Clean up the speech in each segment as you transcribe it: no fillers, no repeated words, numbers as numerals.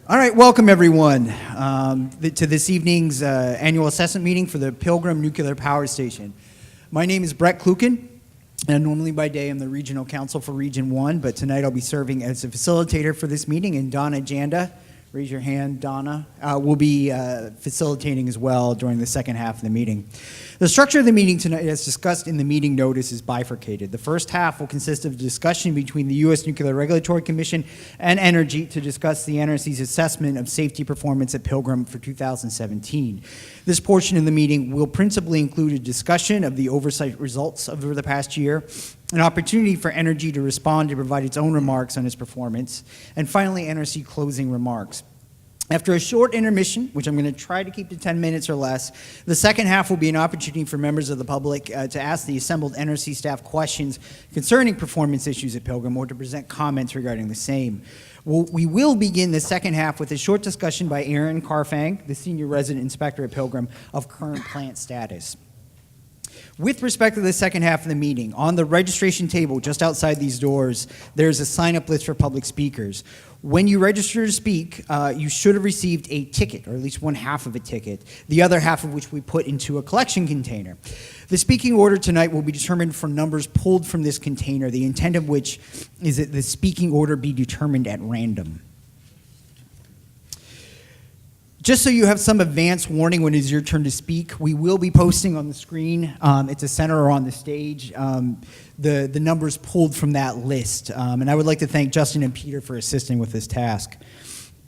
All right, welcome everyone to this evening's annual assessment meeting for the Pilgrim Nuclear Power Station. My name is Brett Kluken, and normally by day I'm the Regional Counsel for Region 1, but tonight I'll be serving as a facilitator for this meeting, and Donna Janda, raise your hand, Donna, will be facilitating as well during the second half of the meeting. The structure of the meeting tonight, as discussed in the meeting notice, is bifurcated. The first half will consist of a discussion between the U.S. Nuclear Regulatory Commission and Entergy to discuss the NRC's assessment of safety performance at Pilgrim for 2017. This portion of the meeting will principally include a discussion of the oversight results over the past year, an opportunity for Entergy to respond and provide its own remarks on its performance, and finally, NRC closing remarks. After a short intermission, which I'm going to try to keep to 10 minutes or less, the second half will be an opportunity for members of the public to ask the assembled NRC staff questions concerning performance issues at Pilgrim or to present comments regarding the same. We will begin the second half with a short discussion by Aaron Carfang, the Senior Resident Inspector at Pilgrim, of current plant status. With respect to the second half of the meeting, on the registration table just outside these doors, there's a sign-up list for public speakers. When you register to speak, you should have received a ticket, or at least one half of a ticket, the other half of which we put into a collection container. The speaking order tonight will be determined from numbers pulled from this container, the intent of which is that the speaking order be determined at random. Just so you have some advance warning when it is your turn to speak, we will be posting on the screen, at the center or on the stage, the numbers pulled from that list. And I would like to thank Justin and Peter for assisting with this task.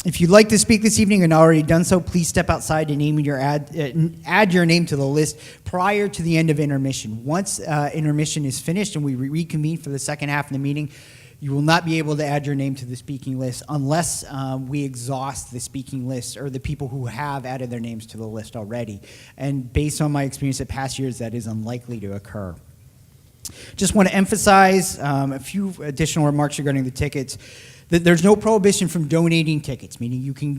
If you'd like to speak this evening and already done so, please step outside and add your name to the list prior to the end of intermission. Once intermission is finished and we reconvene for the second half of the meeting, you will not be able to add your name to the speaking list unless we exhaust the speaking list or the people who have added their names to the list already. And based on my experience at past years, that is unlikely to occur. Just want to emphasize a few additional remarks regarding the tickets. That there's no prohibition from donating tickets, meaning you can,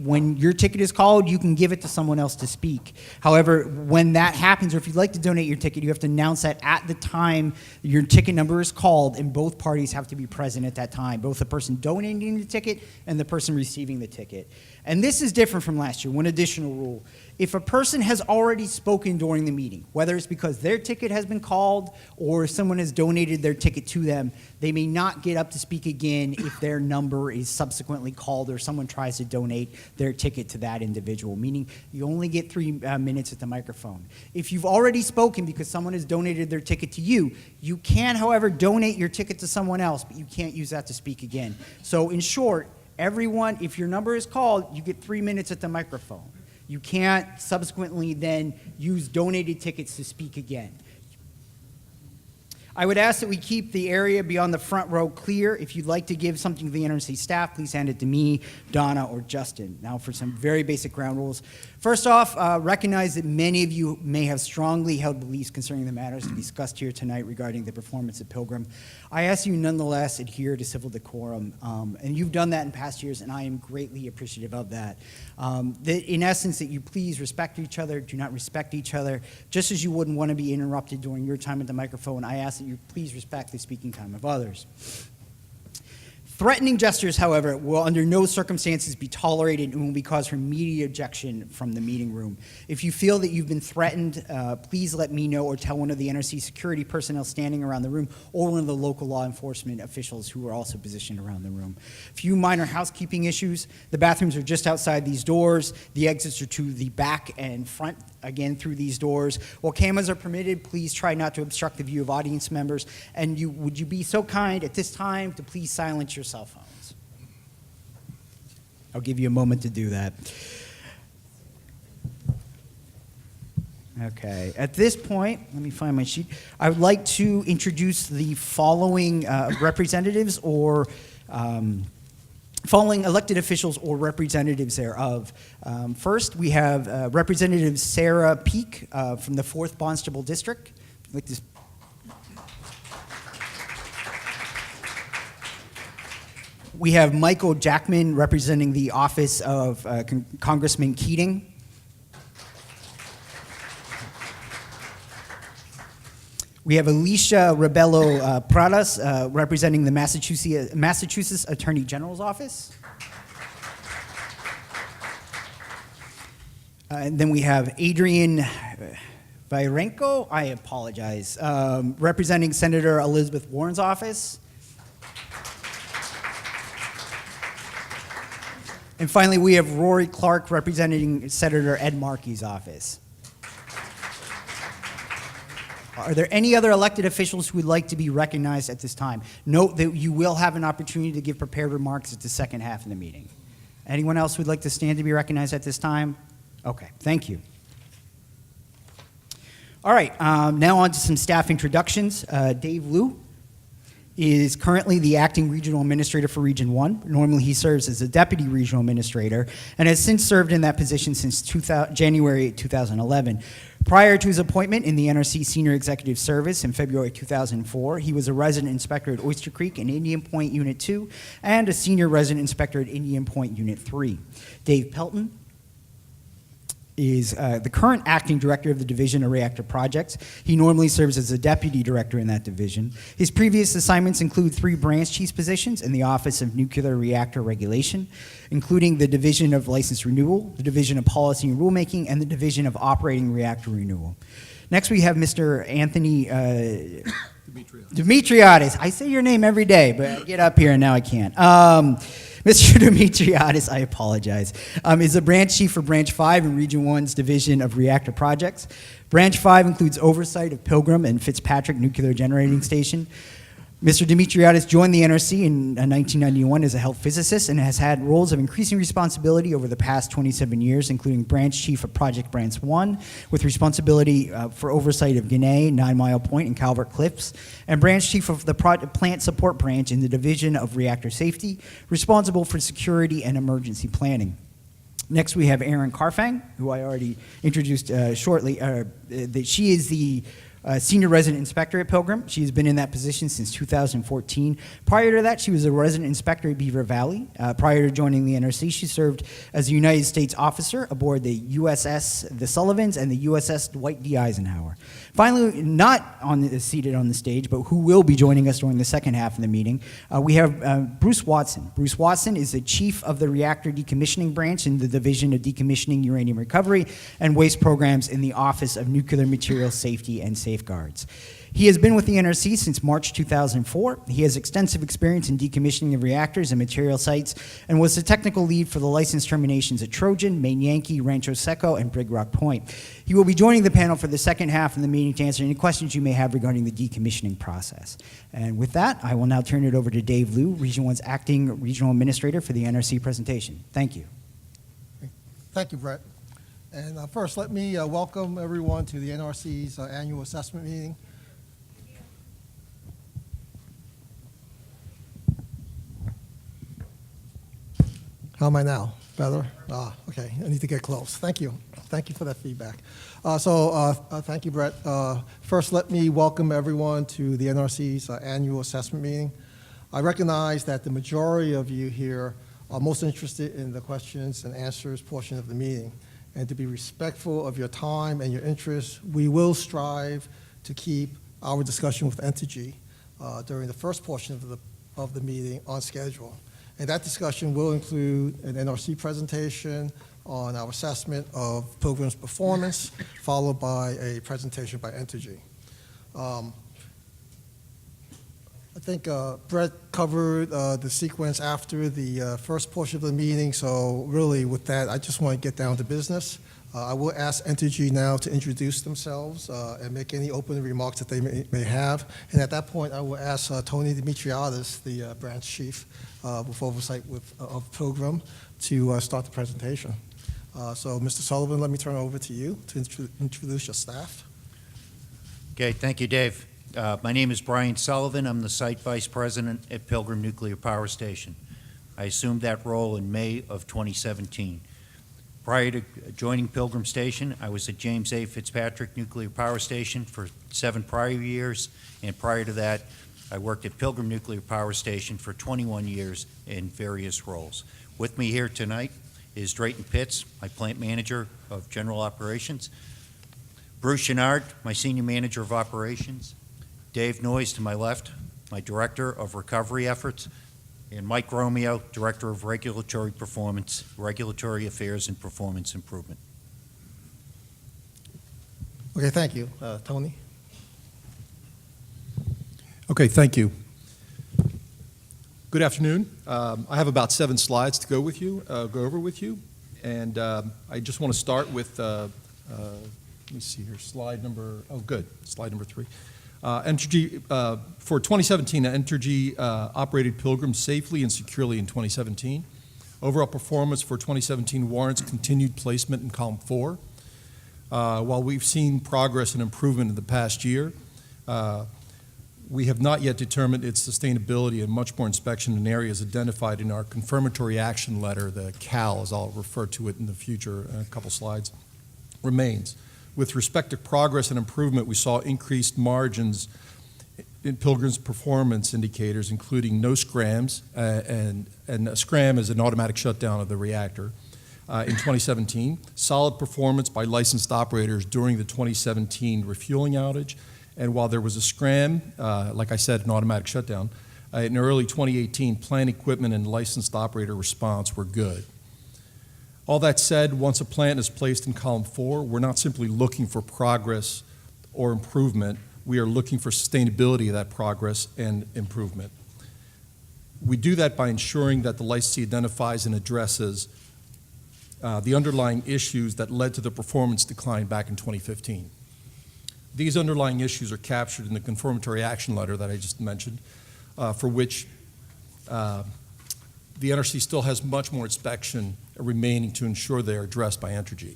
when your ticket is called, you can give it to someone else to speak. However, when that happens, or if you'd like to donate your ticket, you have to announce that at the time your ticket number is called, and both parties have to be present at that time, both the person donating the ticket and the person receiving the ticket. And this is different from last year. One additional rule. If a person has already spoken during the meeting, whether it's because their ticket has been called or someone has donated their ticket to them, they may not get up to speak again if their number is subsequently called or someone tries to donate their ticket to that individual, meaning you only get 3 minutes at the microphone. If you've already spoken because someone has donated their ticket to you, you can, however, donate your ticket to someone else, but you can't use that to speak again. So in short, everyone, if your number is called, you get 3 minutes at the microphone. You can't subsequently then use donated tickets to speak again. I would ask that we keep the area beyond the front row clear. If you'd like to give something to the NRC staff, please hand it to me, Donna, or Justin. Now for some very basic ground rules. First off, recognize that many of you may have strongly held beliefs concerning the matters to be discussed here tonight regarding the performance of Pilgrim. I ask you nonetheless adhere to civil decorum, and you've done that in past years, and I am greatly appreciative of that. In essence, that you please respect each other, do not respect each other. Just as you wouldn't want to be interrupted during your time at the microphone, I ask that you please respect the speaking time of others. Threatening gestures, however, will under no circumstances be tolerated and will be cause for immediate ejection from the meeting room. If you feel that you've been threatened, please let me know or tell one of the NRC security personnel standing around the room or one of the local law enforcement officials who are also positioned around the room. A few minor housekeeping issues. The bathrooms are just outside these doors. The exits are to the back and front, again, through these doors. While cameras are permitted, please try not to obstruct the view of audience members. And would you be so kind at this time to please silence your cell phones? I'll give you a moment to do that. Okay, at this point, let me find my sheet. I would like to introduce the following representatives or following elected officials or representatives thereof. First, we have Representative Sarah Peak from the 4th Barnstable District. I'd like to We have Michael Jackman representing the office of Congressman Keating. We have Alicia Rebello Pradas representing the Massachusetts Attorney General's office. And then we have Adrian Virenko, I apologize, representing Senator Elizabeth Warren's office. And finally, we have Rory Clark representing Senator Ed Markey's office. Are there any other elected officials who would like to be recognized at this time? Note that you will have an opportunity to give prepared remarks at the second half of the meeting. Anyone else who would like to stand to be recognized at this time? Okay, thank you. All right, now on to some staff introductions. Dave Liu is currently the acting regional administrator for Region 1. Normally he serves as a deputy regional administrator and has since served in that position since January 2011. Prior to his appointment in the NRC Senior Executive Service in February 2004, he was a resident inspector at Oyster Creek and Indian Point Unit 2 and a senior resident inspector at Indian Point Unit 3. Dave Pelton is the current acting director of the Division of Reactor Projects. He normally serves as a deputy director in that division. His previous assignments include 3 branch chief positions in the Office of Nuclear Reactor Regulation, including the Division of License Renewal, the Division of Policy and Rulemaking, and the Division of Operating Reactor Renewal. Next, we have Mr. Anthony Dimitriadis. I say your name every day, but I get up here and now I can't. Mr. Dimitriadis, I apologize, is a branch chief for Branch 5 in Region 1's Division of Reactor Projects. Branch 5 includes oversight of Pilgrim and Fitzpatrick Nuclear Generating Station. Mr. Dimitriadis joined the NRC in 1991 as a health physicist and has had roles of increasing responsibility over the past 27 years, including branch chief of Project Branch 1, with responsibility for oversight of Guinea, 9 Mile Point, and Calvert Cliffs, and branch chief of the plant support branch in the Division of Reactor Safety, responsible for security and emergency planning. Next, we have Erin Carfang, who I already introduced shortly. She is the senior resident inspector at Pilgrim. She has been in that position since 2014. Prior to that, she was a resident inspector at Beaver Valley. Prior to joining the NRC, she served as a United States officer aboard the USS The Sullivans and the USS Dwight D. Eisenhower. Finally, not seated on the stage, but who will be joining us during the second half of the meeting, we have Bruce Watson. Bruce Watson is the chief of the reactor decommissioning branch in the Division of Decommissioning Uranium Recovery and Waste Programs in the Office of Nuclear Material Safety and Safeguards. He has been with the NRC since March 2004. He has extensive experience in decommissioning of reactors and material sites and was the technical lead for the license terminations at Trojan, Maine Yankee, Rancho Seco, and Brig Rock Point. He will be joining the panel for the second half of the meeting to answer any questions you may have regarding the decommissioning process. And with that, I will now turn it over to Dave Liu, Region 1's acting regional administrator for the NRC presentation. Thank you. Thank you, Brett. And first, let me welcome everyone to the NRC's annual assessment meeting. How am I now? Better? Okay, I need to get close. Thank you. Thank you for that feedback. Thank you, Brett. First, let me welcome everyone to the NRC's annual assessment meeting. I recognize that the majority of you here are most interested in the questions and answers portion of the meeting. And to be respectful of your time and your interests, we will strive to keep our discussion with Entergy during the first portion of the meeting on schedule. And that discussion will include an NRC presentation on our assessment of Pilgrim's performance, followed by a presentation by Entergy. I think Brett covered the sequence after the first portion of the meeting, so really with that, I just want to get down to business. I will ask Entergy now to introduce themselves and make any opening remarks that they may have. And at that point, I will ask Tony Dimitriadis, the branch chief with oversight of Pilgrim, to start the presentation. So, Mr. Sullivan, let me turn it over to you to introduce your staff. Okay, thank you, Dave. My name is Brian Sullivan. I'm the site vice president at Pilgrim Nuclear Power Station. I assumed that role in May of 2017. Prior to joining Pilgrim Station, I was at James A. Fitzpatrick Nuclear Power Station for 7 prior years, and prior to that, I worked at Pilgrim Nuclear Power Station for 21 years in various roles. With me here tonight is Drayton Pitts, my plant manager of general operations, Bruce Chenard, my senior manager of operations, Dave Noyes to my left, my director of recovery efforts, and Mike Romeo, director of regulatory affairs and performance improvement. Okay, thank you. Tony? Okay, thank you. Good afternoon. I have about 7 slides to go over with you, and I just want to start with, let me see here, slide number 3. Entergy, for 2017, Entergy operated Pilgrim safely and securely in 2017. Overall performance for 2017 warrants continued placement in column 4. While we've seen progress and improvement in the past year, we have not yet determined its sustainability, and much more inspection in areas identified in our confirmatory action letter, the CAL, as I'll refer to it in the future in a couple slides, remains. With respect to progress and improvement, we saw increased margins in Pilgrim's performance indicators, including no scrams, and a scram is an automatic shutdown of the reactor. In 2017, solid performance by licensed operators during the 2017 refueling outage, and while there was a scram, like I said, an automatic shutdown, in early 2018, plant equipment and licensed operator response were good. All that said, once a plant is placed in column 4, we're not simply looking for progress or improvement, we are looking for sustainability of that progress and improvement. We do that by ensuring that the licensee identifies and addresses the underlying issues that led to the performance decline back in 2015. These underlying issues are captured in the confirmatory action letter that I just mentioned, for which the NRC still has much more inspection remaining to ensure they are addressed by Entergy.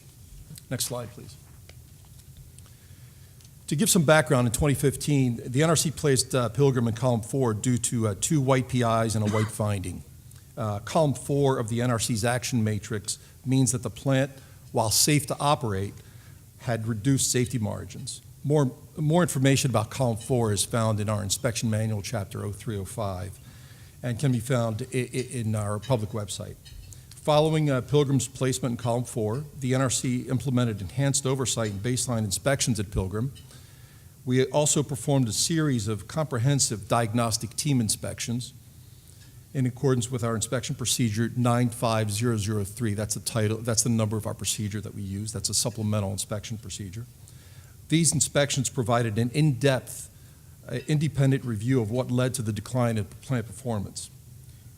Next slide, please. To give some background, in 2015, the NRC placed Pilgrim in column 4 due to 2 white PIs and a white finding. Column 4 of the NRC's action matrix means that the plant, while safe to operate, had reduced safety margins. More information about column 4 is found in our inspection manual, chapter 0305, and can be found in our public website. Following Pilgrim's placement in column 4, the NRC implemented enhanced oversight and baseline inspections at Pilgrim. We also performed a series of comprehensive diagnostic team inspections in accordance with our inspection procedure 95003. That's the title, that's the number of our procedure that we use. That's a supplemental inspection procedure. These inspections provided an in-depth, independent review of what led to the decline in plant performance.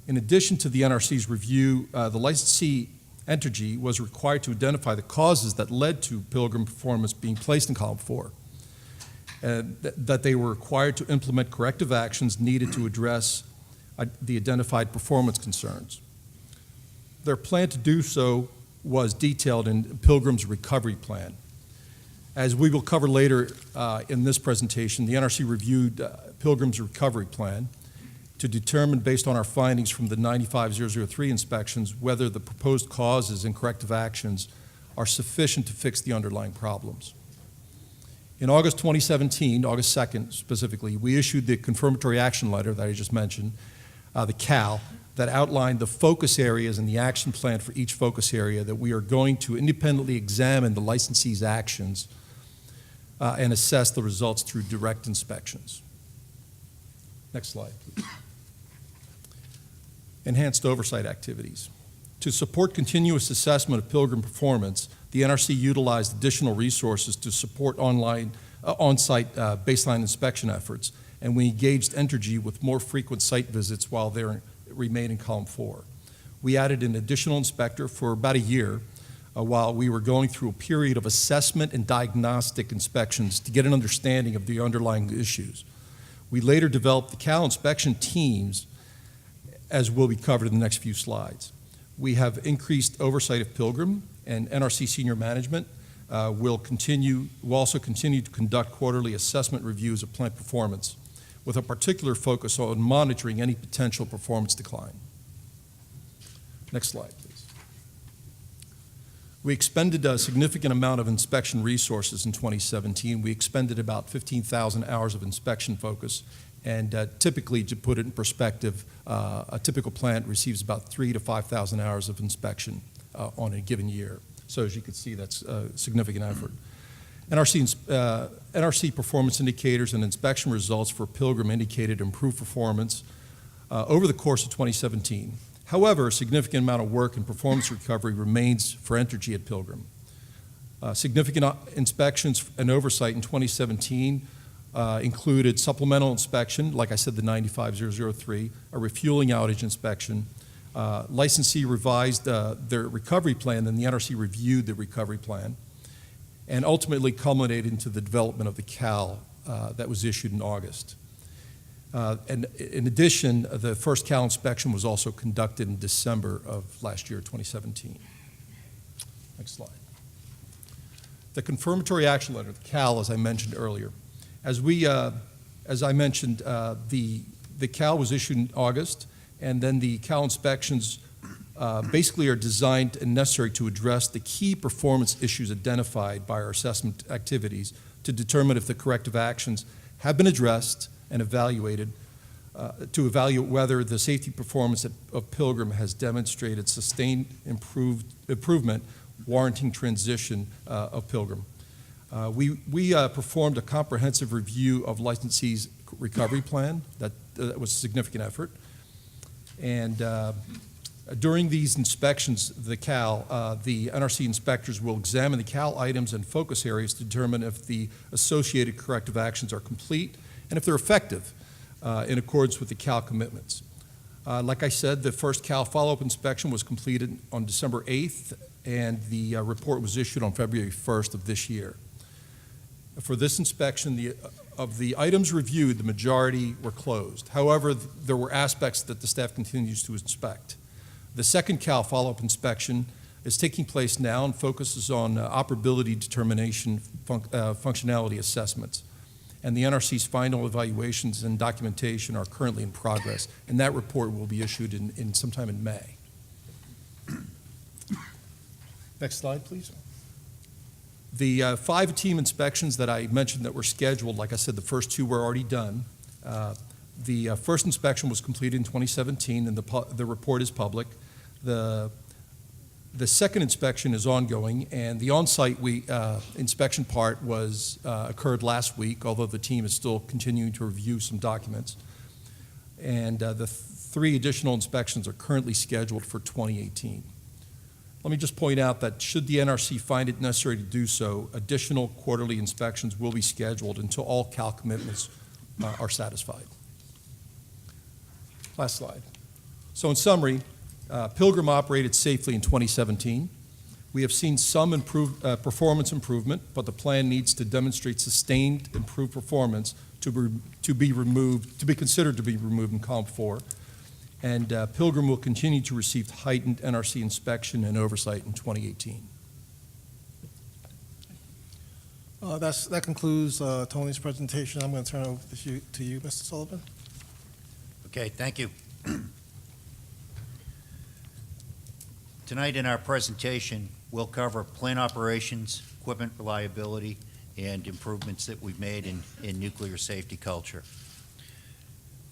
In addition to the NRC's review, the licensee, Entergy, was required to identify the causes that led to Pilgrim performance being placed in column 4, and that they were required to implement corrective actions needed to address the identified performance concerns. Their plan to do so was detailed in Pilgrim's recovery plan. As we will cover later in this presentation, the NRC reviewed Pilgrim's recovery plan to determine, based on our findings from the 95003 inspections, whether the proposed causes and corrective actions are sufficient to fix the underlying problems. In August 2017, August 2nd specifically, we issued the confirmatory action letter that I just mentioned, the CAL, that outlined the focus areas and the action plan for each focus area that we are going to independently examine the licensee's actions and assess the results through direct inspections. Next slide, please. Enhanced oversight activities. To support continuous assessment of Pilgrim performance, the NRC utilized additional resources to support on-site baseline inspection efforts, and we engaged Entergy with more frequent site visits while they remain in column 4. We added an additional inspector for about a year while we were going through a period of assessment and diagnostic inspections to get an understanding of the underlying issues. We later developed the CAL inspection teams, as will be covered in the next few slides. We have increased oversight of Pilgrim, and NRC senior management will also continue to conduct quarterly assessment reviews of plant performance, with a particular focus on monitoring any potential performance decline. Next slide, please. We expended a significant amount of inspection resources in 2017. We expended about 15,000 hours of inspection focus, and typically, to put it in perspective, a typical plant receives about 3,000 to 5,000 hours of inspection on a given year. So as you can see, that's a significant effort. NRC performance indicators and inspection results for Pilgrim indicated improved performance over the course of 2017. However, a significant amount of work and performance recovery remains for Entergy at Pilgrim. Significant inspections and oversight in 2017 included supplemental inspection, like I said, the 95003, a refueling outage inspection. Licensee revised their recovery plan, then the NRC reviewed the recovery plan, and ultimately culminated into the development of the CAL that was issued in August. And in addition, the first CAL inspection was also conducted in December of last year, 2017. Next slide. The confirmatory action letter, the CAL, as I mentioned earlier. As I mentioned, the CAL was issued in August, and then the CAL inspections basically are designed and necessary to address the key performance issues identified by our assessment activities to determine if the corrective actions have been addressed and evaluated, to evaluate whether the safety performance of Pilgrim has demonstrated sustained improvement warranting transition of Pilgrim. We performed a comprehensive review of licensee's recovery plan. That was a significant effort. And during these inspections, the CAL, the NRC inspectors will examine the CAL items and focus areas to determine if the associated corrective actions are complete and if they're effective in accordance with the CAL commitments. Like I said, the first CAL follow-up inspection was completed on December 8th, and the report was issued on February 1st of this year. For this inspection, of the items reviewed, the majority were closed. However, there were aspects that the staff continues to inspect. The second CAL follow-up inspection is taking place now and focuses on operability determination functionality assessments. And the NRC's final evaluations and documentation are currently in progress, and that report will be issued in sometime in May. Next slide, please. The 5 team inspections that I mentioned that were scheduled, like I said, the first 2 were already done. The first inspection was completed in 2017, and the report is public. The second inspection is ongoing, and the on-site inspection part was occurred last week, although the team is still continuing to review some documents. And the 3 additional inspections are currently scheduled for 2018. Let me just point out that should the NRC find it necessary to do so, additional quarterly inspections will be scheduled until all CAL commitments are satisfied. Last slide. So in summary, Pilgrim operated safely in 2017. We have seen some performance improvement, but the plan needs to demonstrate sustained improved performance to be considered to be removed in Column 4. And Pilgrim will continue to receive heightened NRC inspection and oversight in 2018. That concludes Tony's presentation. I'm going to turn it over to you, Mr. Sullivan. Okay, thank you. Tonight in our presentation, we'll cover plant operations, equipment reliability, and improvements that we've made in nuclear safety culture.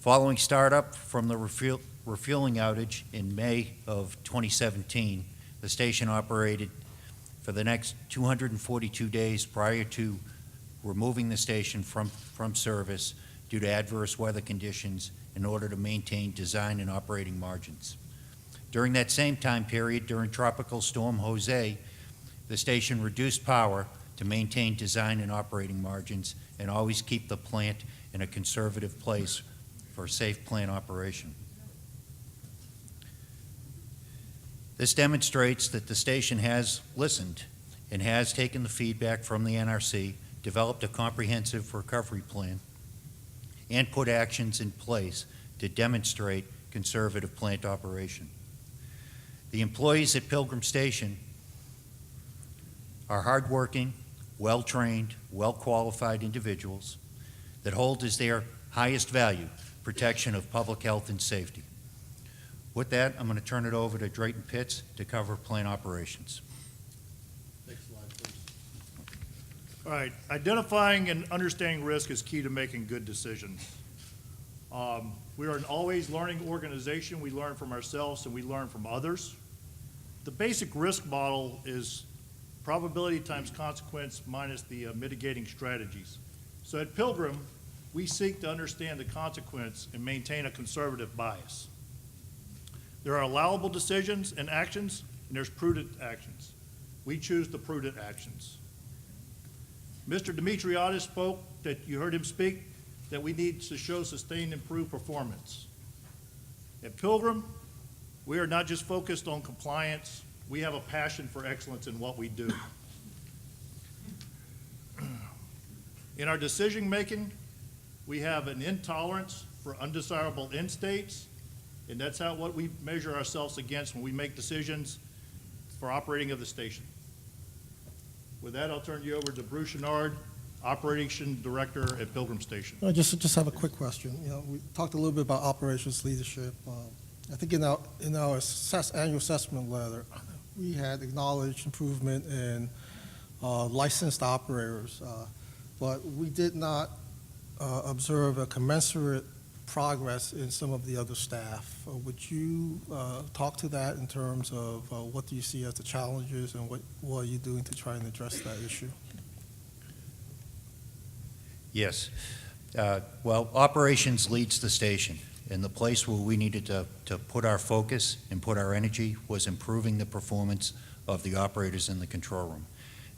Following startup from the refueling outage in May of 2017, the station operated for the next 242 days prior to removing the station from service due to adverse weather conditions in order to maintain design and operating margins. During that same time period, during Tropical Storm Jose, the station reduced power to maintain design and operating margins and always keep the plant in a conservative place for safe plant operation. This demonstrates that the station has listened and has taken the feedback from the NRC, developed a comprehensive recovery plan, and put actions in place to demonstrate conservative plant operation. The employees at Pilgrim Station are hardworking, well-trained, well-qualified individuals that hold as their highest value protection of public health and safety. With that, I'm going to turn it over to Drayton Pitts to cover plant operations. Next slide, please. All right, identifying and understanding risk is key to making good decisions. We are an always learning organization. We learn from ourselves and we learn from others. The basic risk model is probability times consequence minus the mitigating strategies. So at Pilgrim, we seek to understand the consequence and maintain a conservative bias. There are allowable decisions and actions, and there's prudent actions. We choose the prudent actions. Mr. Dimitriadis spoke, that you heard him speak, that we need to show sustained improved performance. At Pilgrim, we are not just focused on compliance, we have a passion for excellence in what we do. In our decision-making, we have an intolerance for undesirable end states, and that's what we measure ourselves against when we make decisions for operating of the station. With that, I'll turn you over to Bruce Chenard, Operation Director at Pilgrim Station. I just have a quick question. You know, we talked a little bit about operations leadership. I think in our annual assessment letter, we had acknowledged improvement in licensed operators, but we did not observe a commensurate progress in some of the other staff. Would you talk to that in terms of what do you see as the challenges and what are you doing to try and address that issue? Yes. Well, operations leads the station, and the place where we needed to put our focus and put our energy was improving the performance of the operators in the control room.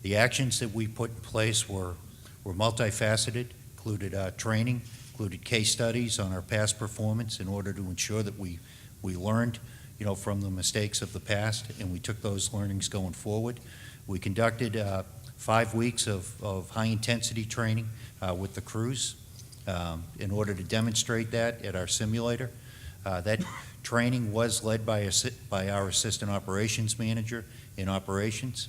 The actions that we put in place were multifaceted, included training, included case studies on our past performance in order to ensure that we learned, from the mistakes of the past, and we took those learnings going forward. We conducted 5 weeks of high-intensity training with the crews in order to demonstrate that at our simulator. That training was led by our assistant operations manager in operations.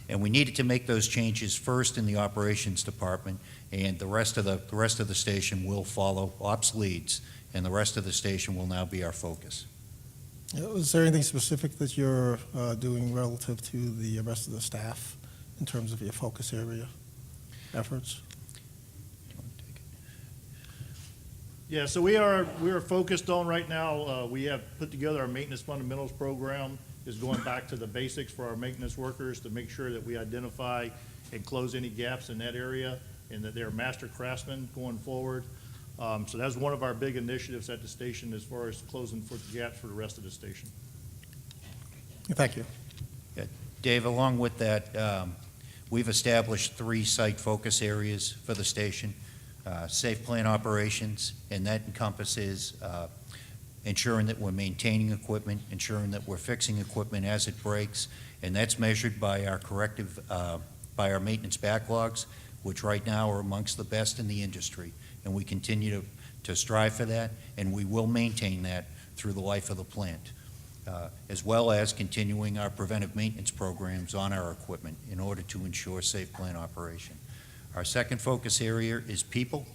And we needed to make those changes first in the operations department, and the rest of the station will follow. Ops leads, and the rest of the station will now be our focus. Is there anything specific that you're doing relative to the rest of the staff in terms of your focus area efforts? Yeah, so we are focused on right now, we have put together our maintenance fundamentals program, is going back to the basics for our maintenance workers to make sure that we identify and close any gaps in that area and that they're master craftsmen going forward. So that's one of our big initiatives at the station as far as closing for the gaps for the rest of the station. Thank you. Yeah, Dave, along with that, we've established 3 site focus areas for the station. Safe plant operations, and that encompasses ensuring that we're maintaining equipment, ensuring that we're fixing equipment as it breaks, and that's measured by our by our maintenance backlogs, which right now are amongst the best in the industry, and we continue to strive for that, and we will maintain that through the life of the plant, as well as continuing our preventive maintenance programs on our equipment in order to ensure safe plant operation. Our second focus area is people,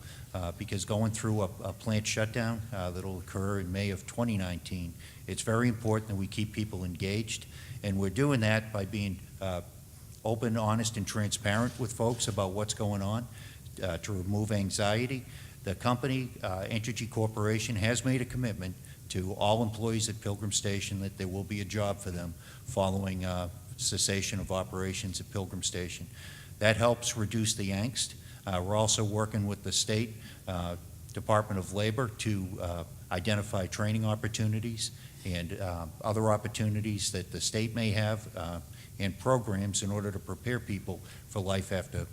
because going through a plant shutdown that'll occur in May of 2019, it's very important that we keep people engaged, and we're doing that by being open, honest, and transparent with folks about what's going on to remove anxiety. The company, Entergy Corporation, has made a commitment to all employees at Pilgrim Station that there will be a job for them following cessation of operations at Pilgrim Station. That helps reduce the angst. We're also working with the state Department of Labor to identify training opportunities and other opportunities that the state may have and programs in order to prepare people for life after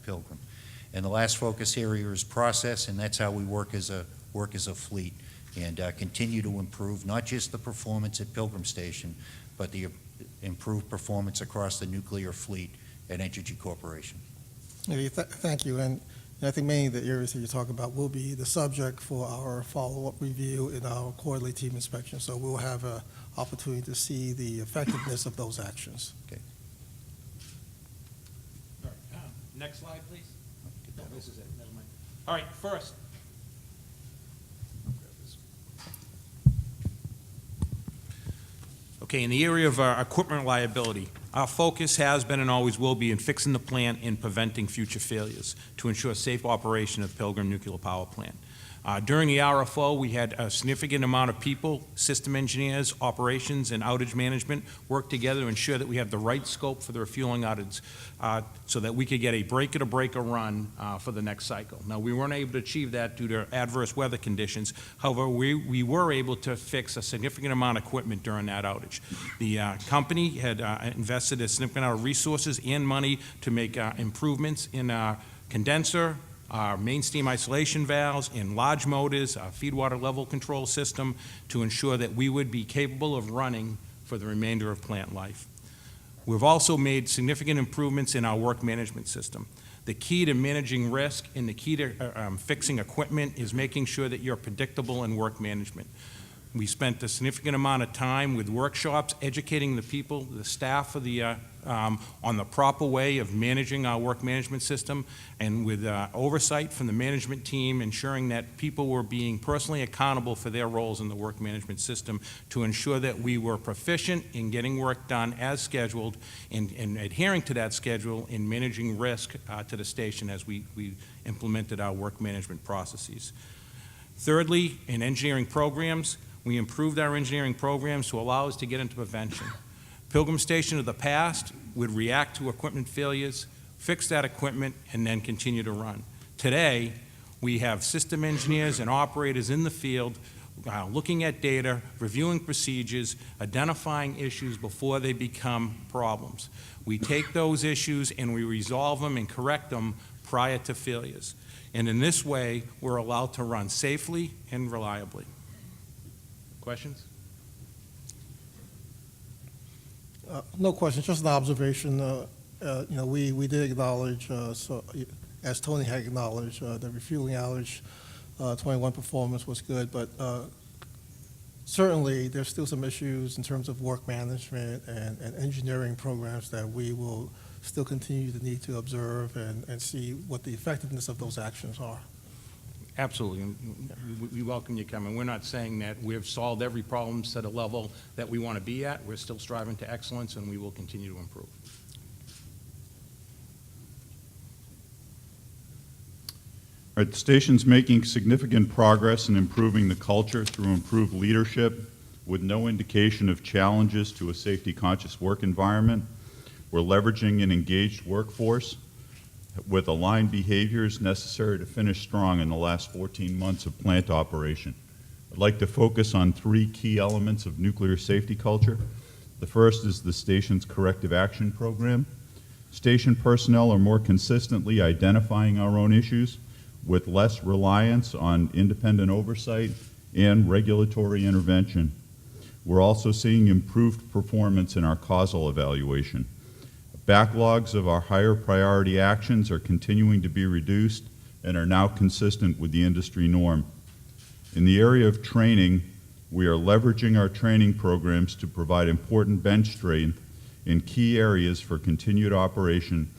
Pilgrim. And the last focus area is process, and that's how we work as a fleet and continue to improve not just the performance at Pilgrim Station, but the improved performance across the nuclear fleet at Entergy Corporation. Thank you. And I think many of the areas that you talk about will be the subject for our follow-up review in our quarterly team inspection. So we'll have an opportunity to see the effectiveness of those actions. Okay. All right. Next slide, please. No, this is it. Never mind. All right. First. Okay, in the area of equipment liability, our focus has been and always will be in fixing the plant and preventing future failures to ensure safe operation of Pilgrim Nuclear Power Plant. During the RFO, we had a significant amount of people, system engineers, operations, and outage management work together to ensure that we have the right scope for the refueling outage so that we could get a breaker-to-breaker run for the next cycle. Now, we weren't able to achieve that due to adverse weather conditions. However, we were able to fix a significant amount of equipment during that outage. The company had invested a significant amount of resources and money to make improvements in our condenser, our main steam isolation valves, and large motors, our feed water level control system, to ensure that we would be capable of running for the remainder of plant life. We've also made significant improvements in our work management system. The key to managing risk and the key to fixing equipment is making sure that you're predictable in work management. We spent a significant amount of time with workshops educating the people, the staff of the, on the proper way of managing our work management system, and with oversight from the management team, ensuring that people were being personally accountable for their roles in the work management system to ensure that we were proficient in getting work done as scheduled and adhering to that schedule in managing risk to the station as we implemented our work management processes. Thirdly, in engineering programs, we improved our engineering programs to allow us to get into prevention. Pilgrim Station of the past would react to equipment failures, fix that equipment, and then continue to run. Today, we have system engineers and operators in the field looking at data, reviewing procedures, identifying issues before they become problems. We take those issues and we resolve them and correct them prior to failures. And in this way, we're allowed to run safely and reliably. Questions? No questions, just an observation. We did acknowledge, as Tony had acknowledged, the refueling outage 21 performance was good, but certainly there's still some issues in terms of work management and engineering programs that we will still continue to need to observe and see what the effectiveness of those actions are. Absolutely. And we welcome you coming. We're not saying that we've solved every problem to the level that we want to be at. We're still striving to excellence, and we will continue to improve. All right, the station's making significant progress in improving the culture through improved leadership with no indication of challenges to a safety-conscious work environment. We're leveraging an engaged workforce with aligned behaviors necessary to finish strong in the last 14 months of plant operation. I'd like to focus on 3 key elements of nuclear safety culture. The first is the station's corrective action program. Station personnel are more consistently identifying our own issues with less reliance on independent oversight and regulatory intervention. We're also seeing improved performance in our causal evaluation. Backlogs of our higher priority actions are continuing to be reduced and are now consistent with the industry norm. In the area of training, we are leveraging our training programs to provide important bench strength in key areas for continued operation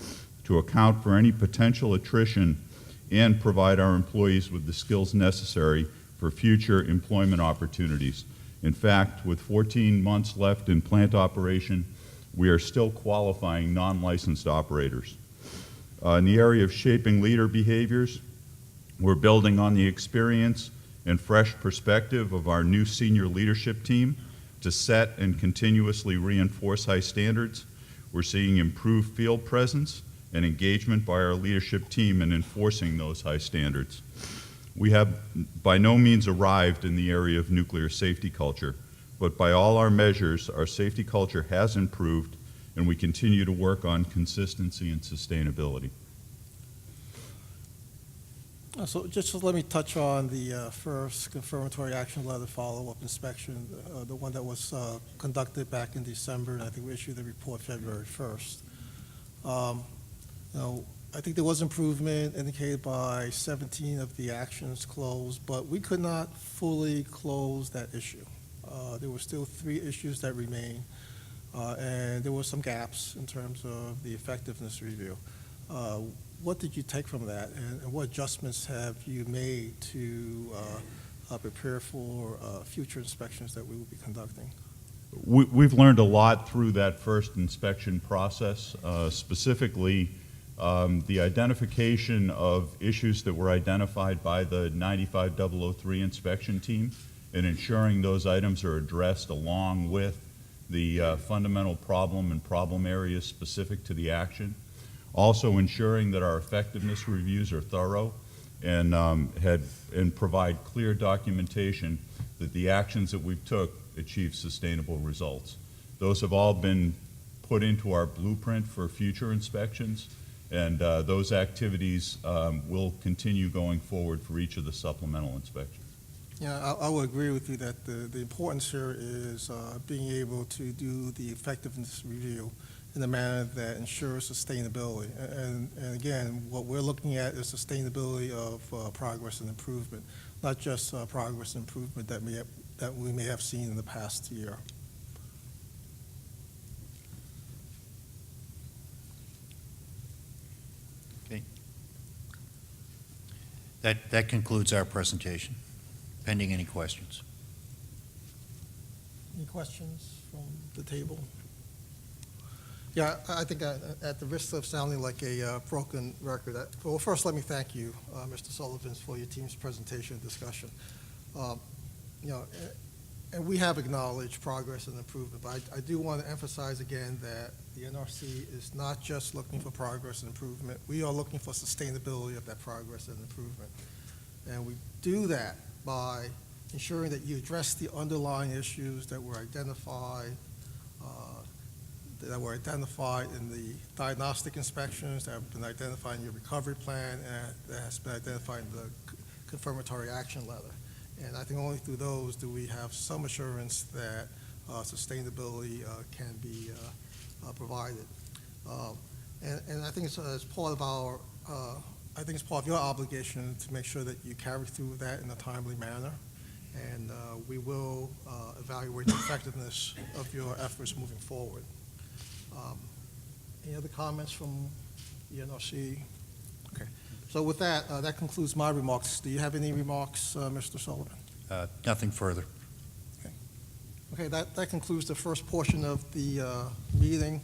to account for any potential attrition and provide our employees with the skills necessary for future employment opportunities. In fact, with 14 months left in plant operation, we are still qualifying non-licensed operators. In the area of shaping leader behaviors, we're building on the experience and fresh perspective of our new senior leadership team to set and continuously reinforce high standards. We're seeing improved field presence and engagement by our leadership team in enforcing those high standards. We have by no means arrived in the area of nuclear safety culture, but by all our measures, our safety culture has improved, and we continue to work on consistency and sustainability. So just let me touch on the first confirmatory action letter follow-up inspection, the one that was conducted back in December, and I think we issued the report February 1st. I think there was improvement indicated by 17 of the actions closed, but we could not fully close that issue. There were still 3 issues that remain, and there were some gaps in terms of the effectiveness review. What did you take from that, and what adjustments have you made to prepare for future inspections that we will be conducting? We've learned a lot through that first inspection process. Specifically, The identification of issues that were identified by the 95003 inspection team and ensuring those items are addressed along with the fundamental problem and problem areas specific to the action. Also ensuring that our effectiveness reviews are thorough and provide clear documentation that the actions that we've took achieve sustainable results. Those have all been put into our blueprint for future inspections, and those activities will continue going forward for each of the supplemental inspections. Yeah, I would agree with you that the importance here is being able to do the effectiveness review in a manner that ensures sustainability. And again, what we're looking at is sustainability of progress and improvement, not just progress and improvement that we may have seen in the past year. Okay. That concludes our presentation, pending any questions. Any questions from the table? Yeah, I think at the risk of sounding like a broken record, well, first let me thank you, Mr. Sullivan, for your team's presentation and discussion. And we have acknowledged progress and improvement, but I do want to emphasize again that the NRC is not just looking for progress and improvement. We are looking for sustainability of that progress and improvement. And we do that by ensuring that you address the underlying issues that were identified in the diagnostic inspections, that have been identified in your recovery plan, and that has been identified in the confirmatory action letter. And I think only through those do we have some assurance that sustainability can be provided. And I think it's as part of our, I think it's part of your obligation to make sure that you carry through that in a timely manner. And we will evaluate the effectiveness of your efforts moving forward. Any other comments from the NRC? Okay. So with that, that concludes my remarks. Do you have any remarks, Mr. Sullivan? Nothing further. Okay, that concludes the first portion of the meeting.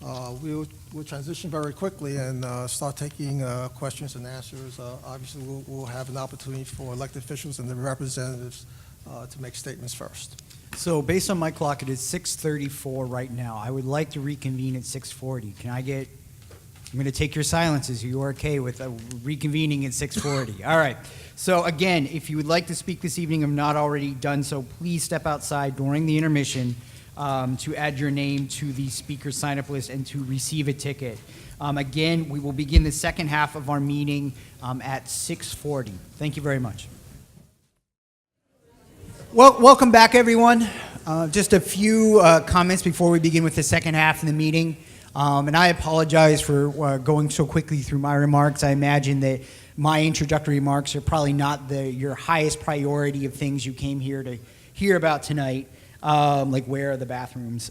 We'll transition very quickly and start taking questions and answers. Obviously, we'll have an opportunity for elected officials and the representatives to make statements first. So based on my clock, it is 6:34 right now. I would like to reconvene at 6:40. Can I get, I'm going to take your silences. Are you okay with reconvening at 6:40? All right. So again, if you would like to speak this evening and have not already done so, please step outside during the intermission to add your name to the speaker sign-up list and to receive a ticket. Again, we will begin the second half of our meeting at 6:40. Thank you very much. Well, welcome back, everyone. Just a few comments before we begin with the second half of the meeting. And I apologize for going so quickly through my remarks. I imagine that my introductory remarks are probably not your highest priority of things you came here to hear about tonight, like where are the bathrooms.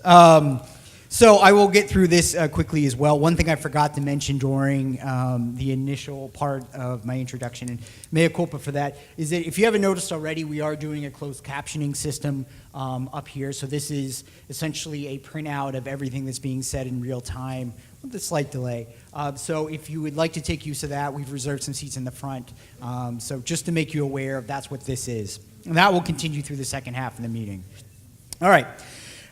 So I will get through this quickly as well. One thing I forgot to mention during the initial part of my introduction, and mea culpa for that, is that if you haven't noticed already, we are doing a closed captioning system up here. So this is essentially a printout of everything that's being said in real time with a slight delay. So if you would like to take use of that, we've reserved some seats in the front. So just to make you aware of that's what this is. And that will continue through the second half of the meeting. All right.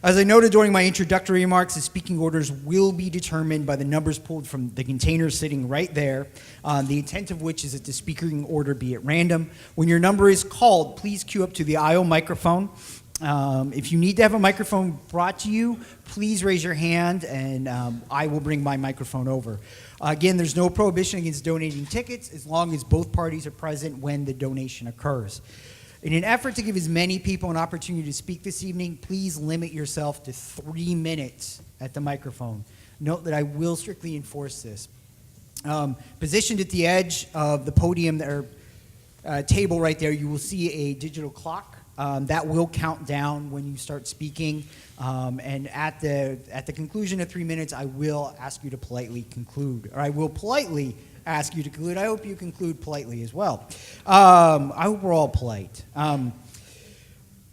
As I noted during my introductory remarks, the speaking orders will be determined by the numbers pulled from the container sitting right there, the intent of which is that the speaking order be at random. When your number is called, please queue up to the aisle microphone. If you need to have a microphone brought to you, please raise your hand and I will bring my microphone over. Again, there's no prohibition against donating tickets as long as both parties are present when the donation occurs. In an effort to give as many people an opportunity to speak this evening, please limit yourself to 3 minutes at the microphone. Note that I will strictly enforce this. Positioned at the edge of the podium or table right there, you will see a digital clock. That will count down when you start speaking. And at the conclusion of 3 minutes, I will ask you to politely conclude, or I will politely ask you to conclude. I hope you conclude politely as well. I hope we're all polite.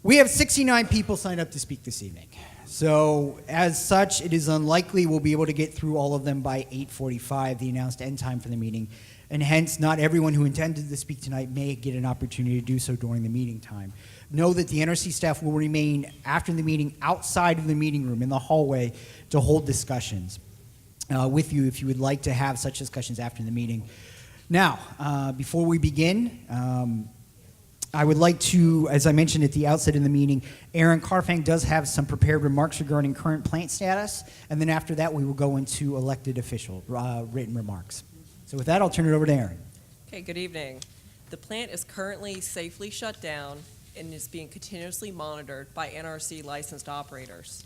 We have 69 people signed up to speak this evening. So as such, it is unlikely we'll be able to get through all of them by 8:45, the announced end time for the meeting. And hence, not everyone who intended to speak tonight may get an opportunity to do so during the meeting time. Know that the NRC staff will remain after the meeting outside of the meeting room in the hallway to hold discussions with you if you would like to have such discussions after the meeting. Now, before we begin, I would like to, as I mentioned at the outset of the meeting, Aaron Carfang does have some prepared remarks regarding current plant status, and then after that we will go into elected official written remarks. So with that, I'll turn it over to Aaron. Okay, good evening. The plant is currently safely shut down and is being continuously monitored by NRC licensed operators.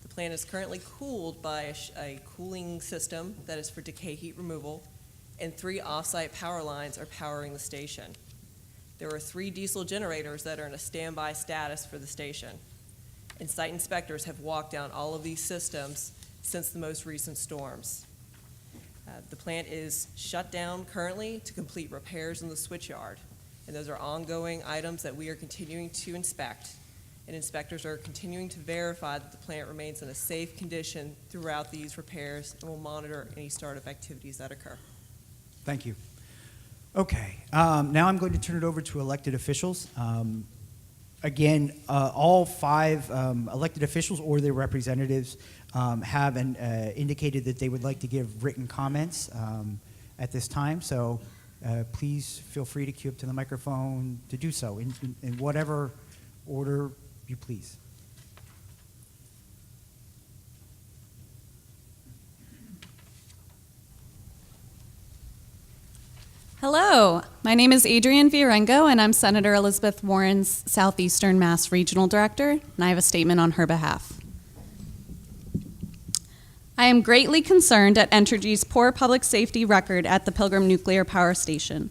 The plant is currently cooled by a cooling system that is for decay heat removal, and 3 off-site power lines are powering the station. There are 3 diesel generators that are in a standby status for the station, and site inspectors have walked down all of these systems since the most recent storms. The plant is shut down currently to complete repairs in the switchyard, and those are ongoing items that we are continuing to inspect, and inspectors are continuing to verify that the plant remains in a safe condition throughout these repairs and will monitor any startup activities that occur. Thank you. Okay, now I'm going to turn it over to elected officials. Again, all 5 elected officials or their representatives have indicated that they would like to give written comments at this time. So please feel free to queue up to the microphone to do so in whatever order you please. Hello, my name is Adrienne Fiorengo, and I'm Senator Elizabeth Warren's Southeastern Mass Regional Director, and I have a statement on her behalf. I am greatly concerned at Entergy's poor public safety record at the Pilgrim Nuclear Power Station.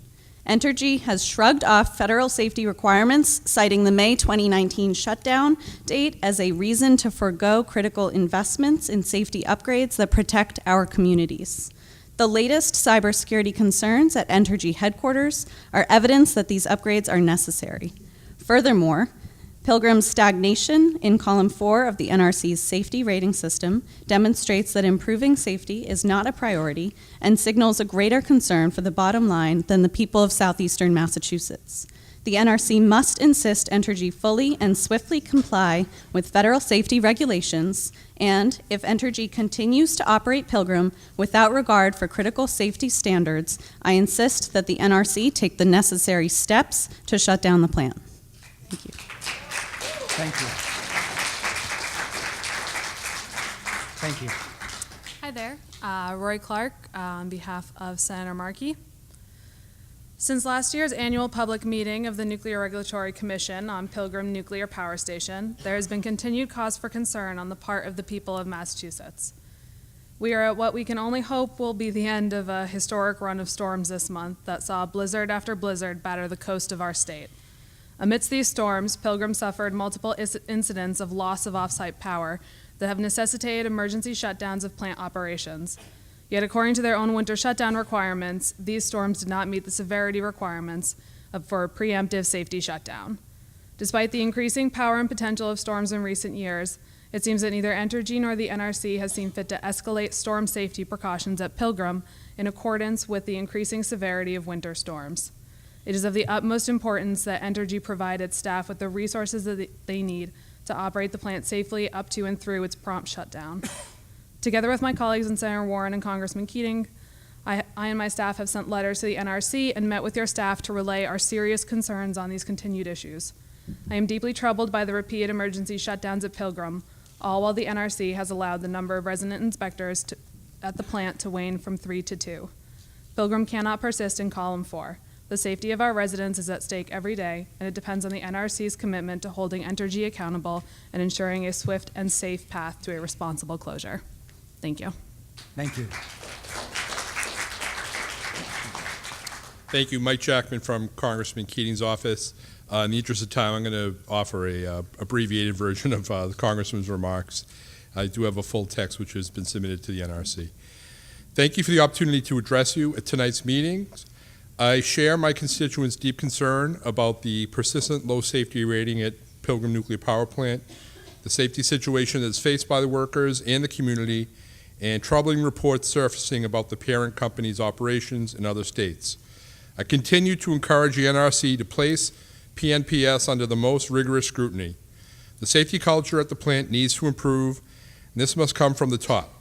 Entergy has shrugged off federal safety requirements, citing the May 2019 shutdown date as a reason to forego critical investments in safety upgrades that protect our communities. The latest cybersecurity concerns at Entergy headquarters are evidence that these upgrades are necessary. Furthermore, Pilgrim's stagnation in column 4 of the NRC's safety rating system demonstrates that improving safety is not a priority and signals a greater concern for the bottom line than the people of southeastern Massachusetts. The NRC must insist Entergy fully and swiftly comply with federal safety regulations, and if Entergy continues to operate Pilgrim without regard for critical safety standards, I insist that the NRC take the necessary steps to shut down the plant. Thank you. Thank you. Thank you. Hi there, Roy Clark on behalf of Senator Markey. Since last year's annual public meeting of the Nuclear Regulatory Commission on Pilgrim Nuclear Power Station, there has been continued cause for concern on the part of the people of Massachusetts. We are at what we can only hope will be the end of a historic run of storms this month that saw blizzard after blizzard batter the coast of our state. Amidst these storms, Pilgrim suffered multiple incidents of loss of off-site power that have necessitated emergency shutdowns of plant operations. Yet according to their own winter shutdown requirements, these storms did not meet the severity requirements for a preemptive safety shutdown. Despite the increasing power and potential of storms in recent years, it seems that neither Entergy nor the NRC has seen fit to escalate storm safety precautions at Pilgrim in accordance with the increasing severity of winter storms. It is of the utmost importance that Entergy provide its staff with the resources that they need to operate the plant safely up to and through its prompt shutdown. Together with my colleagues in Senator Warren and Congressman Keating, I and my staff have sent letters to the NRC and met with your staff to relay our serious concerns on these continued issues. I am deeply troubled by the repeated emergency shutdowns at Pilgrim, all while the NRC has allowed the number of resident inspectors at the plant to wane from 3 to 2. Pilgrim cannot persist in column 4. The safety of our residents is at stake every day, and it depends on the NRC's commitment to holding Entergy accountable and ensuring a swift and safe path to a responsible closure. Thank you. Thank you. Thank you. Mike Jackman from Congressman Keating's office. In the interest of time, I'm going to offer a abbreviated version of the Congressman's remarks. I do have a full text which has been submitted to the NRC. Thank you for the opportunity to address you at tonight's meeting. I share my constituents' deep concern about the persistent low safety rating at Pilgrim Nuclear Power Plant. the safety situation that is faced by the workers and the community, and troubling reports surfacing about the parent company's operations in other states. I continue to encourage the NRC to place PNPS under the most rigorous scrutiny. The safety culture at the plant needs to improve, and this must come from the top.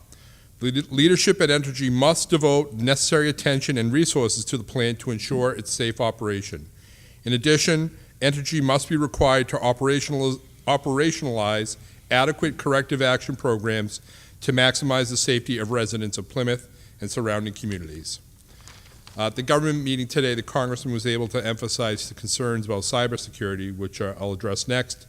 The leadership at Entergy must devote necessary attention and resources to the plant to ensure its safe operation. In addition, Entergy must be required to operationalize adequate corrective action programs to maximize the safety of residents of Plymouth and surrounding communities. At the government meeting today, the Congressman was able to emphasize the concerns about cybersecurity, which I'll address next.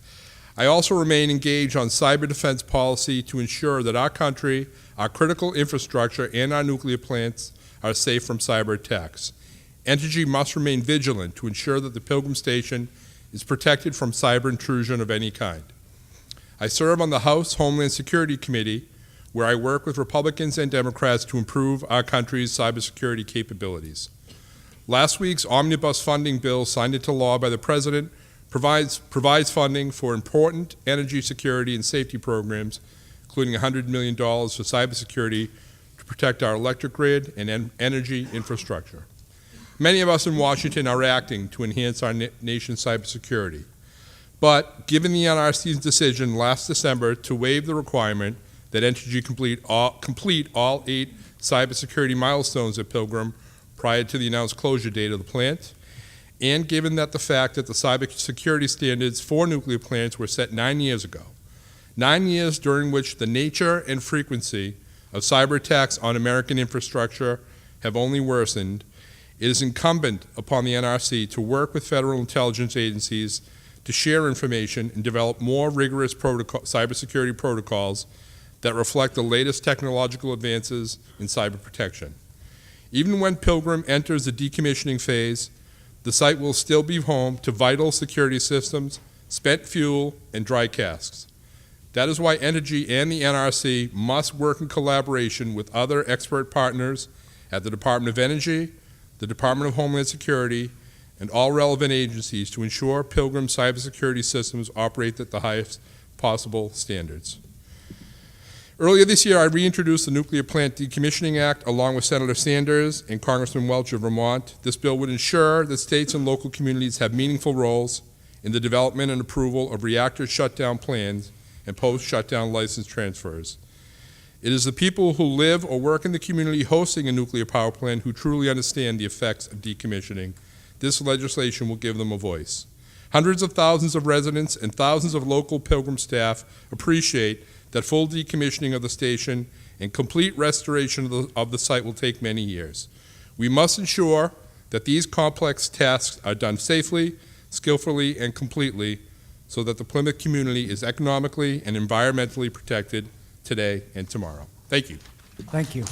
I also remain engaged on cyber defense policy to ensure that our country, our critical infrastructure, and our nuclear plants are safe from cyber attacks. Entergy must remain vigilant to ensure that the Pilgrim Station is protected from cyber intrusion of any kind. I serve on the House Homeland Security Committee, where I work with Republicans and Democrats to improve our country's cybersecurity capabilities. Last week's omnibus funding bill signed into law by the President provides funding for important energy security and safety programs, including $100 million for cybersecurity to protect our electric grid and energy infrastructure. Many of us in Washington are acting to enhance our nation's cybersecurity. But given the NRC's decision last December to waive the requirement that Entergy complete all 8 cybersecurity milestones at Pilgrim prior to the announced closure date of the plant, and given that the fact that the cybersecurity standards for nuclear plants were set 9 years ago, 9 years during which the nature and frequency of cyber attacks on American infrastructure have only worsened, it is incumbent upon the NRC to work with federal intelligence agencies to share information and develop more rigorous cybersecurity protocols that reflect the latest technological advances in cyber protection. Even when Pilgrim enters the decommissioning phase, the site will still be home to vital security systems, spent fuel, and dry casks. That is why Entergy and the NRC must work in collaboration with other expert partners at the Department of Energy, the Department of Homeland Security, and all relevant agencies to ensure Pilgrim cybersecurity systems operate at the highest possible standards. Earlier this year, I reintroduced the Nuclear Plant Decommissioning Act along with Senator Sanders and Congressman Welch of Vermont. This bill would ensure that states and local communities have meaningful roles in the development and approval of reactor shutdown plans and post-shutdown license transfers. It is the people who live or work in the community hosting a nuclear power plant who truly understand the effects of decommissioning. This legislation will give them a voice. Hundreds of thousands of residents and thousands of local Pilgrim staff appreciate that full decommissioning of the station and complete restoration of the site will take many years. We must ensure that these complex tasks are done safely, skillfully, and completely so that the Plymouth community is economically and environmentally protected today and tomorrow. Thank you. Thank you.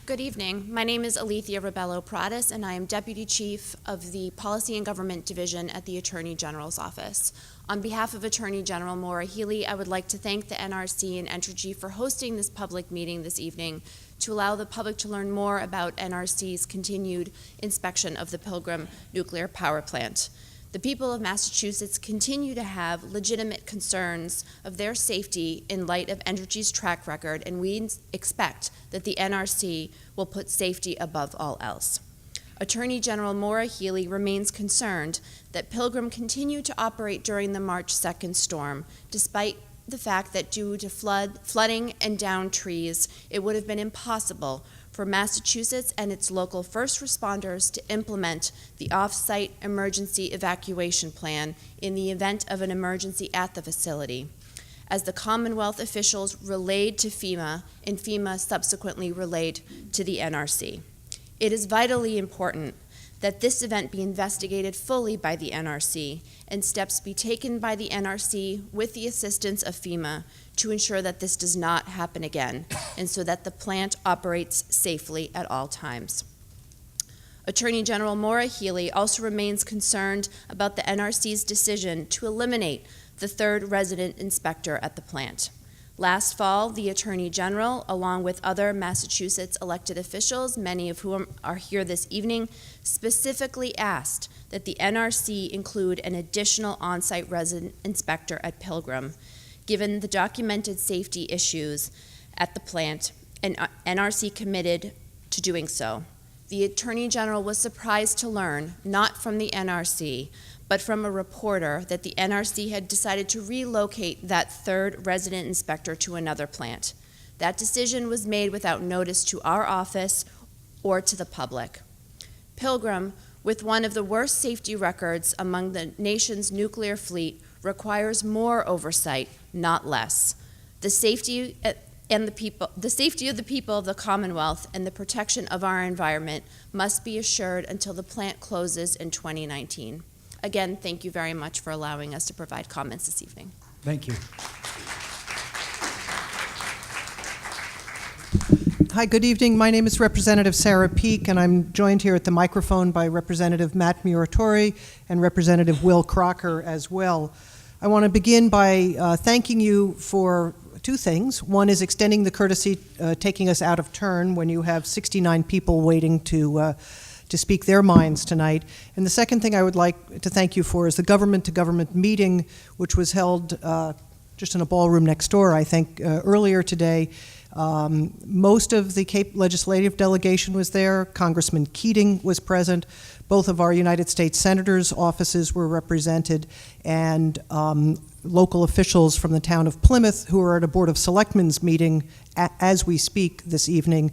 Good evening. My name is Alethea Rebello Pradas, and I am Deputy Chief of the Policy and Government Division at the Attorney General's Office. On behalf of Attorney General Maura Healey, I would like to thank the NRC and Entergy for hosting this public meeting this evening to allow the public to learn more about NRC's continued inspection of the Pilgrim nuclear power plant. The people of Massachusetts continue to have legitimate concerns of their safety in light of Entergy's track record, and we expect that the NRC will put safety above all else. Attorney General Maura Healey remains concerned that Pilgrim continued to operate during the March 2nd storm, despite the fact that due to flooding and downed trees, it would have been impossible for Massachusetts and its local first responders to implement the off-site emergency evacuation plan in the event of an emergency at the facility, as the Commonwealth officials relayed to FEMA and FEMA subsequently relayed to the NRC. It is vitally important that this event be investigated fully by the NRC and steps be taken by the NRC with the assistance of FEMA to ensure that this does not happen again and so that the plant operates safely at all times. Attorney General Maura Healey also remains concerned about the NRC's decision to eliminate the third resident inspector at the plant. Last fall, the Attorney General, along with other Massachusetts elected officials, many of whom are here this evening, specifically asked that the NRC include an additional on-site resident inspector at Pilgrim, given the documented safety issues at the plant, and NRC committed to doing so. The Attorney General was surprised to learn, not from the NRC, but from a reporter, that the NRC had decided to relocate that third resident inspector to another plant. That decision was made without notice to our office or to the public. Pilgrim, with one of the worst safety records among the nation's nuclear fleet, requires more oversight, not less. The safety of the people of the Commonwealth and the protection of our environment must be assured until the plant closes in 2019. Again, thank you very much for allowing us to provide comments this evening. Thank you. Hi, good evening. My name is Representative Sarah Peak, and I'm joined here at the microphone by Representative Matt Muratori and Representative Will Crocker as well. I want to begin by thanking you for two things. One is extending the courtesy, taking us out of turn when you have 69 people waiting to speak their minds tonight. And the second thing I would like to thank you for is the government-to-government meeting, which was held just in a ballroom next door, I think, earlier today. Most of the Cape legislative delegation was there. Congressman Keating was present. Both of our United States Senators' offices were represented, and local officials from the town of Plymouth who are at a Board of Selectmen's meeting as we speak this evening.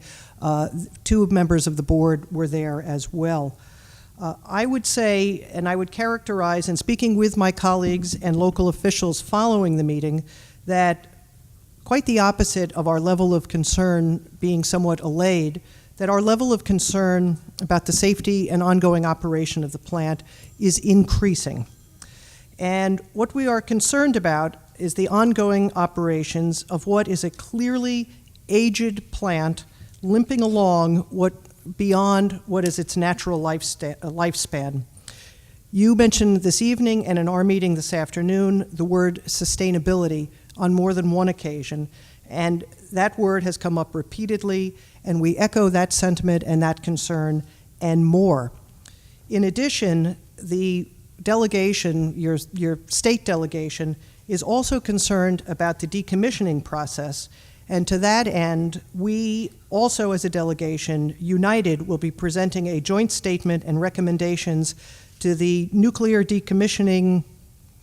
Two members of the board were there as well. I would say, and I would characterize in speaking with my colleagues and local officials following the meeting, that quite the opposite of our level of concern being somewhat allayed, that our level of concern about the safety and ongoing operation of the plant is increasing. And what we are concerned about is the ongoing operations of what is a clearly aged plant limping along beyond what is its natural lifespan. You mentioned this evening and in our meeting this afternoon the word sustainability on more than one occasion, and that word has come up repeatedly, and we echo that sentiment and that concern and more. In addition, the delegation, your state delegation, is also concerned about the decommissioning process, and to that end, we also as a delegation, united, will be presenting a joint statement and recommendations to the Nuclear Decommissioning,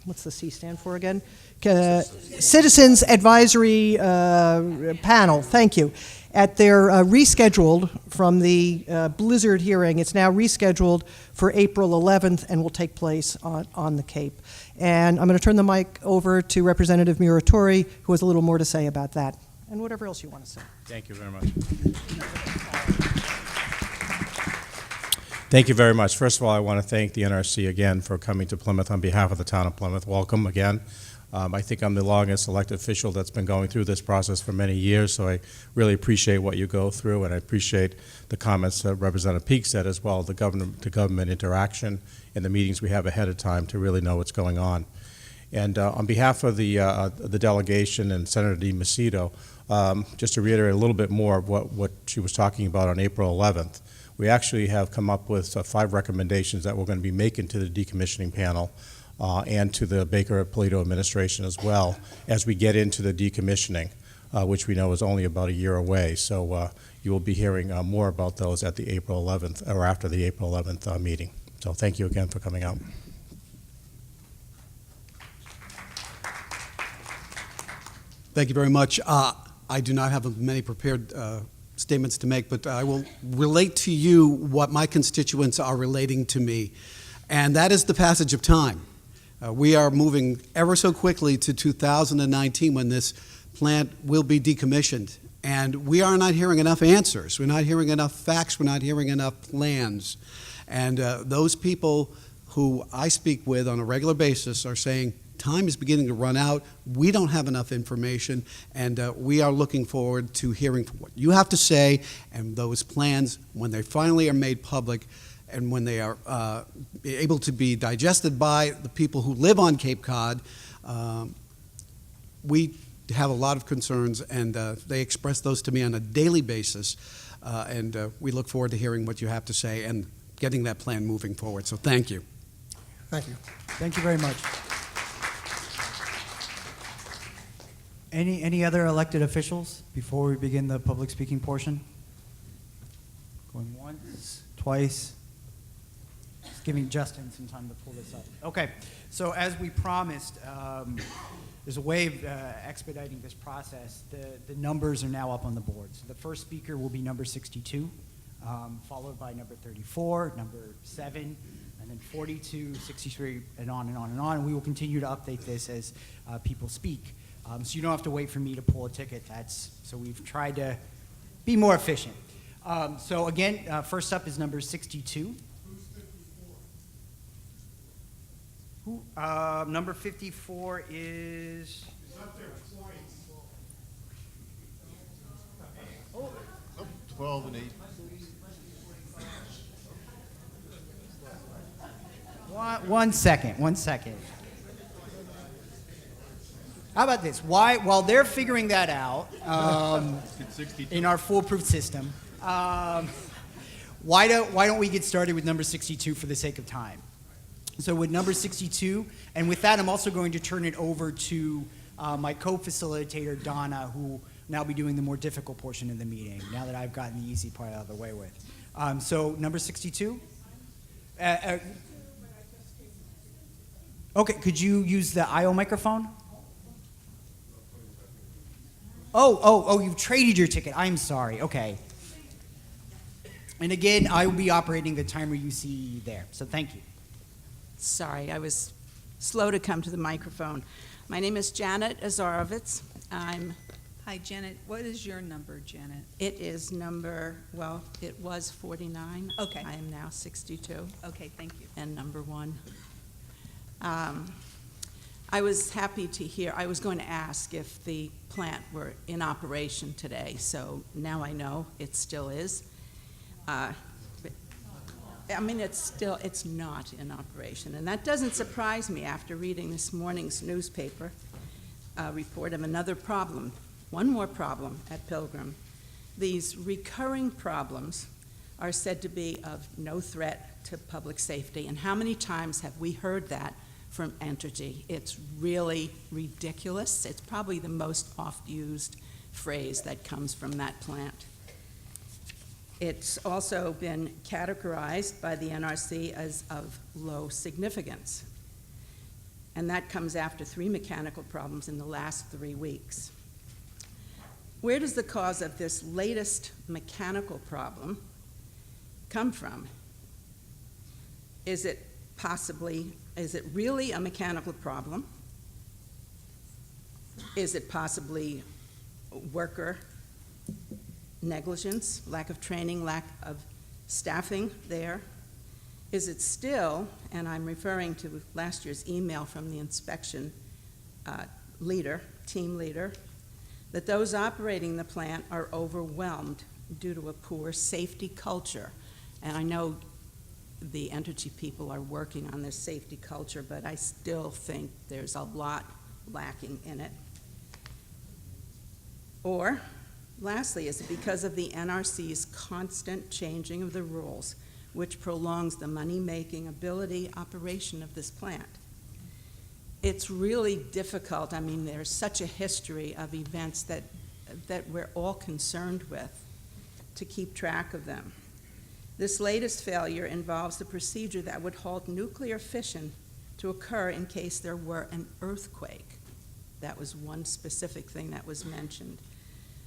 what's the C stand for again? Citizens Advisory Panel, thank you. At their rescheduled from the Blizzard hearing, it's now rescheduled for April 11th and will take place on the Cape. And I'm going to turn the mic over to Representative Muratori, who has a little more to say about that, and whatever else you want to say. Thank you very much. Thank you very much. First of all, I want to thank the NRC again for coming to Plymouth on behalf of the town of Plymouth. Welcome again. I think I'm the longest elected official that's been going through this process for many years, so I really appreciate what you go through, and I appreciate the comments that Representative Peak said as well, the government-to-government interaction and the meetings we have ahead of time to really know what's going on. And on behalf of the delegation and Senator DiMacedo, just to reiterate a little bit more of what she was talking about on April 11th, we actually have come up with 5 recommendations that we're going to be making to the decommissioning panel and to the Baker-Polito administration as well as we get into the decommissioning, which we know is only about a year away. So you will be hearing more about those at the April 11th or after the April 11th meeting. So thank you again for coming out. Thank you very much. I do not have many prepared statements to make, but I will relate to you what my constituents are relating to me, and that is the passage of time. We are moving ever so quickly to 2019 when this plant will be decommissioned, and we are not hearing enough answers. We're not hearing enough facts. We're not hearing enough plans. And those people who I speak with on a regular basis are saying, time is beginning to run out. We don't have enough information, and we are looking forward to hearing what you have to say, and those plans, when they finally are made public, and when they are able to be digested by the people who live on Cape Cod, we have a lot of concerns, and they express those to me on a daily basis. And we look forward to hearing what you have to say and getting that plan moving forward. So thank you. Thank you. Thank you very much. Any other elected officials before we begin the public speaking portion? Going once, twice. Just giving Justin some time to pull this up. Okay, so as we promised, there's a way of expediting this process. The numbers are now up on the board. So the first speaker will be number 62, followed by number 34, number 7, and then 42, 63, and on and on and on. And we will continue to update this as people speak. So you don't have to wait for me to pull a ticket. So we've tried to be more efficient. So again, first up is number 62. Who, number 54 is... up there twice. Oh, 12 and 8. One second. How about this? While they're figuring that out in our foolproof system, why don't we get started with number 62 for the sake of time? So with number 62, and with that, I'm also going to turn it over to my co-facilitator, Donna, who will now be doing the more difficult portion of the meeting, now that I've gotten the easy part out of the way with. So number 62? Okay, could you use the IO microphone? Oh, you've traded your ticket. I'm sorry. Okay. And again, I will be operating the timer you see there. So thank you. Sorry, I was slow to come to the microphone. My name is Janet Azarovitz. Hi, Janet. What is your number, Janet? It is number, well, it was 49. Okay. I am now 62. Okay, thank you. And number 1. I was happy to hear, I was going to ask if the plant were in operation today, so now I know it still is. It's not in operation, and that doesn't surprise me after reading this morning's newspaper report of another problem, one more problem at Pilgrim. These recurring problems are said to be of no threat to public safety, and how many times have we heard that from Entergy? It's really ridiculous. It's probably the most oft-used phrase that comes from that plant. It's also been categorized by the NRC as of low significance. And that comes after 3 mechanical problems in the last 3 weeks. Where does the cause of this latest mechanical problem come from? Is it really a mechanical problem? Is it possibly worker negligence, lack of training, lack of staffing there? Is it still, and I'm referring to last year's email from the inspection team leader, that those operating the plant are overwhelmed due to a poor safety culture? And I know the Entergy people are working on this safety culture, but I still think there's a lot lacking in it. Or, lastly, is it because of the NRC's constant changing of the rules, which prolongs the money-making ability operation of this plant? It's really difficult. I mean, there's such a history of events that we're all concerned with to keep track of them. This latest failure involves the procedure that would halt nuclear fission to occur in case there were an earthquake. That was one specific thing that was mentioned.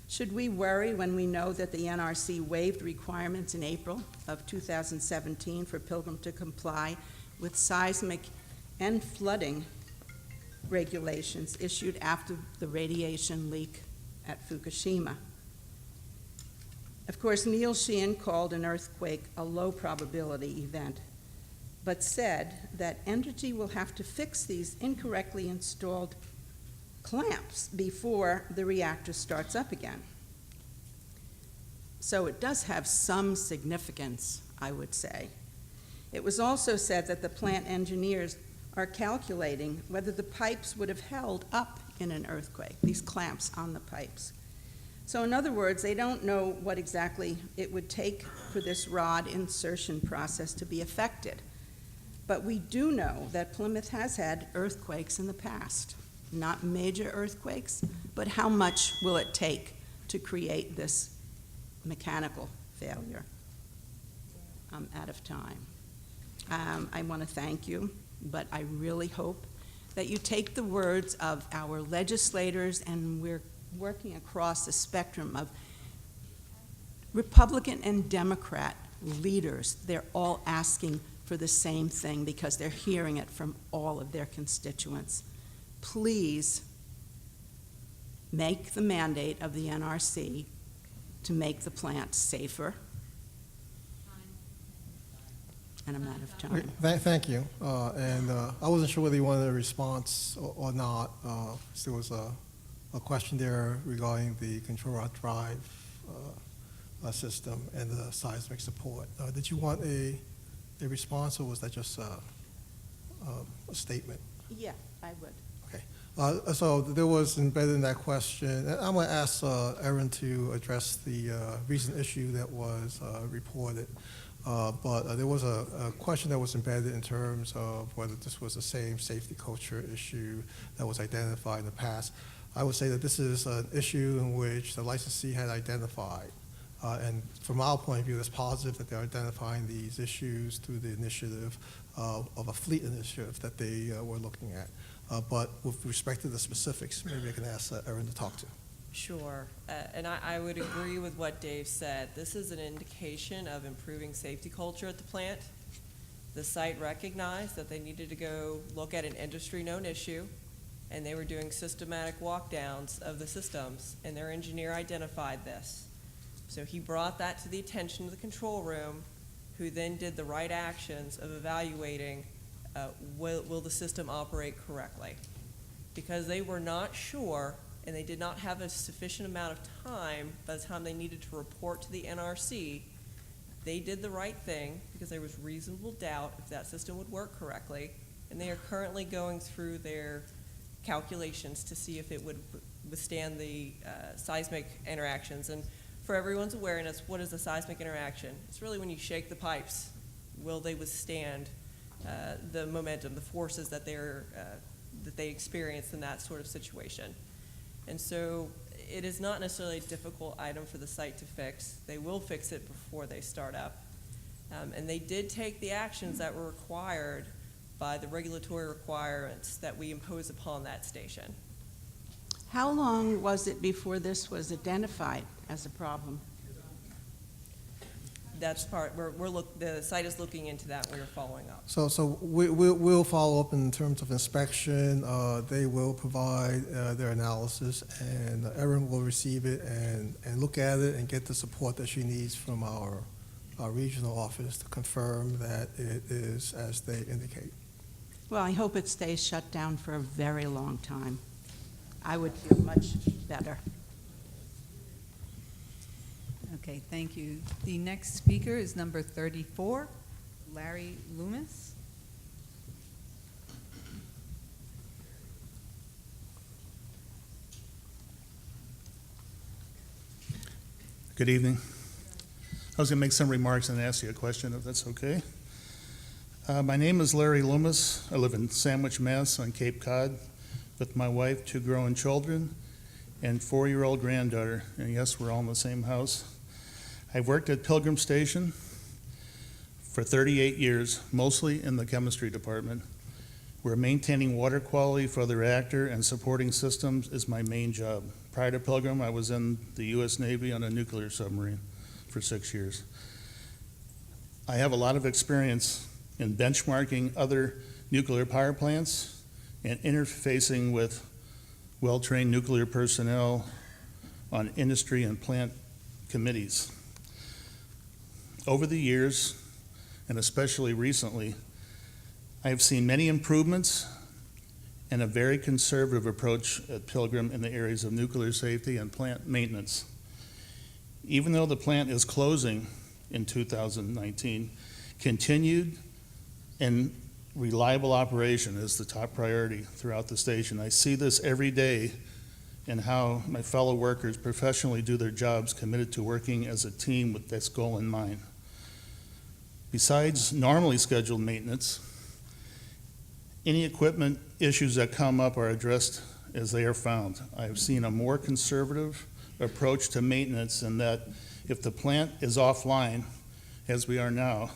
Should we worry when we know that the NRC waived requirements in April of 2017 for Pilgrim to comply with seismic and flooding regulations issued after the radiation leak at Fukushima? Of course, Neil Sheehan called an earthquake a low probability event, but said that Entergy will have to fix these incorrectly installed clamps before the reactor starts up again. So it does have some significance, I would say. It was also said that the plant engineers are calculating whether the pipes would have held up in an earthquake, these clamps on the pipes. So in other words, they don't know what exactly it would take for this rod insertion process to be affected. But we do know that Plymouth has had earthquakes in the past. Not major earthquakes, but how much will it take to create this mechanical failure? I'm out of time. I want to thank you, but I really hope that you take the words of our legislators, and we're working across the spectrum of Republican and Democrat leaders. They're all asking for the same thing because they're hearing it from all of their constituents. Please make the mandate of the NRC to make the plant safer. And I'm out of time. Thank you. I wasn't sure whether you wanted a response or not. There was a question there regarding the control rod drive system and the seismic support. Did you want a response, or was that just a statement? Yeah, I would. So there was embedded in that question, and I'm going to ask Erin to address the recent issue that was reported. But there was a question that was embedded in terms of whether this was the same safety culture issue that was identified in the past. I would say that this is an issue in which the licensee had identified. And from our point of view, it's positive that they're identifying these issues through the initiative of a fleet initiative that they were looking at. But with respect to the specifics, maybe I can ask Erin to talk to. Sure, and I would agree with what Dave said. This is an indication of improving safety culture at the plant. The site recognized that they needed to go look at an industry-known issue, and they were doing systematic walkdowns of the systems, and their engineer identified this. So he brought that to the attention of the control room, who then did the right actions of evaluating will the system operate correctly. Because they were not sure, and they did not have a sufficient amount of time by the time they needed to report to the NRC, they did the right thing because there was reasonable doubt if that system would work correctly, and they are currently going through their calculations to see if it would withstand the seismic interactions. And for everyone's awareness, what is a seismic interaction? It's really when you shake the pipes. Will they withstand the momentum, the forces that they experience in that sort of situation? And so it is not necessarily a difficult item for the site to fix. They will fix it before they start up. And they did take the actions that were required by the regulatory requirements that we impose upon that station. How long was it before this was identified as a problem? That's part, the site is looking into that, and we are following up. So we'll follow up in terms of inspection. They will provide their analysis, and Erin will receive it and look at it and get the support that she needs from our regional office to confirm that it is as they indicate. Well, I hope it stays shut down for a very long time. I would feel much better. Okay, thank you. The next speaker is number 34, Larry Loomis. Good evening. I was going to make some remarks and ask you a question, if that's okay. My name is Larry Loomis. I live in Sandwich, Mass. On Cape Cod with my wife, 2 growing children, and 4-year-old granddaughter. And yes, we're all in the same house. I've worked at Pilgrim Station for 38 years, mostly in the chemistry department, where maintaining water quality for the reactor and supporting systems is my main job. Prior to Pilgrim, I was in the U.S. Navy on a nuclear submarine for 6 years. I have a lot of experience in benchmarking other nuclear power plants and interfacing with well-trained nuclear personnel on industry and plant committees. Over the years, and especially recently, I have seen many improvements and a very conservative approach at Pilgrim in the areas of nuclear safety and plant maintenance. Even though the plant is closing in 2019, continued and reliable operation is the top priority throughout the station. I see this every day in how my fellow workers professionally do their jobs, committed to working as a team with this goal in mind. Besides normally scheduled maintenance, any equipment issues that come up are addressed as they are found. I have seen a more conservative approach to maintenance in that if the plant is offline, as we are now,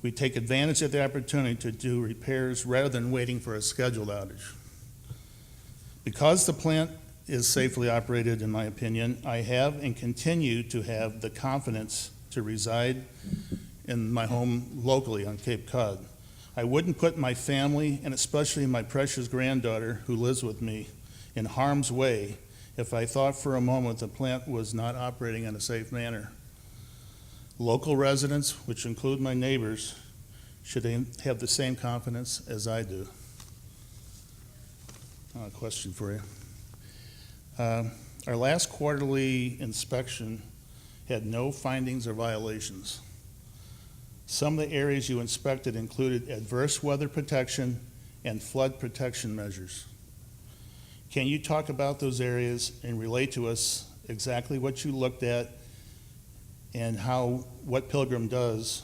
we take advantage of the opportunity to do repairs rather than waiting for a scheduled outage. Because the plant is safely operated, in my opinion, I have and continue to have the confidence to reside in my home locally on Cape Cod. I wouldn't put my family, and especially my precious granddaughter who lives with me, in harm's way if I thought for a moment the plant was not operating in a safe manner. Local residents, which include my neighbors, should have the same confidence as I do. A question for you. Our last quarterly inspection had no findings or violations. Some of the areas you inspected included adverse weather protection and flood protection measures. Can you talk about those areas and relate to us exactly what you looked at and how what Pilgrim does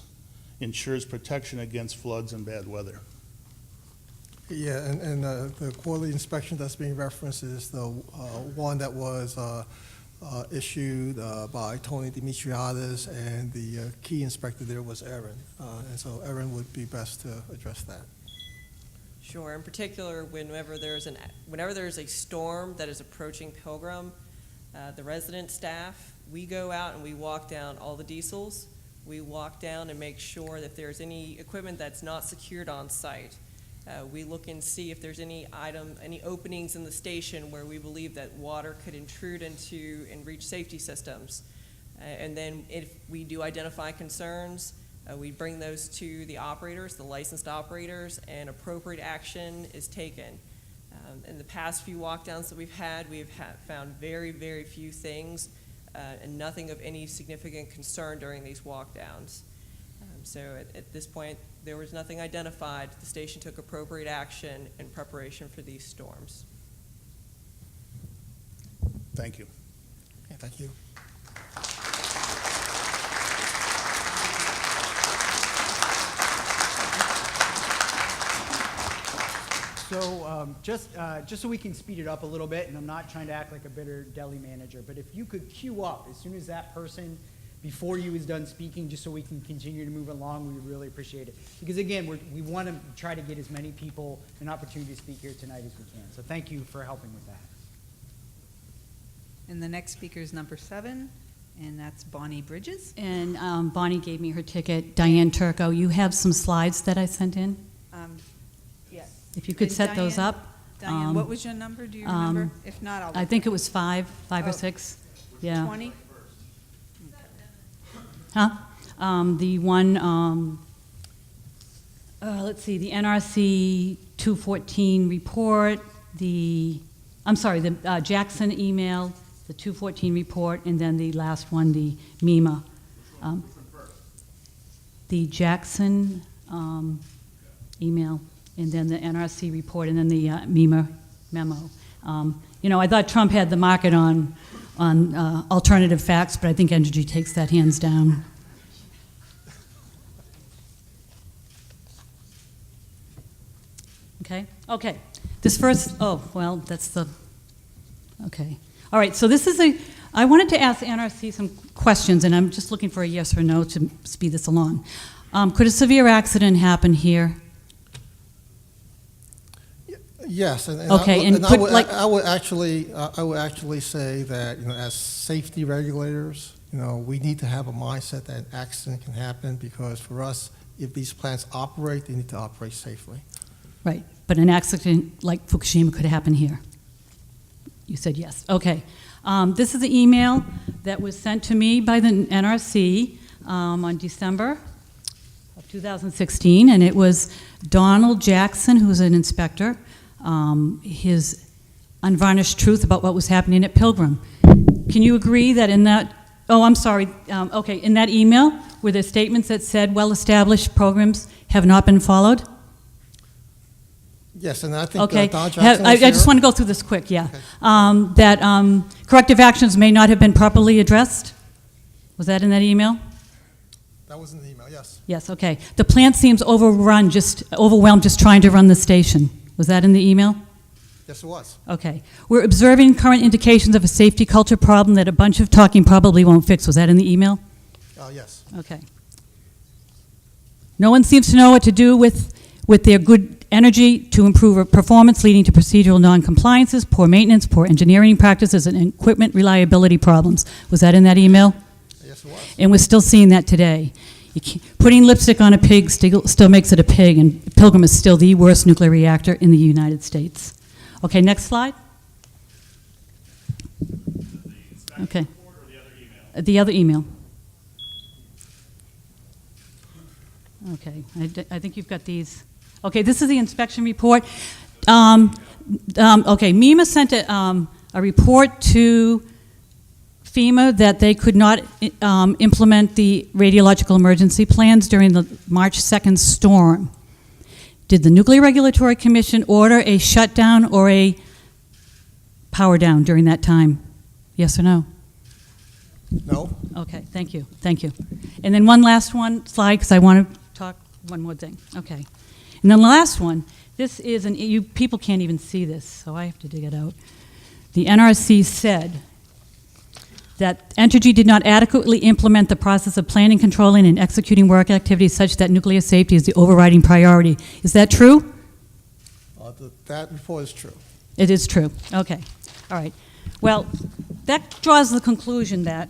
ensures protection against floods and bad weather? Yeah, and the quarterly inspection that's being referenced is the one that was issued by Tony Dimitriadis, and the key inspector there was Erin. And so Erin would be best to address that. Sure. In particular, whenever there's a storm that is approaching Pilgrim, the resident staff, we go out and we walk down all the diesels. We walk down and make sure that if there's any equipment that's not secured on site. We look and see if there's any openings in the station where we believe that water could intrude into and reach safety systems. And then if we do identify concerns, we bring those to the operators, the licensed operators, and appropriate action is taken. In the past few walkdowns that we've had, found very, very few things and nothing of any significant concern during these walkdowns. So at this point, there was nothing identified. The station took appropriate action in preparation for these storms. Thank you. Okay, thank you. So just so we can speed it up a little bit, and I'm not trying to act like a bitter deli manager, but if you could queue up as soon as that person before you is done speaking, just so we can continue to move along, we would really appreciate it. Because again, we want to try to get as many people an opportunity to speak here tonight as we can. So thank you for helping with that. And the next speaker is number 7, and that's Bonnie Bridges. And Bonnie gave me her ticket. Diane Turco, you have some slides that I sent in? Yes. If you could And set those Diane- up. Diane, what was your number? Do you remember? If not, I'll. I think it was 5 or 6. Yeah. 20? Huh? The one, let's see, the NRC 214 report, the Jackson email, the 214 report, and then the last one, the MEMA. The Jackson email, and then the NRC report, and then the MEMA memo. I thought Trump had the market on alternative facts, but I think Entergy takes that hands down. Okay. This first, okay. All right, so I wanted to ask the NRC some questions, and I'm just looking for a yes or no to speed this along. Could a severe accident happen here? Yes, Okay, I would actually say that as safety regulators, we need to have a mindset that an accident can happen, because for us, if these plants operate, they need to operate safely. Right, but an accident like Fukushima could happen here. You said yes. Okay. This is the email that was sent to me by the NRC on December of 2016, and it was Donald Jackson, who's an inspector, his unvarnished truth about what was happening at Pilgrim. Can you agree that in that, in that email, were there statements that said well-established programs have not been followed? Yes, and I think Okay. Don Jackson I was here. just want to go through this quick, yeah. That corrective actions may not have been properly addressed? Was that in that email? That was in the email, yes. Yes, okay. The plant seems overwhelmed just trying to run the station. Was that in the email? Yes, it was. Okay. We're observing current indications of a safety culture problem that a bunch of talking probably won't fix. Was that in the email? Yes. Okay. No one seems to know what to do with their good energy to improve performance, leading to procedural non-compliances, poor maintenance, poor engineering practices, and equipment reliability problems. Was that in that email? Yes, it was. And we're still seeing that today. Putting lipstick on a pig still makes it a pig, and Pilgrim is still the worst nuclear reactor in the United States. Okay, next slide. Okay. The other email. Okay, I think you've got these. Okay, this is the inspection report. Okay, MEMA sent a report to FEMA that they could not implement the radiological emergency plans during the March 2nd storm. Did the Nuclear Regulatory Commission order a shutdown or a power down during that time? Yes or no? No. Okay, thank you, thank you. And then one last slide, because I want to talk one more thing. Okay. And then the last one, this is, you people can't even see this, so I have to dig it out. The NRC said that Entergy did not adequately implement the process of planning, controlling, and executing work activities such that nuclear safety is the overriding priority. Is that true? That report is true. It is true. Okay. All right. Well, that draws the conclusion that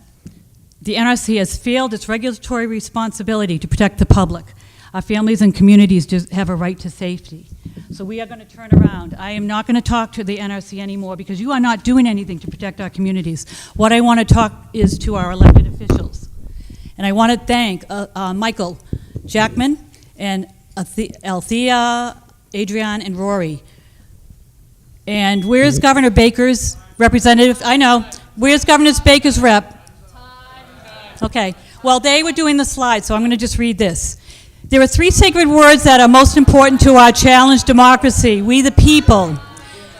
the NRC has failed its regulatory responsibility to protect the public. Our families and communities just have a right to safety. So we are going to turn around. I am not going to talk to the NRC anymore because you are not doing anything to protect our communities. What I want to talk is to our elected officials. And I want to thank Michael Jackman and Althea, Adrian, and Rory. And where's Governor Baker's representative? I know. Where's Governor Baker's rep? Okay. Well, they were doing the slides, so I'm going to just read this. There are three sacred words that are most important to our challenged democracy. We the people.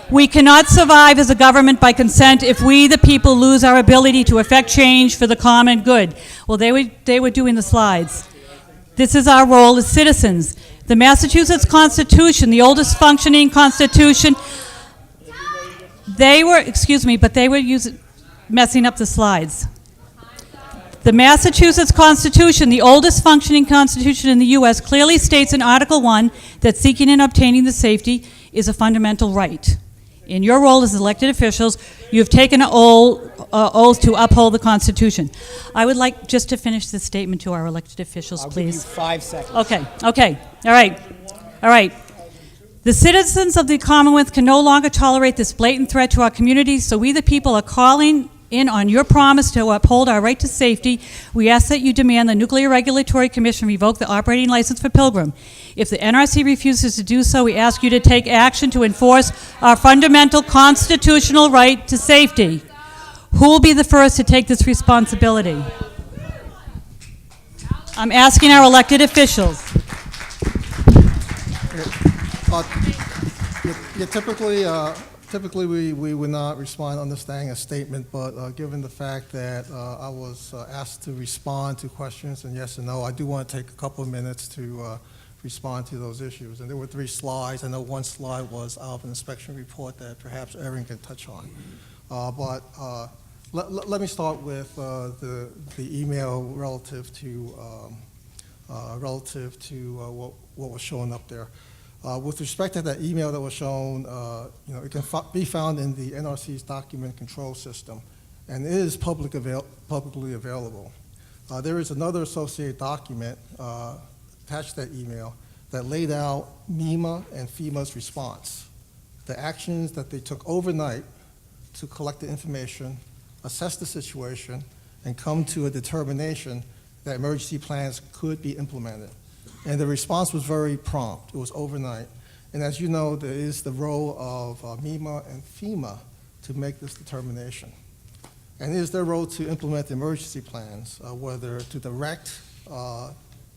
We cannot survive as a government by consent if we the people lose our ability to effect change for the common good. Well, they were doing the slides. This is our role as citizens. The Massachusetts Constitution, the oldest functioning constitution, they were messing up the slides. The Massachusetts Constitution, the oldest functioning constitution in the U.S., clearly states in Article 1 that seeking and obtaining the safety is a fundamental right. In your role as elected officials, you have taken an oath to uphold the Constitution. I would like just to finish this statement to our elected officials, please. I'll give you 5 seconds. Okay, all right. The citizens of the Commonwealth can no longer tolerate this blatant threat to our communities, so we the people are calling in on your promise to uphold our right to safety. We ask that you demand the Nuclear Regulatory Commission revoke the operating license for Pilgrim. If the NRC refuses to do so, we ask you to take action to enforce our fundamental constitutional right to safety. Who will be the first to take this responsibility? I'm asking our elected officials. Typically, we would not respond understanding a statement, but given the fact that I was asked to respond to questions and yes and no, I do want to take a couple of minutes to respond to those issues. And there were 3 slides. I know one slide was out of an inspection report that perhaps Erin can touch on. Let me start with the email relative to what was showing up there. With respect to that email that was shown, it can be found in the NRC's document control system, and it is publicly available. There is another associated document attached to that email that laid out MEMA and FEMA's response, the actions that they took overnight to collect the information, assess the situation, and come to a determination that emergency plans could be implemented. And the response was very prompt. It was overnight. And as you know, there is the role of MEMA and FEMA to make this determination. And it is their role to implement the emergency plans, whether to direct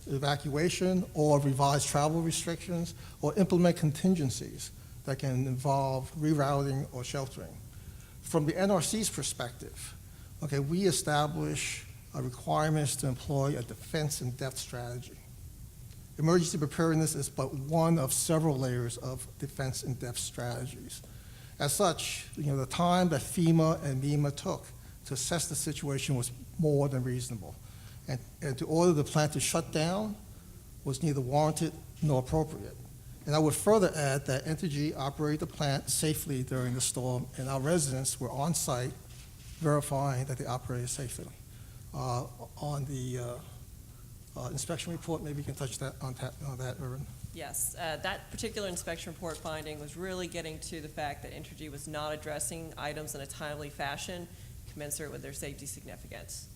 evacuation or revise travel restrictions or implement contingencies that can involve rerouting or sheltering. From the NRC's perspective, okay, we establish requirements to employ a defense in depth strategy. Emergency preparedness is but one of several layers of defense in depth strategies. As such, the time that FEMA and MEMA took to assess the situation was more than reasonable. And to order the plant to shut down was neither warranted nor appropriate. And I would further add that Entergy operated the plant safely during the storm, and our residents were on site verifying that they operated safely. On the inspection report, maybe you can touch on that, Irvin. Yes, that particular inspection report finding was really getting to the fact that Entergy was not addressing items in a timely fashion commensurate with their safety significance.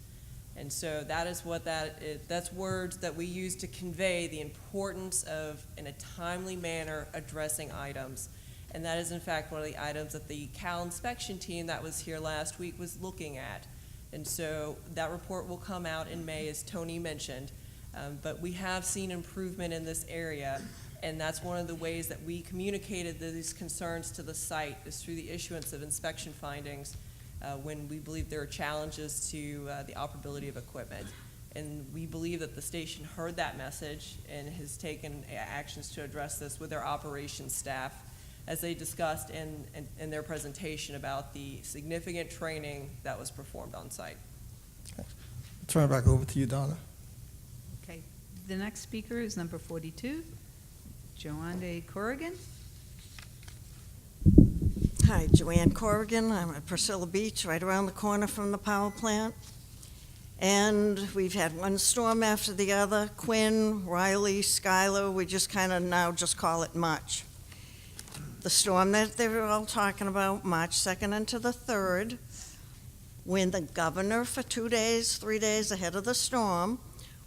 And so that is what that is. That's words that we use to convey the importance of, in a timely manner, addressing items. And that is, in fact, one of the items that the Cal inspection team that was here last week was looking at. And so that report will come out in May, as Tony mentioned. But we have seen improvement in this area, and that's one of the ways that we communicated these concerns to the site, is through the issuance of inspection findings when we believe there are challenges to the operability of equipment. And we believe that the station heard that message and has taken actions to address this with their operations staff, as they discussed in their presentation about the significant training that was performed on site. Okay. Turn it back over to you, Donna. Okay, the next speaker is number 42, Joanne Corrigan. Hi, Joanne Corrigan. I'm at Priscilla Beach, right around the corner from the power plant. And we've had one storm after the other, Quinn, Riley, Schuyler. We just kind of now just call it March. The storm that they were all talking about, March 2nd into the 3rd, when the governor for 2 days, 3 days ahead of the storm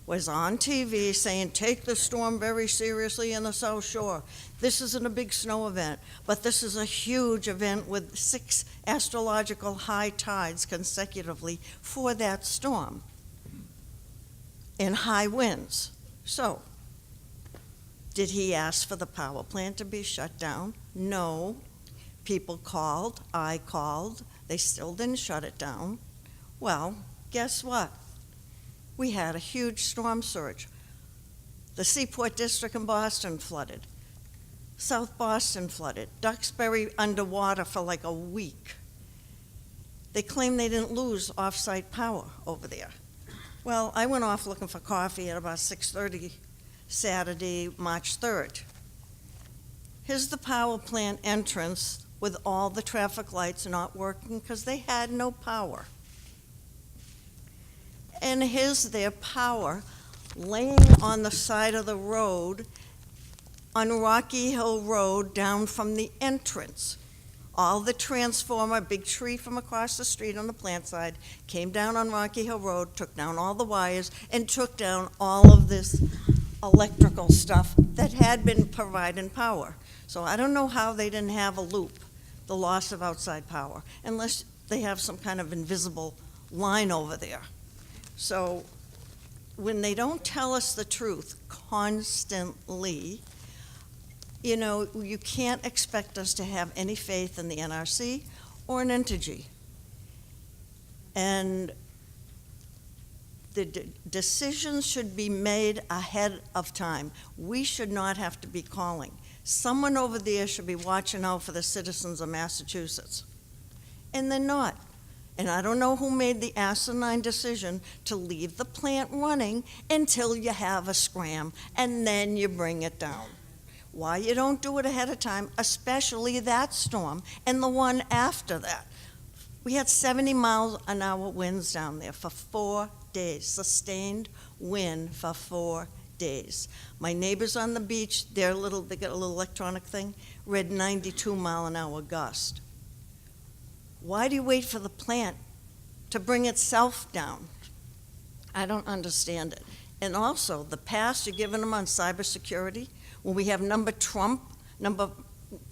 was on TV saying, take the storm very seriously in the South Shore. This isn't a big snow event, but this is a huge event with 6 astrological high tides consecutively for that storm and high winds. So, did he ask for the power plant to be shut down? No. People called, I called, they still didn't shut it down. Well, guess what? We had a huge storm surge. The Seaport District in Boston flooded. South Boston flooded. Duxbury underwater for like a week. They claim they didn't lose off-site power over there. Well, I went off looking for coffee at about 6:30 Saturday, March 3rd. Here's the power plant entrance with all the traffic lights not working because they had no power. And here's their power laying on the side of the road on Rocky Hill Road down from the entrance. All the transformer, big tree from across the street on the plant side, came down on Rocky Hill Road, took down all the wires, and took down all of this electrical stuff that had been providing power. So I don't know how they didn't have a loop, the loss of outside power, unless they have some kind of invisible line over there. So when they don't tell us the truth constantly, you know, you can't expect us to have any faith in the NRC or in Entergy. And the decisions should be made ahead of time. We should not have to be calling. Someone over there should be watching out for the citizens of Massachusetts. And they're not. And I don't know who made the asinine decision to leave the plant running until you have a scram, and then you bring it down. Why you don't do it ahead of time, especially that storm and the one after that. We had 70-mile-an-hour winds down there for 4 days, sustained wind for 4 days. My neighbors on the beach, they got a little electronic thing, read 92-mile-an-hour gust. Why do you wait for the plant to bring itself down? I don't understand it. And also, the pass you're giving them on cybersecurity, when we have number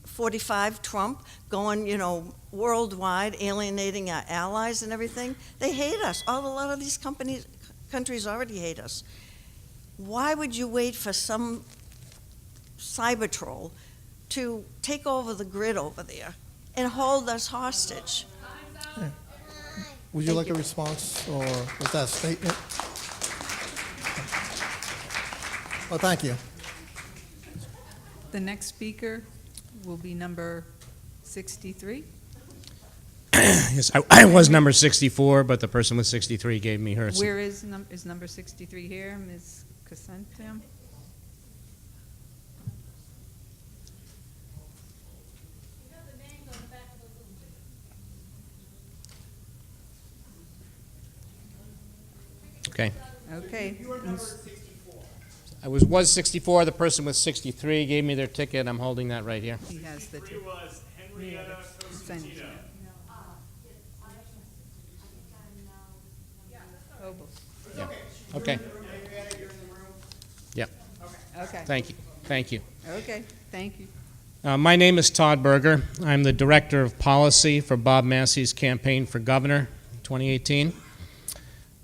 45 Trump going, you know, worldwide, alienating our allies and everything, they hate us. A lot of these countries already hate us. Why would you wait for some cyber troll to take over the grid over there and hold us hostage. Would you like a response, or was that a statement? Well, thank you. The next speaker will be number 63. Yes, I was number 64, but the person with 63 gave me her. Where is number 63 here, Ms. Casentam? Okay. Okay. I was 64. The person with 63 gave me their ticket. I'm holding that right here. He has the ticket. Yeah. Okay. Yeah. Okay. Thank you. Thank you. Okay, thank you. My name is Todd Berger. I'm the Director of Policy for Bob Massey's campaign for governor 2018.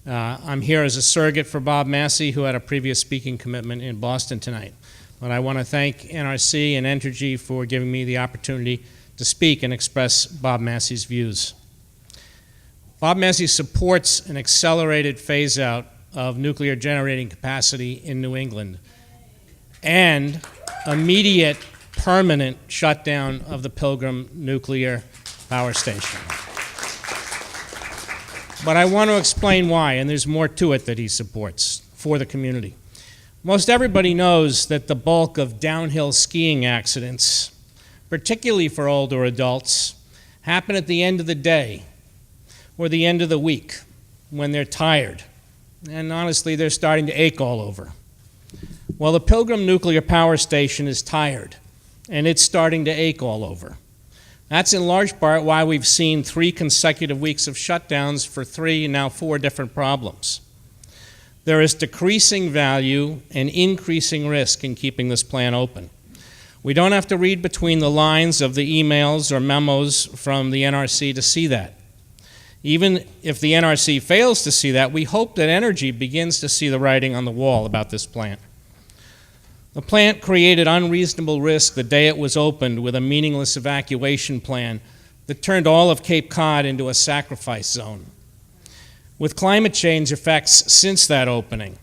I'm here as a surrogate for Bob Massey, who had a previous speaking commitment in Boston tonight. But I want to thank NRC and Entergy for giving me the opportunity to speak and express Bob Massey's views. Bob Massey supports an accelerated phase-out of nuclear generating capacity in New England and immediate permanent shutdown of the Pilgrim nuclear power station. But I want to explain why, and there's more to it that he supports for the community. Most everybody knows that the bulk of downhill skiing accidents, particularly for older adults, happen at the end of the day or the end of the week when they're tired. And honestly, they're starting to ache all over. Well, the Pilgrim nuclear power station is tired, and it's starting to ache all over. That's in large part why we've seen 3 consecutive weeks of shutdowns for 3 and now 4 different problems. There is decreasing value and increasing risk in keeping this plant open. We don't have to read between the lines of the emails or memos from the NRC to see that. Even if the NRC fails to see that, we hope that Entergy begins to see the writing on the wall about this plant. The plant created unreasonable risk the day it was opened with a meaningless evacuation plan that turned all of Cape Cod into a sacrifice zone. With climate change effects since that opening,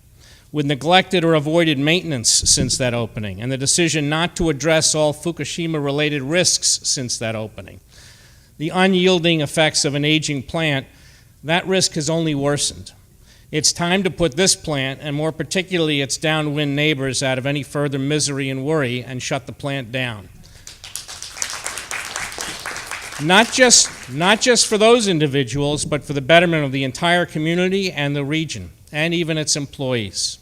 with neglected or avoided maintenance since that opening, and the decision not to address all Fukushima-related risks since that opening, the unyielding effects of an aging plant, that risk has only worsened. It's time to put this plant, and more particularly its downwind neighbors, out of any further misery and worry and shut the plant down. Not just for those individuals, but for the betterment of the entire community and the region, and even its employees.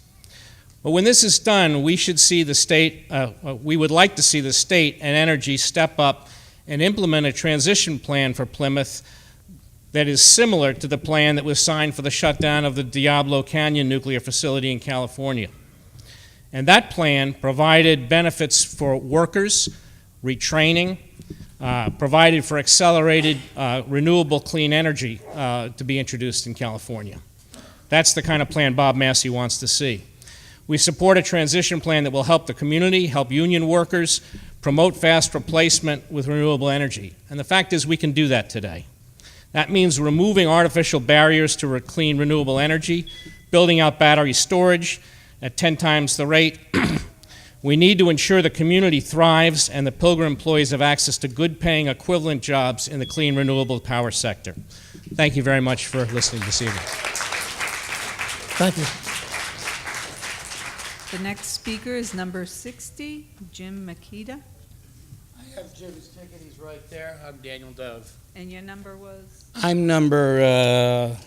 But when this is done, we should see the state, we would like to see the state and Entergy step up and implement a transition plan for Plymouth that is similar to the plan that was signed for the shutdown of the Diablo Canyon nuclear facility in California. And that plan provided benefits for workers, retraining, provided for accelerated renewable clean energy to be introduced in California. That's the kind of plan Bob Massey wants to see. We support a transition plan that will help the community, help union workers, promote fast replacement with renewable energy. And the fact is we can do that today. That means removing artificial barriers to clean renewable energy, building out battery storage at 10 times the rate. We need to ensure the community thrives and the Pilgrim employees have access to good-paying equivalent jobs in the clean renewable power sector. Thank you very much for listening this evening. Thank you. The next speaker is number 60, Jim Makita. I have Jim's ticket, he's right there. I'm Daniel Dove. And your number was? I'm number,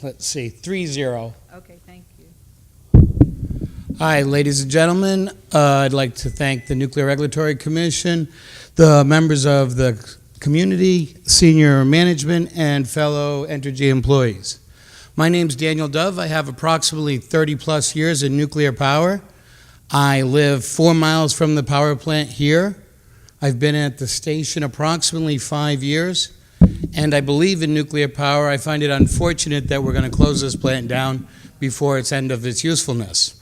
30. Okay, thank you. Hi, ladies and gentlemen. I'd like to thank the Nuclear Regulatory Commission, the members of the community, senior management, and fellow Entergy employees. My name's Daniel Dove. I have approximately 30-plus years in nuclear power. I live 4 miles from the power plant here. I've been at the station approximately 5 years, and I believe in nuclear power. I find it unfortunate that we're going to close this plant down before its end of its usefulness.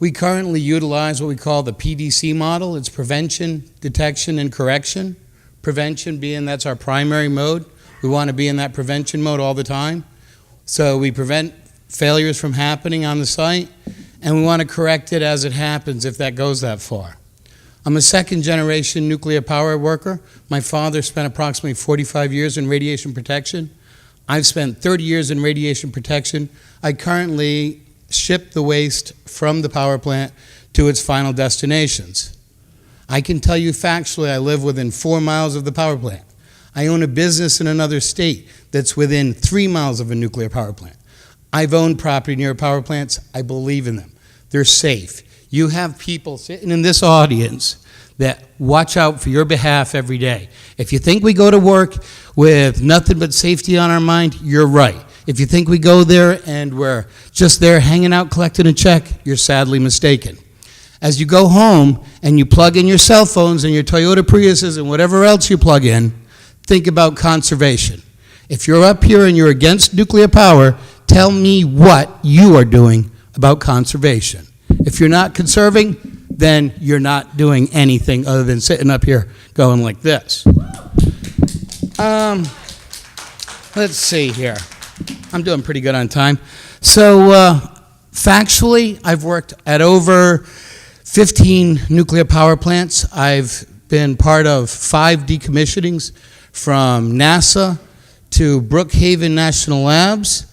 We currently utilize what we call the PDC model. It's prevention, detection, and correction. Prevention being that's our primary mode. We want to be in that prevention mode all the time. So we prevent failures from happening on the site, and we want to correct it as it happens if that goes that far. I'm a second-generation nuclear power worker. My father spent approximately 45 years in radiation protection. I've spent 30 years in radiation protection. I currently ship the waste from the power plant to its final destinations. I can tell you factually I live within 4 miles of the power plant. I own a business in another state that's within 3 miles of a nuclear power plant. I've owned property near power plants. I believe in them. They're safe. You have people sitting in this audience that watch out for your behalf every day. If you think we go to work with nothing but safety on our mind, you're right. If you think we go there and we're just there hanging out collecting a check, you're sadly mistaken. As you go home and you plug in your cell phones and your Toyota Priuses and whatever else you plug in, think about conservation. If you're up here and you're against nuclear power, tell me what you are doing about conservation. If you're not conserving, then you're not doing anything other than sitting up here going like this. Let's see here. I'm doing pretty good on time. So, factually, I've worked at over 15 nuclear power plants. I've been part of 5 decommissionings from NASA to Brookhaven National Labs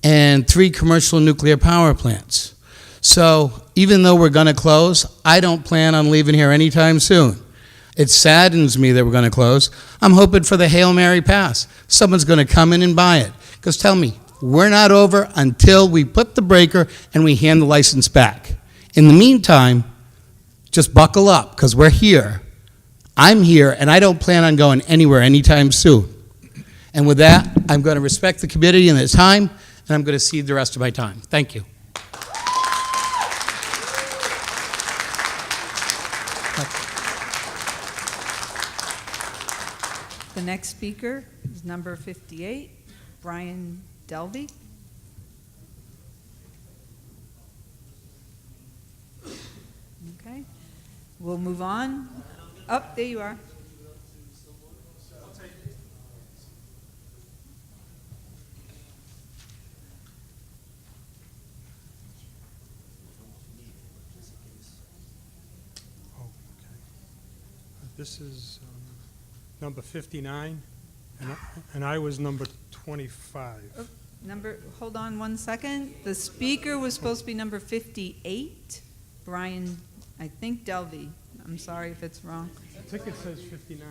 and 3 commercial nuclear power plants. So even though we're going to close, I don't plan on leaving here anytime soon. It saddens me that we're going to close. I'm hoping for the Hail Mary pass. Someone's going to come in and buy it. Because tell me, we're not over until we put the breaker and we hand the license back. In the meantime, just buckle up because we're here. I'm here, and I don't plan on going anywhere anytime soon. And with that, I'm going to respect the committee and the time, and I'm going to cede the rest of my time. Thank you. The next speaker is number 58, Brian Delvey. Okay, we'll move on. Oh, there you are. This is number 59, and I was number 25. Oh, hold on one second. The speaker was supposed to be number 58, Brian, I think Delvey. I'm sorry if it's wrong. The ticket says 59.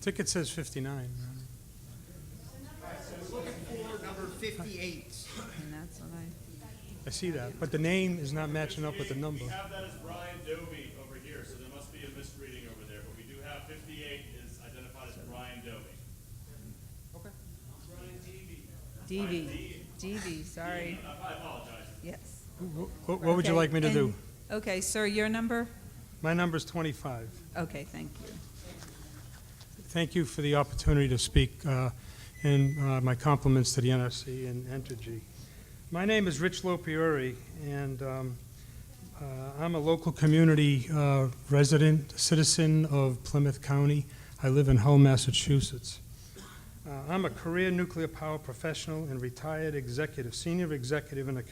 Ticket says 59. Look for number 58. And that's what I see that, but the name is not matching up with the number. We have that as Brian Dovey over here, so there must be a misreading over there. But we do have 58 is identified as Brian Dovey. Okay. Brian Devey, sorry. I apologize. Yes. What would you like me to do? Okay, sir, your number? My number's 25. Okay, thank you. Thank you for the opportunity to speak, and my compliments to the NRC and Entergy. My name is Rich Lopiori, and I'm a local community resident, citizen of Plymouth County. I live in Hull, Massachusetts. I'm a career nuclear power professional and retired executive, senior executive in the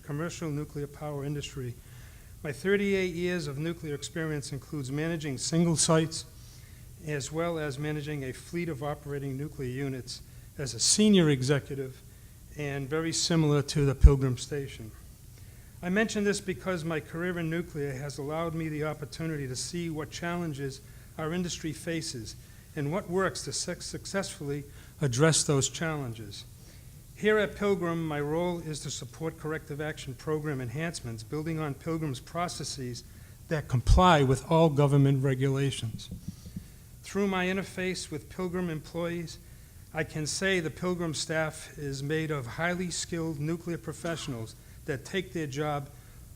commercial nuclear power industry. My 38 years of nuclear experience includes managing single sites as well as managing a fleet of operating nuclear units as a senior executive, and very similar to the Pilgrim station. I mention this because my career in nuclear has allowed me the opportunity to see what challenges our industry faces and what works to successfully address those challenges. Here at Pilgrim, my role is to support corrective action program enhancements, building on Pilgrim's processes that comply with all government regulations. Through my interface with Pilgrim employees, I can say the Pilgrim staff is made of highly skilled nuclear professionals that take their job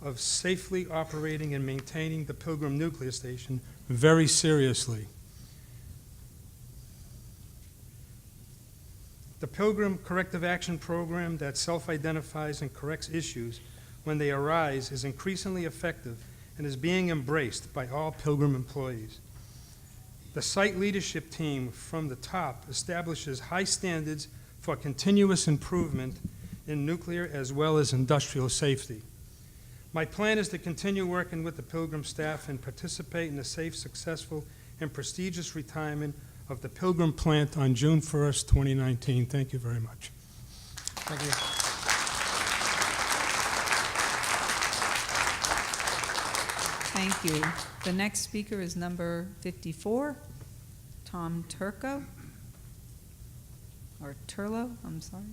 of safely operating and maintaining the Pilgrim nuclear station very seriously. The Pilgrim Corrective Action Program that self-identifies and corrects issues when they arise is increasingly effective and is being embraced by all Pilgrim employees. The site leadership team from the top establishes high standards for continuous improvement in nuclear as well as industrial safety. My plan is to continue working with the Pilgrim staff and participate in the safe, successful, and prestigious retirement of the Pilgrim plant on June 1st, 2019. Thank you very much. Thank you. Thank you. The next speaker is number 54, Tom Turco, or Turlo, I'm sorry.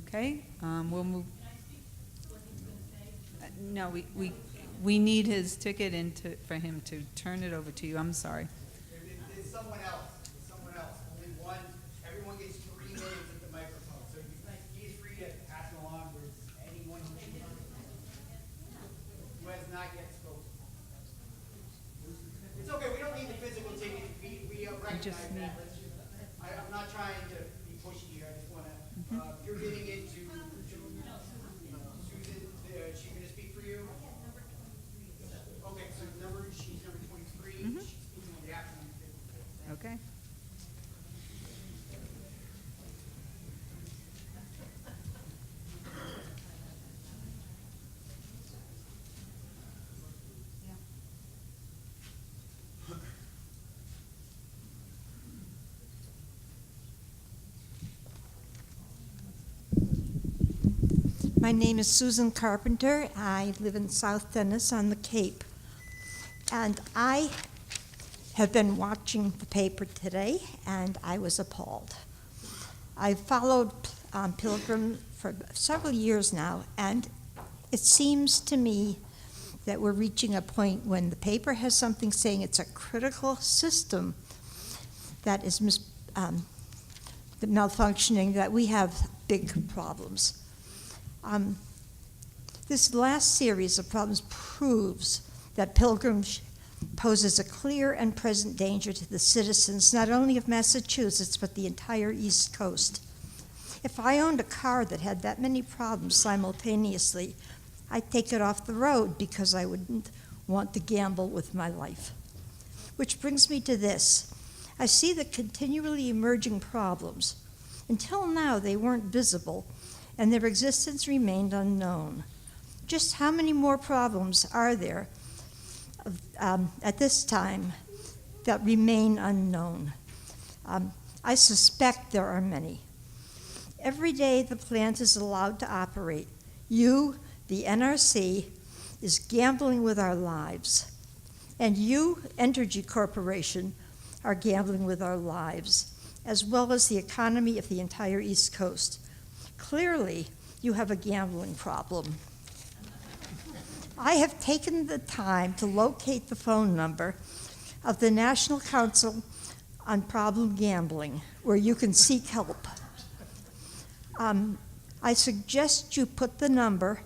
Okay, we'll move. No, we need his ticket for him to turn it over to you. I'm sorry. It's someone else. Only one. Everyone gets 3 minutes at the microphone. So he's free to pass it along with anyone who has not yet spoken. It's okay. We don't need the physical ticket. We recognize that. I'm not trying to be pushy here. I just want to. You're getting it to Susan. She's going to speak for you. Okay. So she's number 23. She's speaking on behalf of you. Okay. My name is Susan Carpenter. I live in South Dennis on the Cape. And I have been watching the paper today, and I was appalled. I've followed Pilgrim for several years now, and it seems to me that we're reaching a point when the paper has something saying it's a critical system that is malfunctioning, that we have big problems. This last series of problems proves that Pilgrim poses a clear and present danger to the citizens, not only of Massachusetts, but the entire East Coast. If I owned a car that had that many problems simultaneously, I'd take it off the road because I wouldn't want to gamble with my life. Which brings me to this. I see the continually emerging problems. Until now, they weren't visible, and their existence remained unknown. Just how many more problems are there at this time that remain unknown? I suspect there are many. Every day the plant is allowed to operate, you, the NRC, is gambling with our lives. And you, Entergy Corporation, are gambling with our lives, as well as the economy of the entire East Coast. Clearly, you have a gambling problem. I have taken the time to locate the phone number of the National Council on Problem Gambling, where you can seek help. I suggest you put the number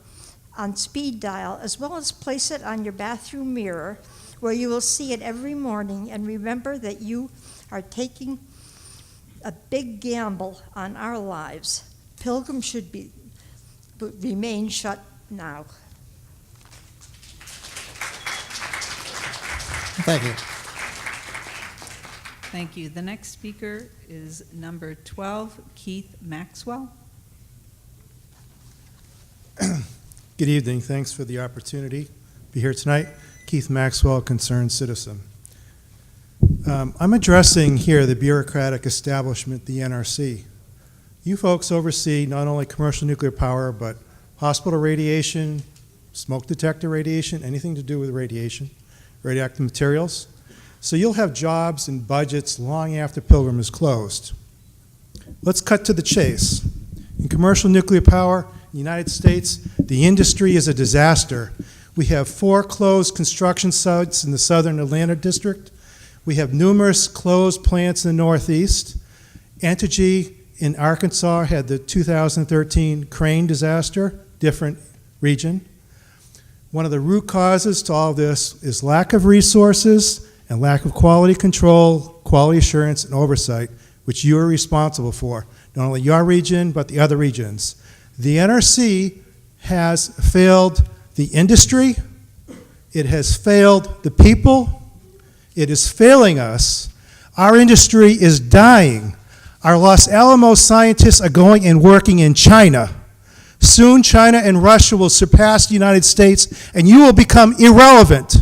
on speed dial, as well as place it on your bathroom mirror, where you will see it every morning, and remember that you are taking a big gamble on our lives. Pilgrim should remain shut now. Thank you. Thank you. The next speaker is number 12, Keith Maxwell. Good evening. Thanks for the opportunity to be here tonight. Keith Maxwell, concerned citizen. I'm addressing here the bureaucratic establishment, the NRC. You folks oversee not only commercial nuclear power, but hospital radiation, smoke detector radiation, anything to do with radiation, radioactive materials. So you'll have jobs and budgets long after Pilgrim is closed. Let's cut to the chase. In commercial nuclear power in the United States, the industry is a disaster. We have 4 closed construction sites in the southern Atlanta district. We have numerous closed plants in the Northeast. Entergy in Arkansas had the 2013 crane disaster, different region. One of the root causes to all of this is lack of resources and lack of quality control, quality assurance, and oversight, which you are responsible for, not only your region, but the other regions. The NRC has failed the industry, it has failed the people, it is failing us. Our industry is dying. Our Los Alamos scientists are going and working in China. Soon, China and Russia will surpass the United States, and you will become irrelevant.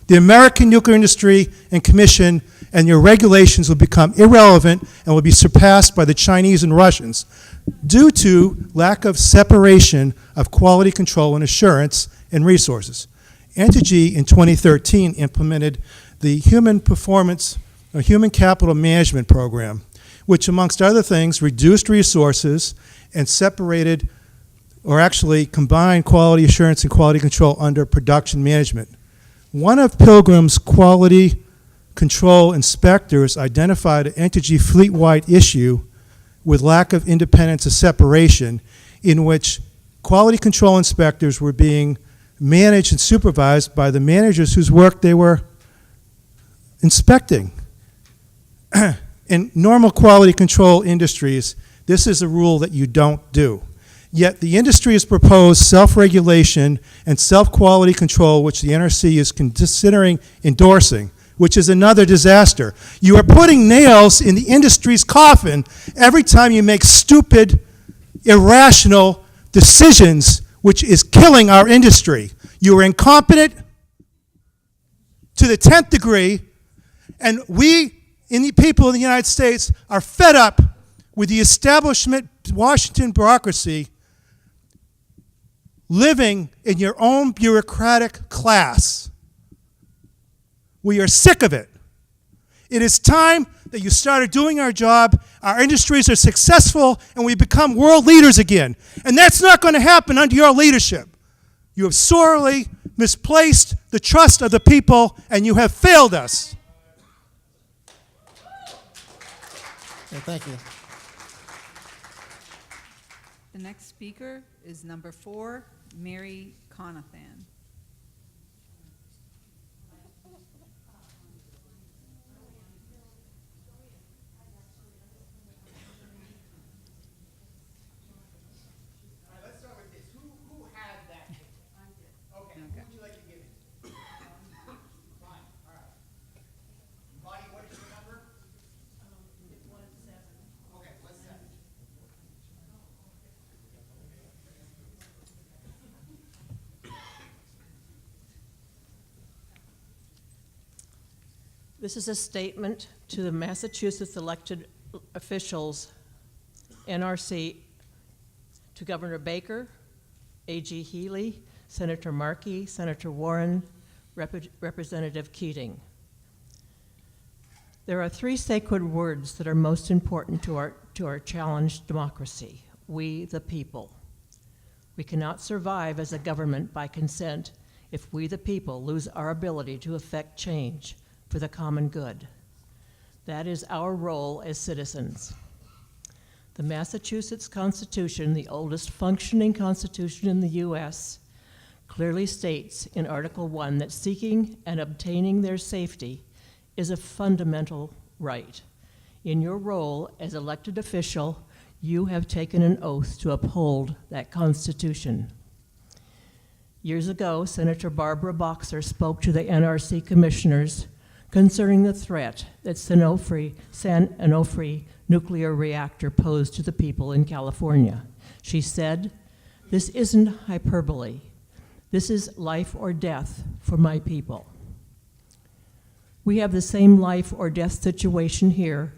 The American Nuclear Industry and Commission and your regulations will become irrelevant and will be surpassed by the Chinese and Russians due to lack of separation of quality control and assurance and resources. Entergy in 2013 implemented the Human Capital Management Program, which amongst other things reduced resources and separated or actually combined quality assurance and quality control under production management. One of Pilgrim's quality control inspectors identified an Entergy fleet-wide issue with lack of independence of separation, in which quality control inspectors were being managed and supervised by the managers whose work they were inspecting. In normal quality control industries, this is a rule that you don't do. Yet the industry has proposed self-regulation and self-quality control, which the NRC is considering endorsing, which is another disaster. You are putting nails in the industry's coffin every time you make stupid, irrational decisions, which is killing our industry. You are incompetent to the 10th degree, and we, in the people of the United States, are fed up with the establishment, Washington bureaucracy, living in your own bureaucratic class. We are sick of it. It is time that you started doing our job, our industries are successful, and we become world leaders again. And that's not going to happen under your leadership. You have sorely misplaced the trust of the people, and you have failed us. Thank you. The next speaker is number 4, Mary Conathan. Let's start with this. Who had that? Okay. Who would you like to give it? Fine. All right. Bonnie, what is your number? 1-7. Okay, 1-7. This is a statement to the Massachusetts elected officials, NRC, to Governor Baker, A.G. Healy, Senator Markey, Senator Warren, Representative Keating. There are 3 sacred words that are most important to our challenged democracy: we the people. We cannot survive as a government by consent if we the people lose our ability to effect change for the common good. That is our role as citizens. The Massachusetts Constitution, the oldest functioning constitution in the U.S., clearly states in Article 1 that seeking and obtaining their safety is a fundamental right. In your role as elected official, you have taken an oath to uphold that Constitution. Years ago, Senator Barbara Boxer spoke to the NRC commissioners concerning the threat that San Onofre nuclear reactor posed to the people in California. She said, "This isn't hyperbole. This is life or death for my people." We have the same life or death situation here,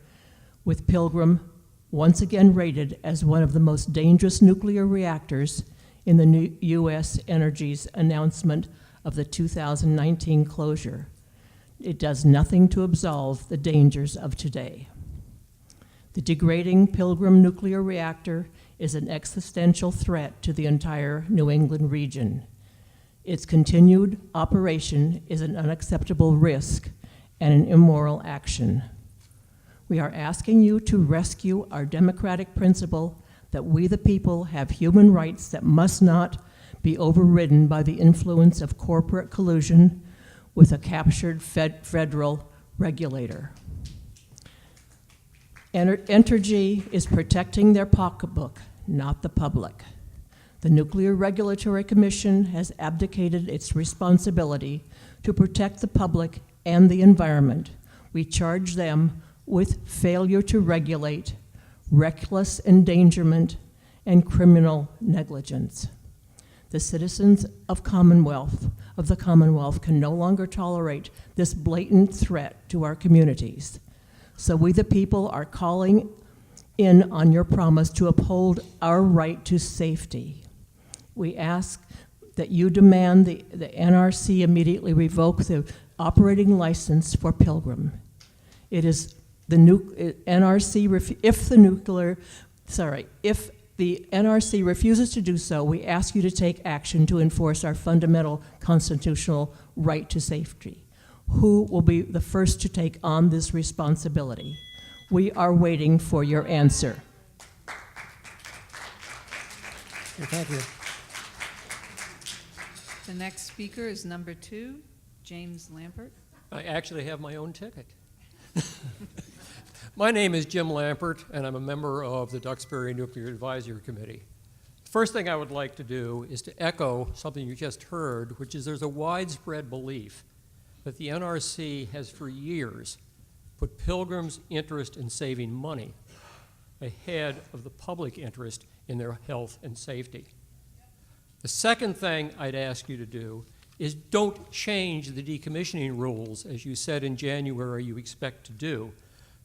with Pilgrim once again rated as one of the most dangerous nuclear reactors in the new U.S. Energy's announcement of the 2019 closure. It does nothing to absolve the dangers of today. The degrading Pilgrim nuclear reactor is an existential threat to the entire New England region. Its continued operation is an unacceptable risk and an immoral action. We are asking you to rescue our democratic principle that we the people have human rights that must not be overridden by the influence of corporate collusion with a captured federal regulator. Entergy is protecting their pocketbook, not the public. The Nuclear Regulatory Commission has abdicated its responsibility to protect the public and the environment. We charge them with failure to regulate, reckless endangerment, and criminal negligence. The citizens of the Commonwealth can no longer tolerate this blatant threat to our communities. So we the people are calling in on your promise to uphold our right to safety. We ask that you demand the NRC immediately revoke the operating license for Pilgrim. It is the NRC, if the NRC refuses to do so, we ask you to take action to enforce our fundamental constitutional right to safety. Who will be the first to take on this responsibility? We are waiting for your answer. Thank you. The next speaker is number 2, James Lampert. I actually have my own ticket. My name is Jim Lampert, and I'm a member of the Duxbury Nuclear Advisory Committee. The first thing I would like to do is to echo something you just heard, which is there's a widespread belief that the NRC has for years put Pilgrim's interest in saving money ahead of the public interest in their health and safety. The second thing I'd ask you to do is don't change the decommissioning rules, as you said in January you expect to do,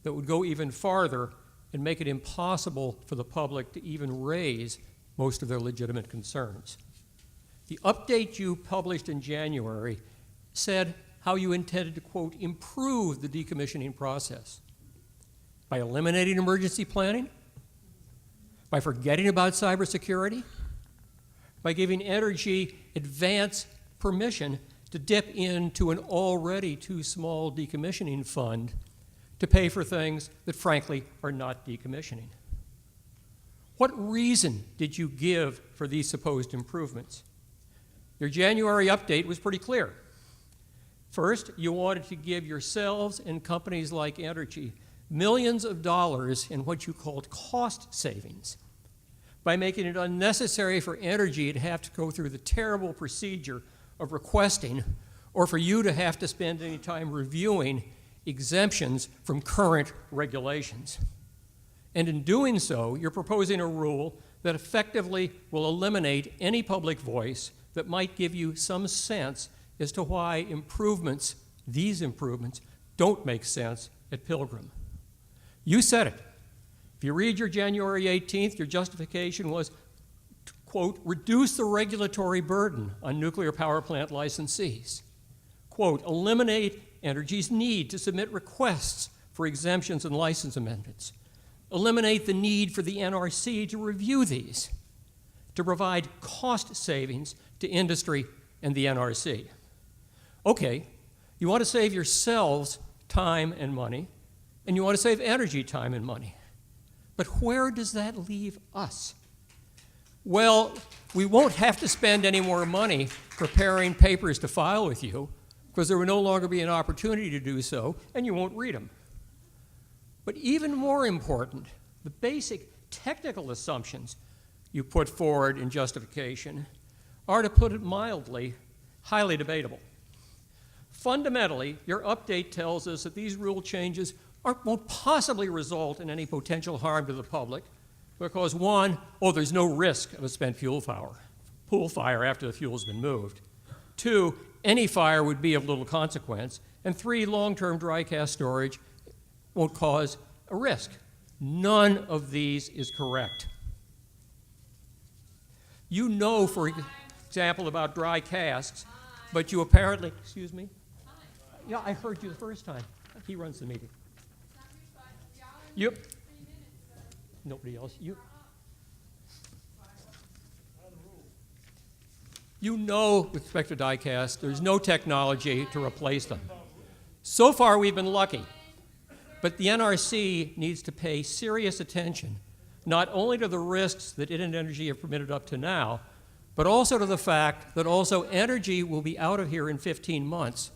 that would go even farther and make it impossible for the public to even raise most of their legitimate concerns. The update you published in January said how you intended to, quote, improve the decommissioning process by eliminating emergency planning, by forgetting about cybersecurity, by giving Entergy advance permission to dip into an already too small decommissioning fund to pay for things that frankly are not decommissioning. What reason did you give for these supposed improvements? Your January update was pretty clear. First, you wanted to give yourselves and companies like Entergy millions of dollars in what you called cost savings by making it unnecessary for Entergy to have to go through the terrible procedure of requesting or for you to have to spend any time reviewing exemptions from current regulations. And in doing so, you're proposing a rule that effectively will eliminate any public voice that might give you some sense as to why these improvements, don't make sense at Pilgrim. You said it. If you read your January 18th, your justification was to, quote, reduce the regulatory burden on nuclear power plant licensees. Quote, eliminate Entergy's need to submit requests for exemptions and license amendments. Eliminate the need for the NRC to review these, to provide cost savings to industry and the NRC. Okay, you want to save yourselves time and money, and you want to save Entergy time and money. But where does that leave us? Well, we won't have to spend any more money preparing papers to file with you, because there will no longer be an opportunity to do so, and you won't read them. But even more important, the basic technical assumptions you put forward in justification are, to put it mildly, highly debatable. Fundamentally, your update tells us that these rule changes won't possibly result in any potential harm to the public because, one, there's no risk of a spent pool fire after the fuel's been moved. Two, any fire would be of little consequence. And three, long-term dry cask storage won't cause a risk. None of these is correct. You know, for example, about dry casks, but you apparently, excuse me? Yeah, I heard you the first time. He runs the meeting. Yep. Nobody else. You know, with respect to die cast, there's no technology to replace them. So far, we've been lucky. But the NRC needs to pay serious attention, not only to the risks that it and Entergy have permitted up to now, but also to the fact that also Entergy will be out of here in 15 months.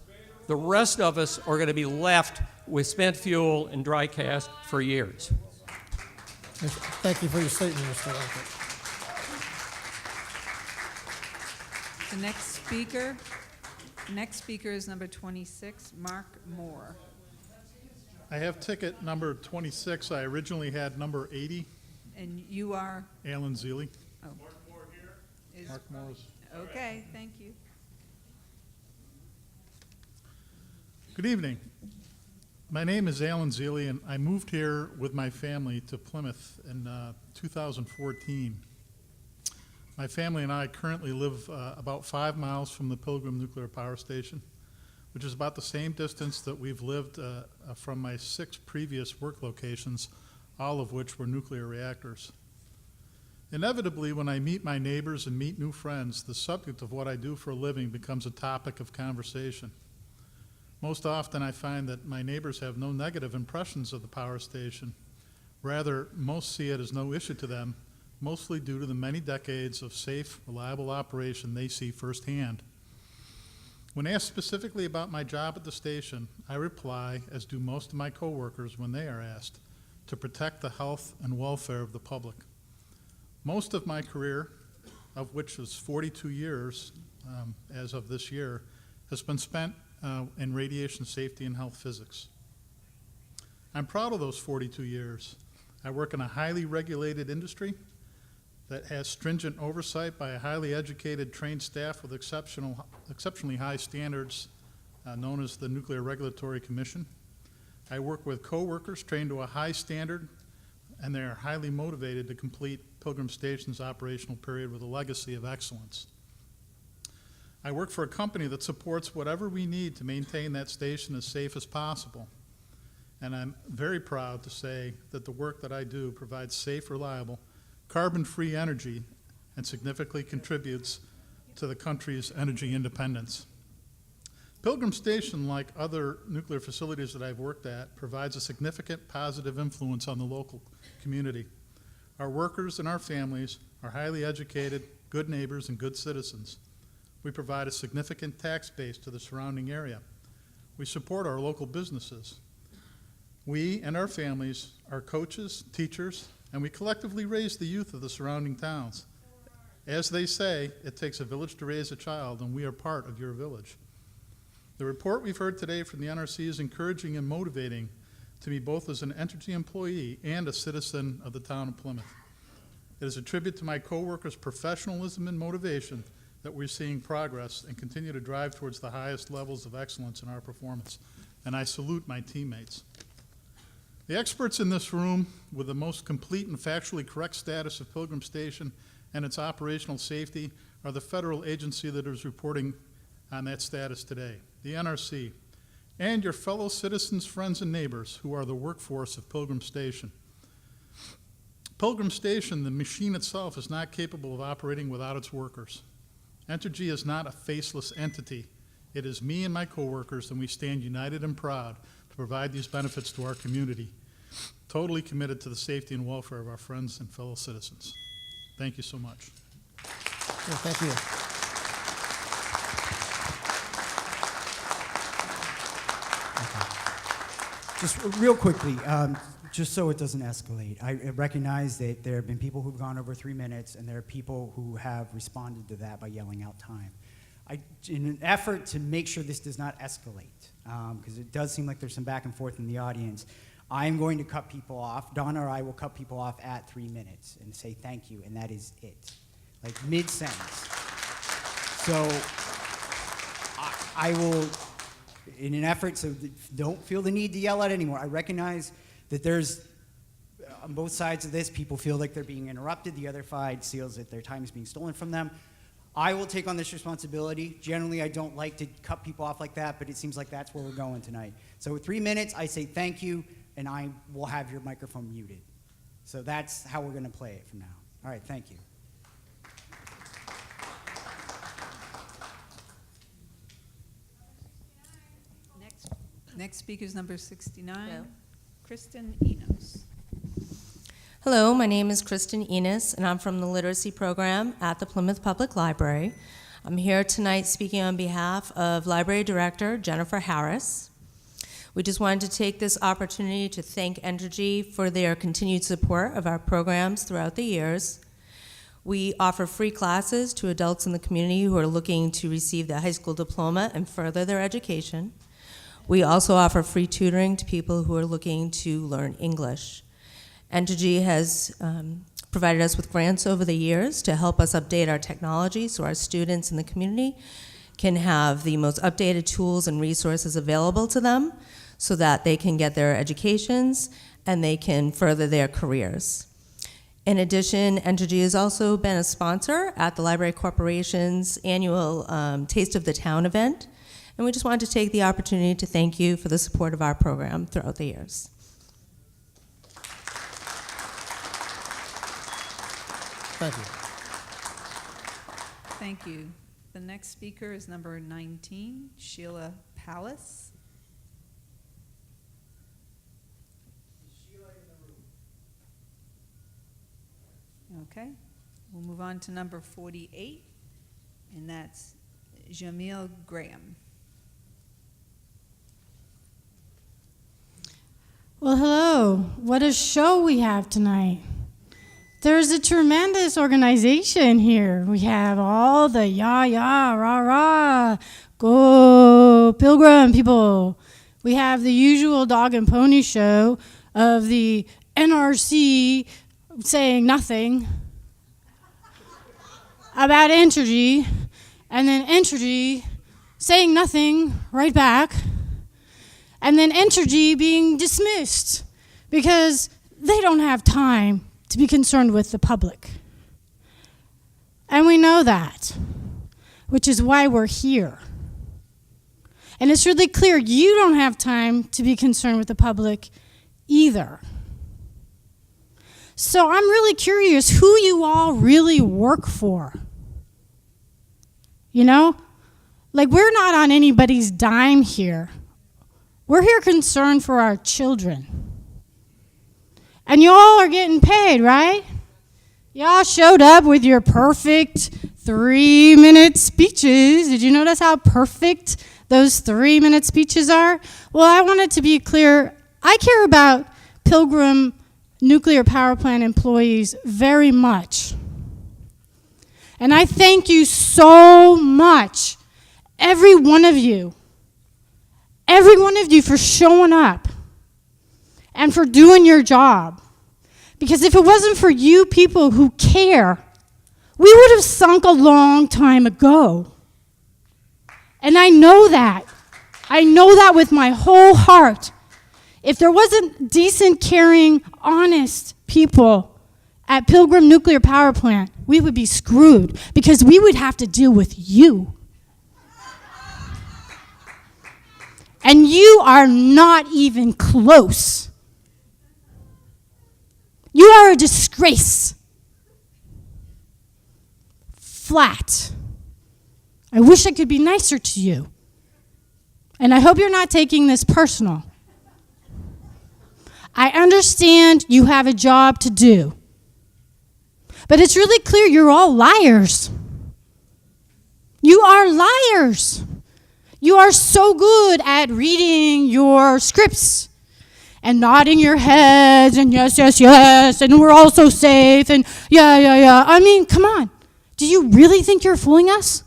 The rest of us are going to be left with spent fuel and dry cask for years. Thank you for your statement, Mr. Eckert. The next speaker is number 26, Mark Moore. I have ticket number 26. I originally had number 80. And you are? Alan Zeely. Oh. Mark Moore here. Mark Moore's. Okay, thank you. Good evening. My name is Alan Zeely, and I moved here with my family to Plymouth in 2014. My family and I currently live about 5 miles from the Pilgrim nuclear power station, which is about the same distance that we've lived from my 6 previous work locations, all of which were nuclear reactors. Inevitably, when I meet my neighbors and meet new friends, the subject of what I do for a living becomes a topic of conversation. Most often I find that my neighbors have no negative impressions of the power station. Rather, most see it as no issue to them, mostly due to the many decades of safe, reliable operation they see firsthand. When asked specifically about my job at the station, I reply, as do most of my coworkers when they are asked, to protect the health and welfare of the public. Most of my career, of which was 42 years as of this year, has been spent in radiation safety and health physics. I'm proud of those 42 years. I work in a highly regulated industry that has stringent oversight by a highly educated, trained staff with exceptionally high standards known as the Nuclear Regulatory Commission. I work with coworkers trained to a high standard, and they are highly motivated to complete Pilgrim Station's operational period with a legacy of excellence. I work for a company that supports whatever we need to maintain that station as safe as possible. And I'm very proud to say that the work that I do provides safe, reliable, carbon-free energy and significantly contributes to the country's energy independence. Pilgrim Station, like other nuclear facilities that I've worked at, provides a significant positive influence on the local community. Our workers and our families are highly educated, good neighbors, and good citizens. We provide a significant tax base to the surrounding area. We support our local businesses. We and our families are coaches, teachers, and we collectively raise the youth of the surrounding towns. As they say, it takes a village to raise a child, and we are part of your village. The report we've heard today from the NRC is encouraging and motivating to me both as an Entergy employee and a citizen of the town of Plymouth. It is a tribute to my coworkers' professionalism and motivation that we're seeing progress and continue to drive towards the highest levels of excellence in our performance. And I salute my teammates. The experts in this room with the most complete and factually correct status of Pilgrim Station and its operational safety are the federal agency that is reporting on that status today, the NRC, and your fellow citizens, friends, and neighbors who are the workforce of Pilgrim Station. Pilgrim Station, the machine itself, is not capable of operating without its workers. Entergy is not a faceless entity. It is me and my coworkers, and we stand united and proud to provide these benefits to our community, totally committed to the safety and welfare of our friends and fellow citizens. Thank you so much. Yeah, thank you. Just real quickly, just so it doesn't escalate, I recognize that there have been people who've gone over 3 minutes, and there are people who have responded to that by yelling out time. In an effort to make sure this does not escalate, because it does seem like there's some back and forth in the audience, I am going to cut people off. Donna or I will cut people off at 3 minutes and say thank you, and that is it, like mid-sentence. So I will, in an effort, so don't feel the need to yell out anymore. I recognize that there's, on both sides of this, people feel like they're being interrupted. The other side feels that their time is being stolen from them. I will take on this responsibility. Generally, I don't like to cut people off like that, but it seems like that's where we're going tonight. So with 3 minutes, I say thank you, and I will have your microphone muted. So that's how we're going to play it from now. All right, thank you. Next speaker is number 69, Kristen Enos. Hello, my name is Kristen Enos, and I'm from the Literacy Program at the Plymouth Public Library. I'm here tonight speaking on behalf of Library Director Jennifer Harris. We just wanted to take this opportunity to thank Entergy for their continued support of our programs throughout the years. We offer free classes to adults in the community who are looking to receive their high school diploma and further their education. We also offer free tutoring to people who are looking to learn English. Entergy has provided us with grants over the years to help us update our technology so our students in the community can have the most updated tools and resources available to them so that they can get their educations and they can further their careers. In addition, Entergy has also been a sponsor at the Library Corporation's annual Taste of the Town event, and we just wanted to take the opportunity to thank you for the support of our program throughout the years. Thank you. Thank you. The next speaker is number 19, Sheila Pallas. Okay, we'll move on to number 48, and that's Jamil Graham. Well, hello. What a show we have tonight. There's a tremendous organization here. We have all the yah, rah, rah, go Pilgrim people. We have the usual dog and pony show of the NRC saying nothing about Entergy, and then Entergy saying nothing right back, and then Entergy being dismissed because they don't have time to be concerned with the public. And we know that, which is why we're here. And it's really clear you don't have time to be concerned with the public either. So I'm really curious who you all really work for. You know? Like, we're not on anybody's dime here. We're here concerned for our children. And you all are getting paid, right? Y'all showed up with your perfect 3-minute speeches. Did you notice how perfect those 3-minute speeches are? Well, I wanted to be clear. I care about Pilgrim nuclear power plant employees very much. And I thank you so much, every one of you for showing up and for doing your job. Because if it wasn't for you people who care, we would have sunk a long time ago. And I know that. I know that with my whole heart. If there wasn't decent, caring, honest people at Pilgrim Nuclear Power Plant, we would be screwed because we would have to deal with you. And you are not even close. You are a disgrace. Flat. I wish I could be nicer to you. And I hope you're not taking this personal. I understand you have a job to do. But it's really clear you're all liars. You are liars. You are so good at reading your scripts and nodding your heads and yes, yes, yes, and we're all so safe and yeah, yeah, yeah. I mean, come on. Do you really think you're fooling us?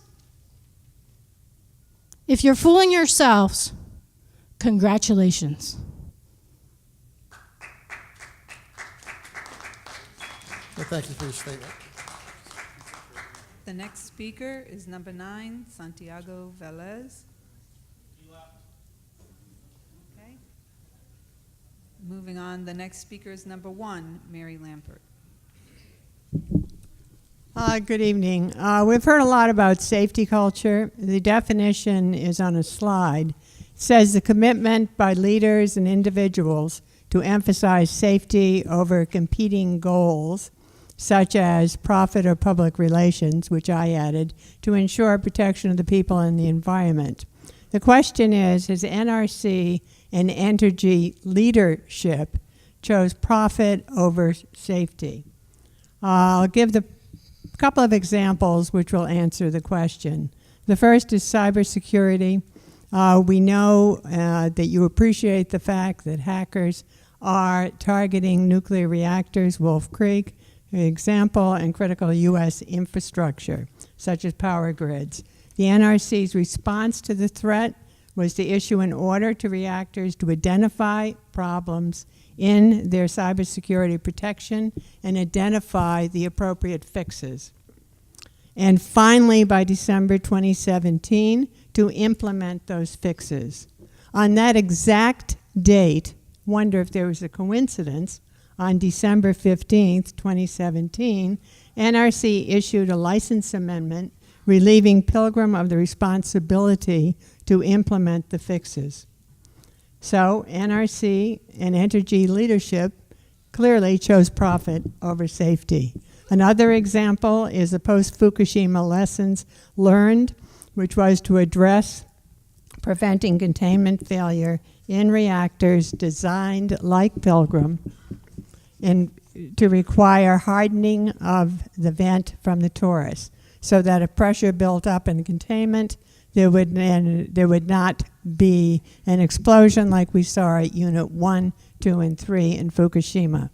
If you're fooling yourselves, congratulations. Well, thank you for your statement. The next speaker is number 9, Santiago Velez. Okay. Moving on, the next speaker is number 1, Mary Lampert. Good evening. We've heard a lot about safety culture. The definition is on a slide. It says the commitment by leaders and individuals to emphasize safety over competing goals, such as profit or public relations, which I added, to ensure protection of the people and the environment. The question is, has NRC and Entergy leadership chose profit over safety. I'll give the couple of examples which will answer the question. The first is cybersecurity. We know that you appreciate the fact that hackers are targeting nuclear reactors, Wolf Creek, an example, and critical U.S. infrastructure, such as power grids. The NRC's response to the threat was to issue an order to reactors to identify problems in their cybersecurity protection and identify the appropriate fixes. And finally, by December 2017, to implement those fixes. On that exact date, wonder if there was a coincidence, on December 15th, 2017, NRC issued a license amendment relieving Pilgrim of the responsibility to implement the fixes. So NRC and Entergy leadership clearly chose profit over safety. Another example is the post-Fukushima lessons learned, which was to address preventing containment failure in reactors designed like Pilgrim and to require hardening of the vent from the torus so that if pressure built up in containment, there would not be an explosion like we saw at Unit 1, 2, and 3 in Fukushima.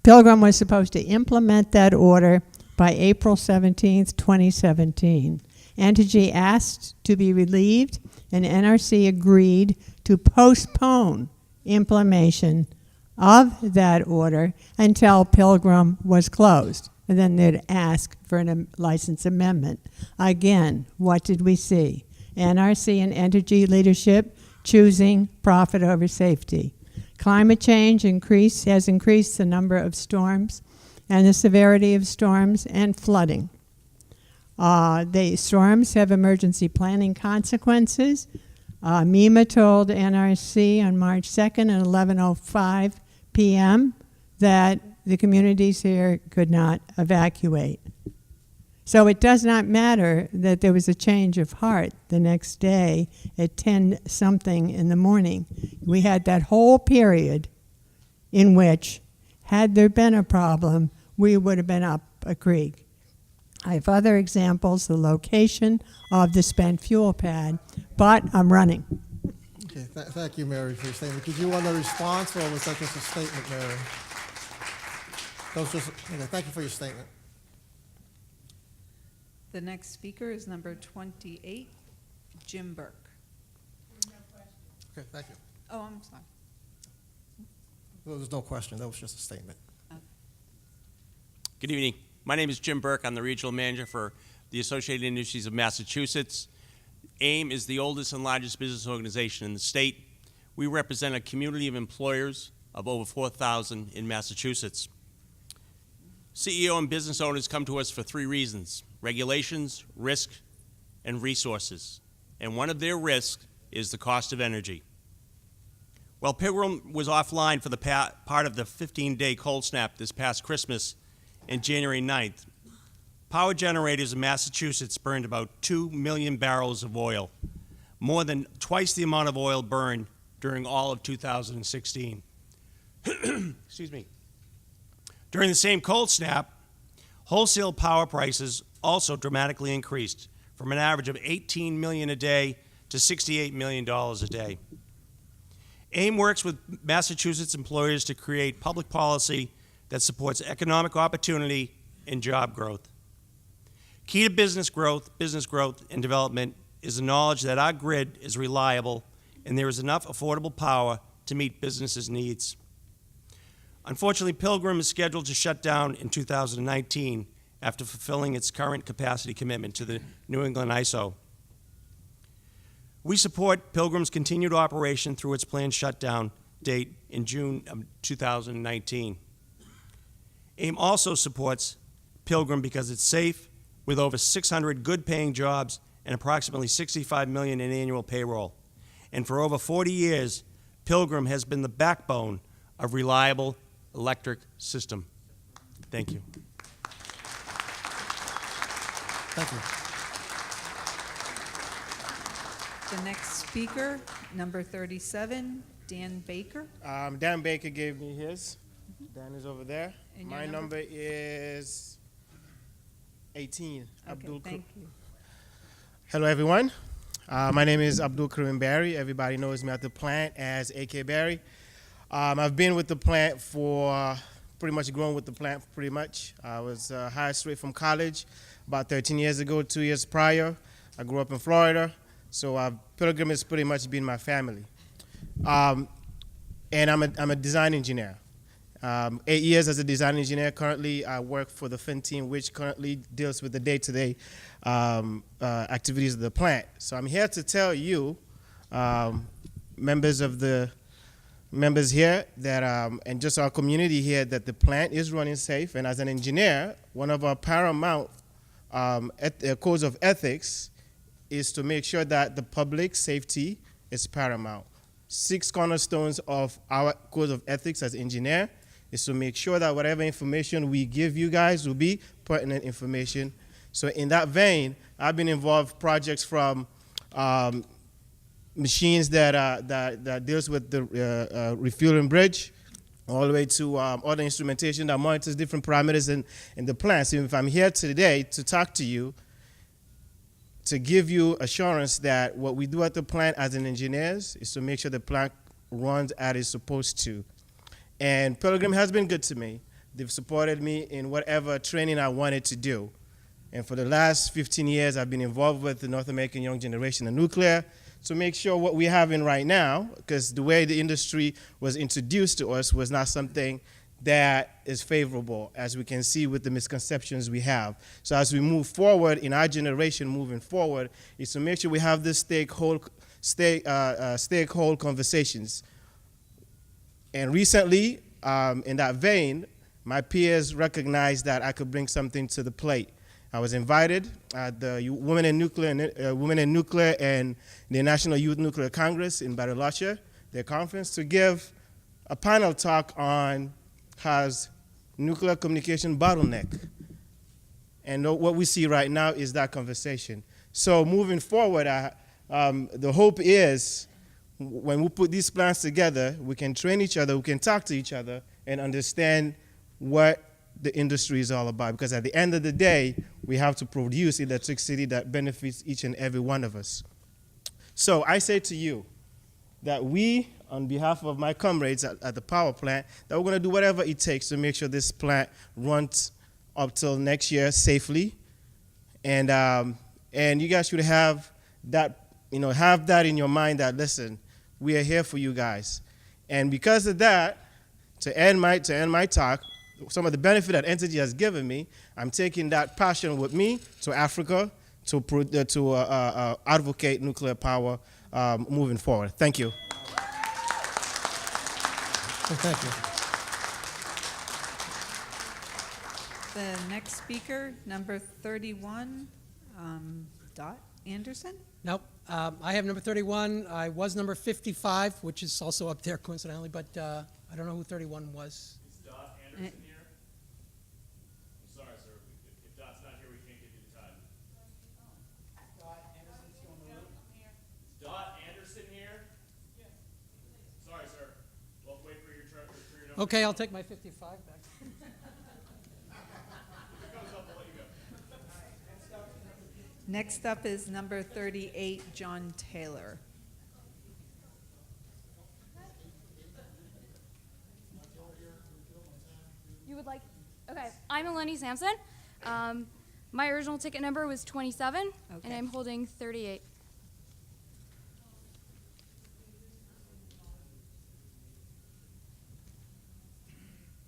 Pilgrim was supposed to implement that order by April 17th, 2017. Entergy asked to be relieved, and NRC agreed to postpone implementation of that order until Pilgrim was closed. And then they'd ask for a license amendment. Again, what did we see? NRC and Entergy leadership choosing profit over safety. Climate change has increased the number of storms and the severity of storms and flooding. The storms have emergency planning consequences. MEMA told NRC on March 2nd at 11:05 p.m. that the communities here could not evacuate. So it does not matter that there was a change of heart the next day at 10-something in the morning. We had that whole period in which, had there been a problem, we would have been up a creek. I have other examples, the location of the spent fuel pad, but I'm running. Okay, thank you, Mary, for your statement. Did you want a response, or was that just a statement, Mary? That was just, okay, thank you for your statement. The next speaker is number 28, Jim Burke. Okay, thank you. Oh, I'm sorry. There was no question. That was just a statement. Good evening. My name is Jim Burke. I'm the regional manager for the Associated Industries of Massachusetts. AIM is the oldest and largest business organization in the state. We represent a community of employers of over 4,000 in Massachusetts. CEO and business owners come to us for three reasons: regulations, risk, and resources. And one of their risks is the cost of energy. While Pilgrim was offline for the part of the 15-day cold snap this past Christmas and January 9th, power generators in Massachusetts burned about 2 million barrels of oil, more than twice the amount of oil burned during all of 2016. Excuse me. During the same cold snap, wholesale power prices also dramatically increased from an average of $18 million a day to $68 million a day. AIM works with Massachusetts employers to create public policy that supports economic opportunity and job growth. Key to business growth and development is the knowledge that our grid is reliable and there is enough affordable power to meet businesses' needs. Unfortunately, Pilgrim is scheduled to shut down in 2019 after fulfilling its current capacity commitment to the New England ISO. We support Pilgrim's continued operation through its planned shutdown date in June of 2019. AIM also supports Pilgrim because it's safe, with over 600 good-paying jobs and approximately $65 million in annual payroll. And for over 40 years, Pilgrim has been the backbone of reliable electric system. Thank you. Thank you. The next speaker, number 37, Dan Baker. Dan Baker gave me his. Dan is over there. And your My number? number is 18. Okay, thank you. Hello, everyone. My name is Abdul Karim Barry. Everybody knows me at the plant as AK Barry. I've been with the plant for pretty much grown with the plant pretty much. I was hired straight from college about 13 years ago, 2 years prior. I grew up in Florida, so Pilgrim has pretty much been my family. And I'm a design engineer. 8 years as a design engineer. Currently, I work for the Fin team, which currently deals with the day-to-day activities of the plant. So I'm here to tell you, members here, that and just our community here, that the plant is running safe. And as an engineer, one of our paramount codes of ethics is to make sure that the public safety is paramount. 6 cornerstones of our code of ethics as engineer is to make sure that whatever information we give you guys will be pertinent information. So in that vein, I've been involved in projects from machines that deals with the refueling bridge, all the way to other instrumentation that monitors different parameters in the plant. So if I'm here today to talk to you, to give you assurance that what we do at the plant as an engineers is to make sure the plant runs as it's supposed to. And Pilgrim has been good to me. They've supported me in whatever training I wanted to do. And for the last 15 years, I've been involved with the North American Young Generation of Nuclear to make sure what we're having right now, because the way the industry was introduced to us was not something that is favorable, as we can see with the misconceptions we have. So as we move forward in our generation moving forward, is to make sure we have this stakeholder conversations. And recently, in that vein, my peers recognized that I could bring something to the plate. I was invited at the Women in Nuclear and the National Youth Nuclear Congress in Bariloche, their conference, to give a panel talk on has nuclear communication bottleneck. And what we see right now is that conversation. So moving forward, the hope is when we put these plans together, we can train each other, we can talk to each other, and understand what the industry is all about. Because at the end of the day, we have to produce electricity that benefits each and every one of us. So I say to you that we, on behalf of my comrades at the power plant, that we're going to do whatever it takes to make sure this plant runs up till next year safely. And you guys should have that, have that in your mind that, listen, we are here for you guys. And because of that, to end my talk, some of the benefit that Entergy has given me, I'm taking that passion with me to Africa to advocate nuclear power moving forward. Thank you. Thank you. The next speaker, number 31, Dot Anderson. Nope. I have number 31. I was number 55, which is also up there coincidentally, but I don't know who 31 was. Is Dot Anderson here? I'm sorry, sir. If Dot's not here, we can't give you the time. Dot Anderson still in the room? Is Dot Anderson here? Yes. Sorry, sir. Well, wait for your turn. Okay, I'll take my 55 back. Next up is number 38, John Taylor. You would like, okay, I'm Eleni Sampson. My original ticket number was 27, and I'm holding 38.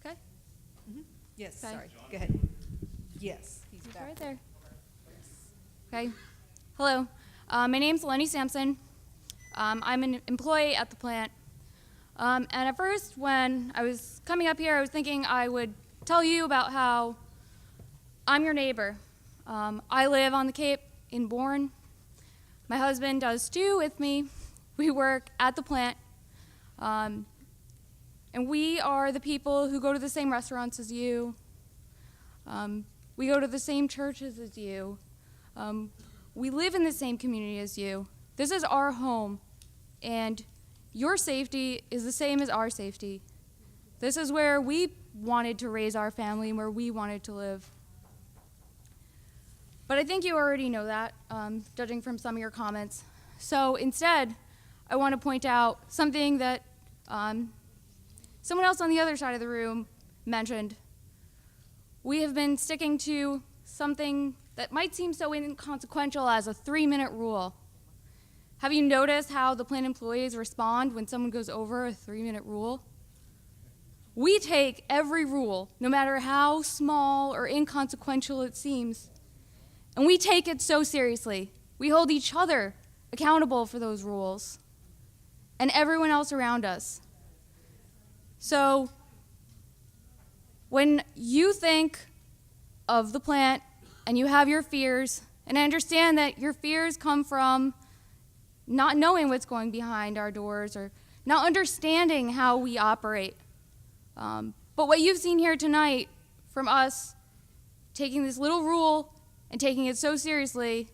Okay? Yes, Okay. sorry, go ahead. Yes, he's back. Right there. Okay. Hello. My name's Eleni Sampson. I'm an employee at the plant. And at first, when I was coming up here, I was thinking I would tell you about how I'm your neighbor. I live on the Cape in Bourne. My husband does too with me. We work at the plant. And we are the people who go to the same restaurants as you. We go to the same churches as you. We live in the same community as you. This is our home. And your safety is the same as our safety. This is where we wanted to raise our family and where we wanted to live. But I think you already know that, judging from some of your comments. So instead, I want to point out something that someone else on the other side of the room mentioned. We have been sticking to something that might seem so inconsequential as a 3-minute rule. Have you noticed how the plant employees respond when someone goes over a 3-minute rule? We take every rule, no matter how small or inconsequential it seems, and we take it so seriously. We hold each other accountable for those rules and everyone else around us. So when you think of the plant and you have your fears, and I understand that your fears come from not knowing what's going behind our doors or not understanding how we operate. But what you've seen here tonight from us taking this little rule and taking it so seriously,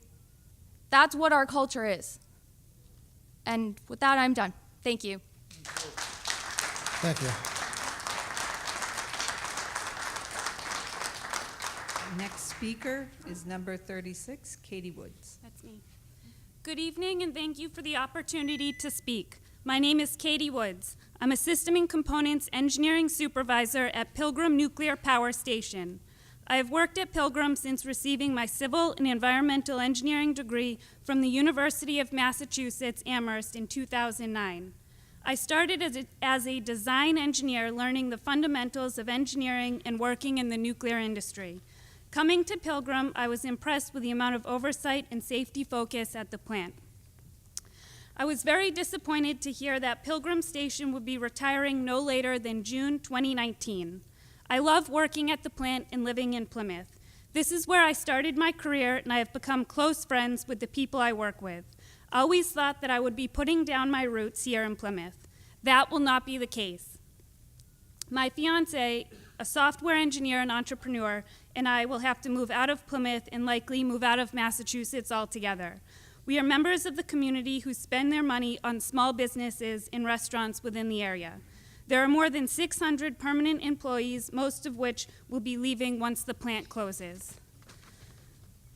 that's what our culture is. And with that, I'm done. Thank you. Thank you. Next speaker is number 36, Katie Woods. That's me. Good evening, and thank you for the opportunity to speak. My name is Katie Woods. I'm a System and Components Engineering Supervisor at Pilgrim Nuclear Power Station. I have worked at Pilgrim since receiving my Civil and Environmental Engineering degree from the University of Massachusetts, Amherst in 2009. I started as a design engineer, learning the fundamentals of engineering and working in the nuclear industry. Coming to Pilgrim, I was impressed with the amount of oversight and safety focus at the plant. I was very disappointed to hear that Pilgrim Station would be retiring no later than June 2019. I love working at the plant and living in Plymouth. This is where I started my career, and I have become close friends with the people I work with. I always thought that I would be putting down my roots here in Plymouth. That will not be the case. My fiance, a software engineer and entrepreneur, and I will have to move out of Plymouth and likely move out of Massachusetts altogether. We are members of the community who spend their money on small businesses and restaurants within the area. There are more than 600 permanent employees, most of which will be leaving once the plant closes.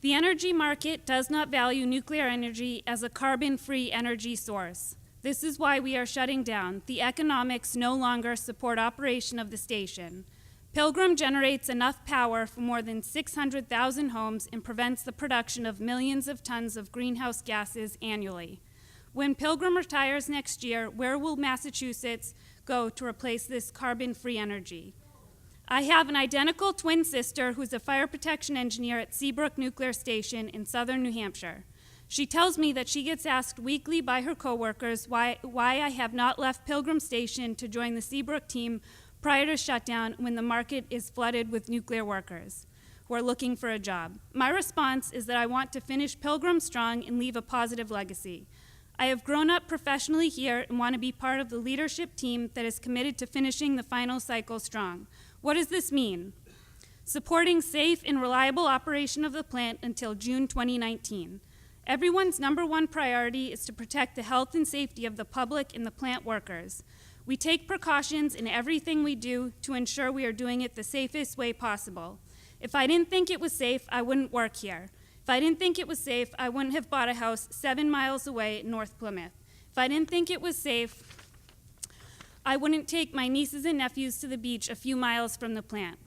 The energy market does not value nuclear energy as a carbon-free energy source. This is why we are shutting down. The economics no longer support operation of the station. Pilgrim generates enough power for more than 600,000 homes and prevents the production of millions of tons of greenhouse gases annually. When Pilgrim retires next year, where will Massachusetts go to replace this carbon-free energy? I have an identical twin sister who's a fire protection engineer at Seabrook Nuclear Station in southern New Hampshire. She tells me that she gets asked weekly by her coworkers why I have not left Pilgrim Station to join the Seabrook team prior to shutdown when the market is flooded with nuclear workers who are looking for a job. My response is that I want to finish Pilgrim strong and leave a positive legacy. I have grown up professionally here and want to be part of the leadership team that is committed to finishing the final cycle strong. What does this mean? Supporting safe and reliable operation of the plant until June 2019. Everyone's #1 priority is to protect the health and safety of the public and the plant workers. We take precautions in everything we do to ensure we are doing it the safest way possible. If I didn't think it was safe, I wouldn't work here. If I didn't think it was safe, I wouldn't have bought a house 7 miles away in North Plymouth. If I didn't think it was safe, I wouldn't take my nieces and nephews to the beach a few miles from the plant.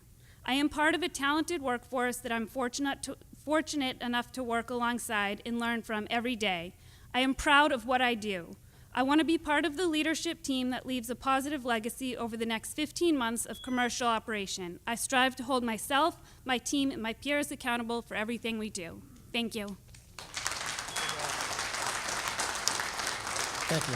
I am part of a talented workforce that I'm fortunate enough to work alongside and learn from every day. I am proud of what I do. I want to be part of the leadership team that leaves a positive legacy over the next 15 months of commercial operation. I strive to hold myself, my team, and my peers accountable for everything we do. Thank you. Thank you.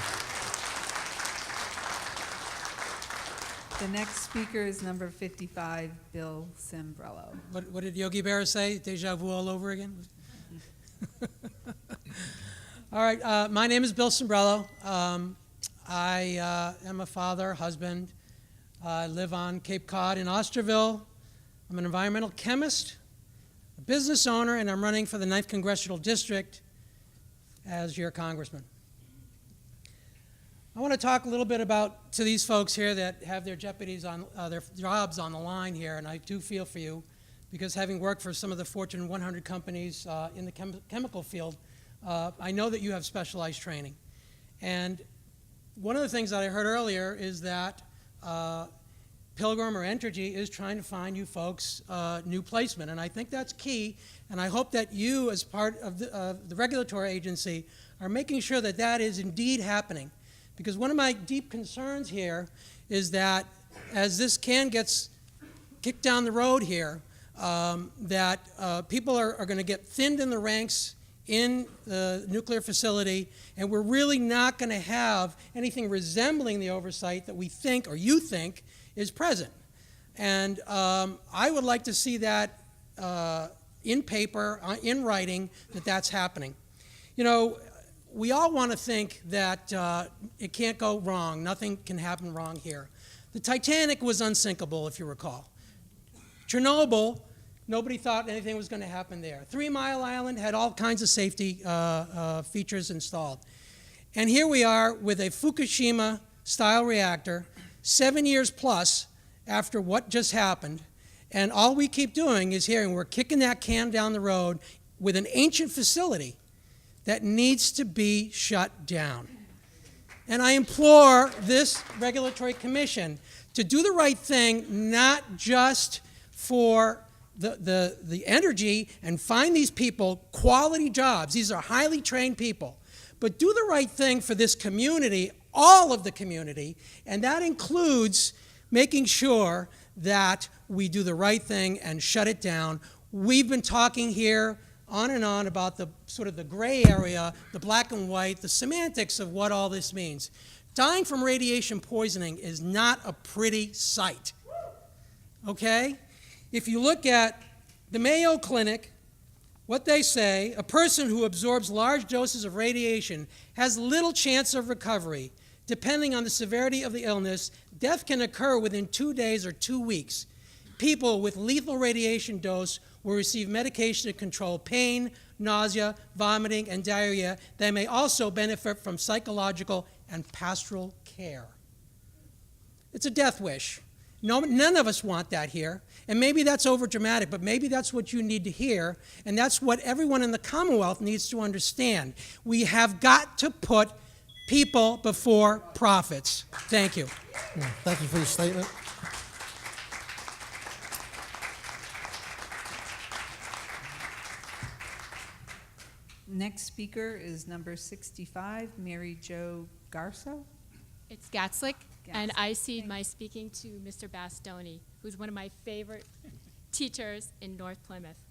The next speaker is number 55, Bill Sembrello. What did Yogi Berra say? Deja vu all over again? All right, my name is Bill Sembrello. I am a father, husband. I live on Cape Cod in Osterville. I'm an environmental chemist, a business owner, and I'm running for the 9th Congressional District as your congressman. I want to talk a little bit about to these folks here that have their their jobs on the line here, and I do feel for you, because having worked for some of the Fortune 100 companies in the chemical field, I know that you have specialized training. And one of the things that I heard earlier is that Pilgrim or Entergy is trying to find you folks new placement, and I think that's key, and I hope that you, as part of the regulatory agency, are making sure that that is indeed happening. Because one of my deep concerns here is that as this can gets kicked down the road here, that people are going to get thinned in the ranks in the nuclear facility, and we're really not going to have anything resembling the oversight that we think, or you think, is present. And I would like to see that in paper, in writing, that that's happening. You know, we all want to think that it can't go wrong, nothing can happen wrong here. The Titanic was unsinkable, if you recall. Chernobyl, nobody thought anything was going to happen there. 3 Mile Island had all kinds of safety features installed. And here we are with a Fukushima-style reactor, 7 years plus after what just happened, and all we keep doing is hearing we're kicking that can down the road with an ancient facility that needs to be shut down. And I implore this regulatory commission to do the right thing, not just for the energy and find these people quality jobs. These are highly trained people. But do the right thing for this community, all of the community, and that includes making sure that we do the right thing and shut it down. We've been talking here on and on about the sort of the gray area, the black and white, the semantics of what all this means. Dying from radiation poisoning is not a pretty sight, okay? If you look at the Mayo Clinic, what they say, a person who absorbs large doses of radiation has little chance of recovery. Depending on the severity of the illness, death can occur within 2 days or 2 weeks. People with lethal radiation dose will receive medication to control pain, nausea, vomiting, and diarrhea. They may also benefit from psychological and pastoral care. It's a death wish. No, none of us want that here. And maybe that's overdramatic, but maybe that's what you need to hear, and that's what everyone in the Commonwealth needs to understand. We have got to put people before profits. Thank you. Yeah, thank you for your statement. Next speaker is number 65, Mary Jo Garso. It's Gatzlick, and I cede my speaking to Mr. Bastoni, who's one of my favorite teachers in North Plymouth.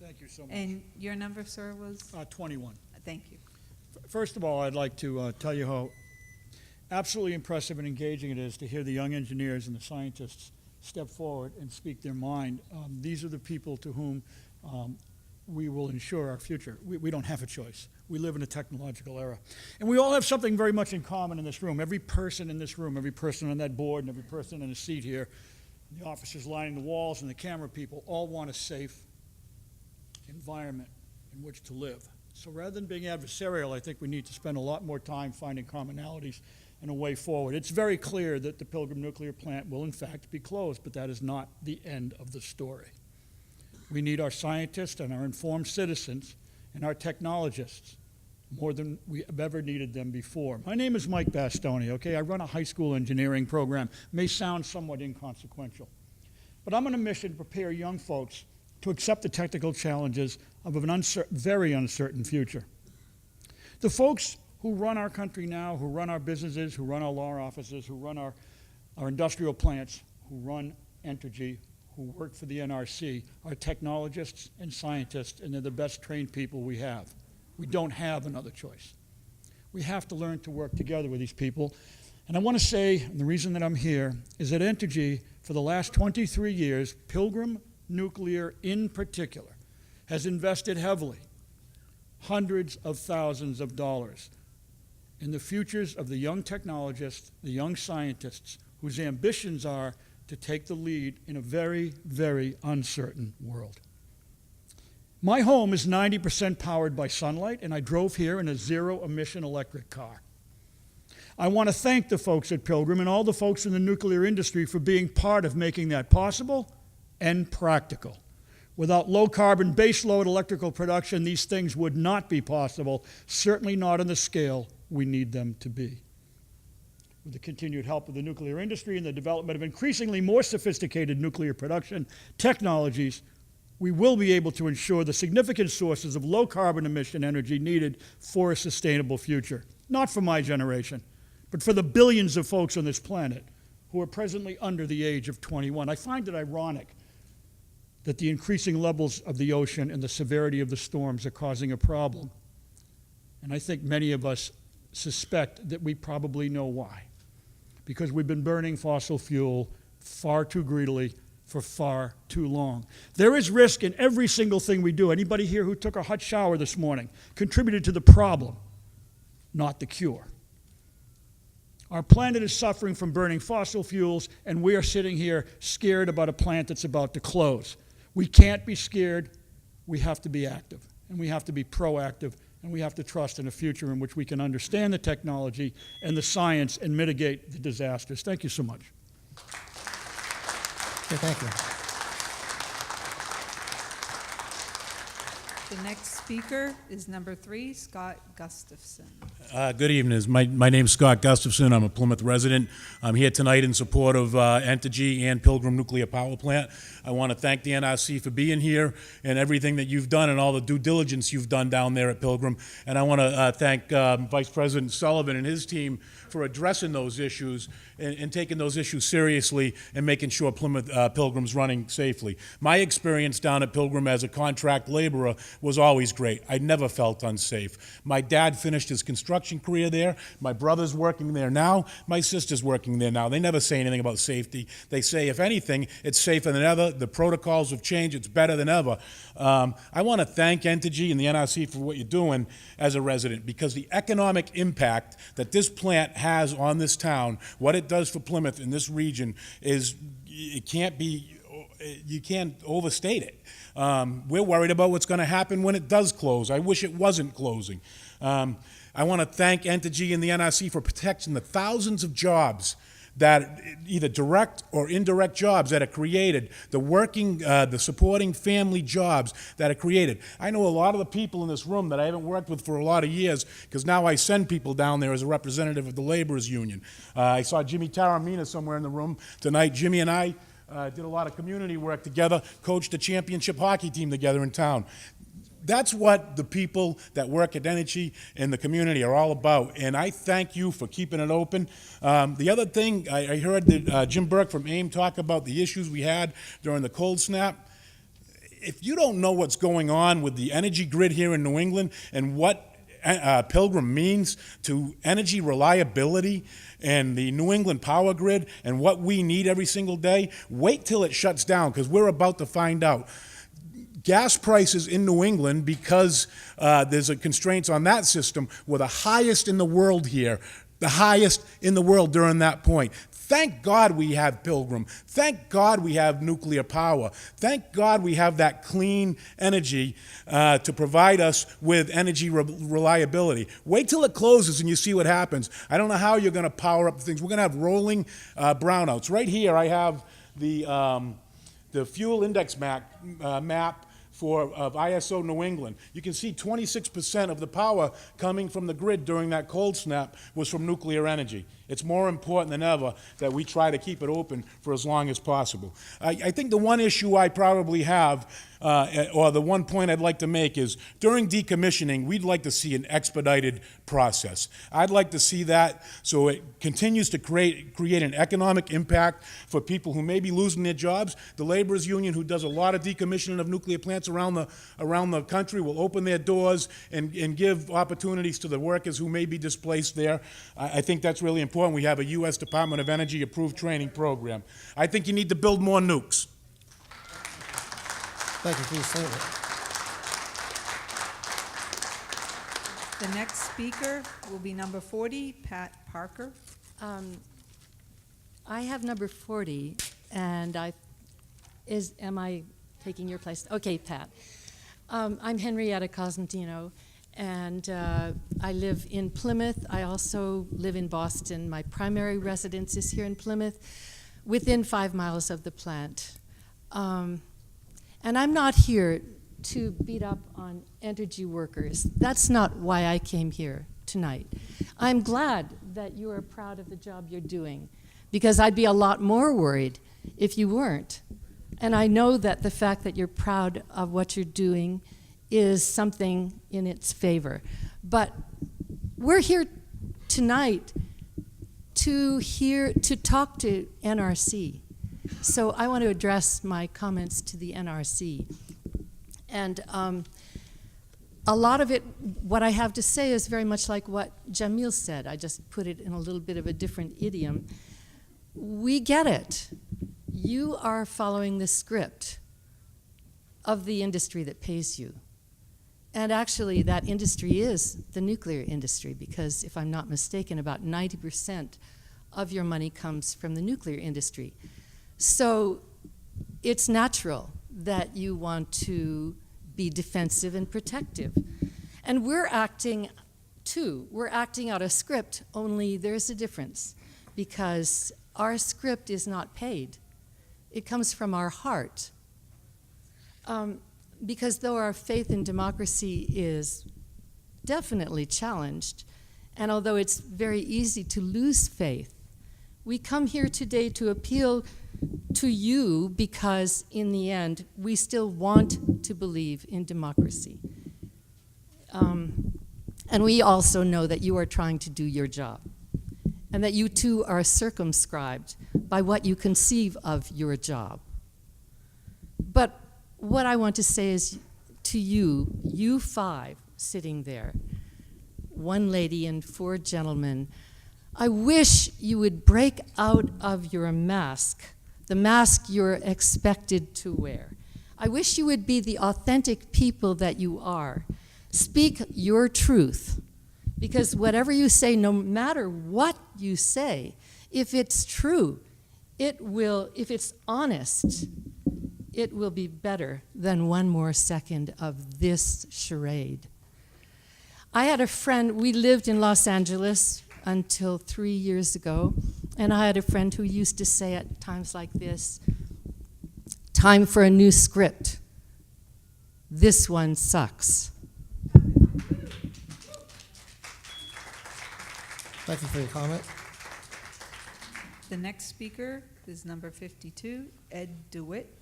Thank you so much. And your number, sir, was? 21. Thank you. First of all, I'd like to tell you how absolutely impressive and engaging it is to hear the young engineers and the scientists step forward and speak their mind. These are the people to whom we will ensure our future. We don't have a choice. We live in a technological era. And we all have something very much in common in this room. Every person in this room, every person on that board, and every person in a seat here, the officers lining the walls and the camera people, all want a safe environment in which to live. So rather than being adversarial, I think we need to spend a lot more time finding commonalities and a way forward. It's very clear that the Pilgrim nuclear plant will in fact be closed, but that is not the end of the story. We need our scientists and our informed citizens and our technologists more than we have ever needed them before. My name is Mike Bastoni, okay? I run a high school engineering program. May sound somewhat inconsequential. But I'm on a mission to prepare young folks to accept the technical challenges of an very uncertain future. The folks who run our country now, who run our businesses, who run our law offices, who run our industrial plants, who run Entergy, who work for the NRC, are technologists and scientists, and they're the best trained people we have. We don't have another choice. We have to learn to work together with these people. And I want to say, and the reason that I'm here, is that Entergy, for the last 23 years, Pilgrim Nuclear in particular, has invested heavily, hundreds of thousands of dollars, in the futures of the young technologists, the young scientists, whose ambitions are to take the lead in a very, very uncertain world. My home is 90% powered by sunlight, and I drove here in a zero-emission electric car. I want to thank the folks at Pilgrim and all the folks in the nuclear industry for being part of making that possible and practical. Without low-carbon baseload electrical production, these things would not be possible, certainly not on the scale we need them to be. With the continued help of the nuclear industry and the development of increasingly more sophisticated nuclear production technologies, we will be able to ensure the significant sources of low-carbon emission energy needed for a sustainable future. Not for my generation, but for the billions of folks on this planet who are presently under the age of 21. I find it ironic that the increasing levels of the ocean and the severity of the storms are causing a problem. And I think many of us suspect that we probably know why. Because we've been burning fossil fuel far too greedily for far too long. There is risk in every single thing we do. Anybody here who took a hot shower this morning contributed to the problem, not the cure. Our planet is suffering from burning fossil fuels, and we are sitting here scared about a plant that's about to close. We can't be scared. We have to be active, and we have to be proactive, and we have to trust in a future in which we can understand the technology and the science and mitigate the disasters. Thank you so much. Okay, thank you. The next speaker is number 3, Scott Gustafson. Good evening. My name's Scott Gustafson. I'm a Plymouth resident. I'm here tonight in support of Entergy and Pilgrim Nuclear Power Plant. I want to thank the NRC for being here and everything that you've done and all the due diligence you've done down there at Pilgrim. And I want to thank Vice President Sullivan and his team for addressing those issues and taking those issues seriously and making sure Plymouth Pilgrim's running safely. My experience down at Pilgrim as a contract laborer was always great. I never felt unsafe. My dad finished his construction career there. My brother's working there now. My sister's working there now. They never say anything about safety. They say, if anything, it's safer than ever. The protocols have changed. It's better than ever. I want to thank Entergy and the NRC for what you're doing as a resident, because the economic impact that this plant has on this town, what it does for Plymouth in this region, is you can't overstate it. We're worried about what's going to happen when it does close. I wish it wasn't closing. I want to thank Entergy and the NRC for protecting the thousands of jobs that, either direct or indirect jobs that are created, the supporting family jobs that are created. I know a lot of the people in this room that I haven't worked with for a lot of years, because now I send people down there as a representative of the laborers union. I saw Jimmy Taramina somewhere in the room tonight. Jimmy and I did a lot of community work together, coached a championship hockey team together in town. That's what the people that work at Entergy and the community are all about, and I thank you for keeping it open. The other thing, I heard that Jim Burke from AIM talk about the issues we had during the cold snap. If you don't know what's going on with the energy grid here in New England and what Pilgrim means to energy reliability and the New England power grid and what we need every single day, wait till it shuts down, because we're about to find out. Gas prices in New England, because there's a constraints on that system, were the highest in the world here, the highest in the world during that point. Thank God we have Pilgrim. Thank God we have nuclear power. Thank God we have that clean energy to provide us with energy reliability. Wait till it closes and you see what happens. I don't know how you're going to power up things. We're going to have rolling brownouts. Right here I have the fuel index map of ISO New England. You can see 26% of the power coming from the grid during that cold snap was from nuclear energy. It's more important than ever that we try to keep it open for as long as possible. I think the one issue I probably have, or the one point I'd like to make, is during decommissioning, we'd like to see an expedited process. I'd like to see that so it continues to create an economic impact for people who may be losing their jobs. The laborers union, who does a lot of decommissioning of nuclear plants around the country, will open their doors and give opportunities to the workers who may be displaced there. I think that's really important. We have a U.S. Department of Energy approved training program. I think you need to build more nukes. Thank you for your statement. The next speaker will be number 40, Pat Parker. I have number 40, and am I taking your place? Okay, Pat. I'm Henrietta Cosentino, and I live in Plymouth. I also live in Boston. My primary residence is here in Plymouth, within 5 miles of the plant. And I'm not here to beat up on Entergy workers. That's not why I came here tonight. I'm glad that you are proud of the job you're doing, because I'd be a lot more worried if you weren't. And I know that the fact that you're proud of what you're doing is something in its favor. But we're here tonight to talk to NRC. So I want to address my comments to the NRC. And a lot of it, what I have to say is very much like what Jamil said. I just put it in a little bit of a different idiom. We get it. You are following the script of the industry that pays you. And actually, that industry is the nuclear industry, because if I'm not mistaken, about 90% of your money comes from the nuclear industry. So it's natural that you want to be defensive and protective. And we're acting too. We're acting out a script, only there's a difference, because our script is not paid. It comes from our heart. Because though our faith in democracy is definitely challenged, and although it's very easy to lose faith, we come here today to appeal to you because, in the end, we still want to believe in democracy. And we also know that you are trying to do your job, and that you too are circumscribed by what you conceive of your job. But what I want to say is to you, you 5 sitting there, 1 lady and 4 gentlemen, I wish you would break out of your mask, the mask you're expected to wear. I wish you would be the authentic people that you are. Speak your truth, because whatever you say, no matter what you say, if it's true, it will, if it's honest, it will be better than 1 more second of this charade. I had a friend, we lived in Los Angeles until 3 years ago, and I had a friend who used to say at times like this, time for a new script. This one sucks. Thank you for your comment. The next speaker is number 52, Ed DeWitt.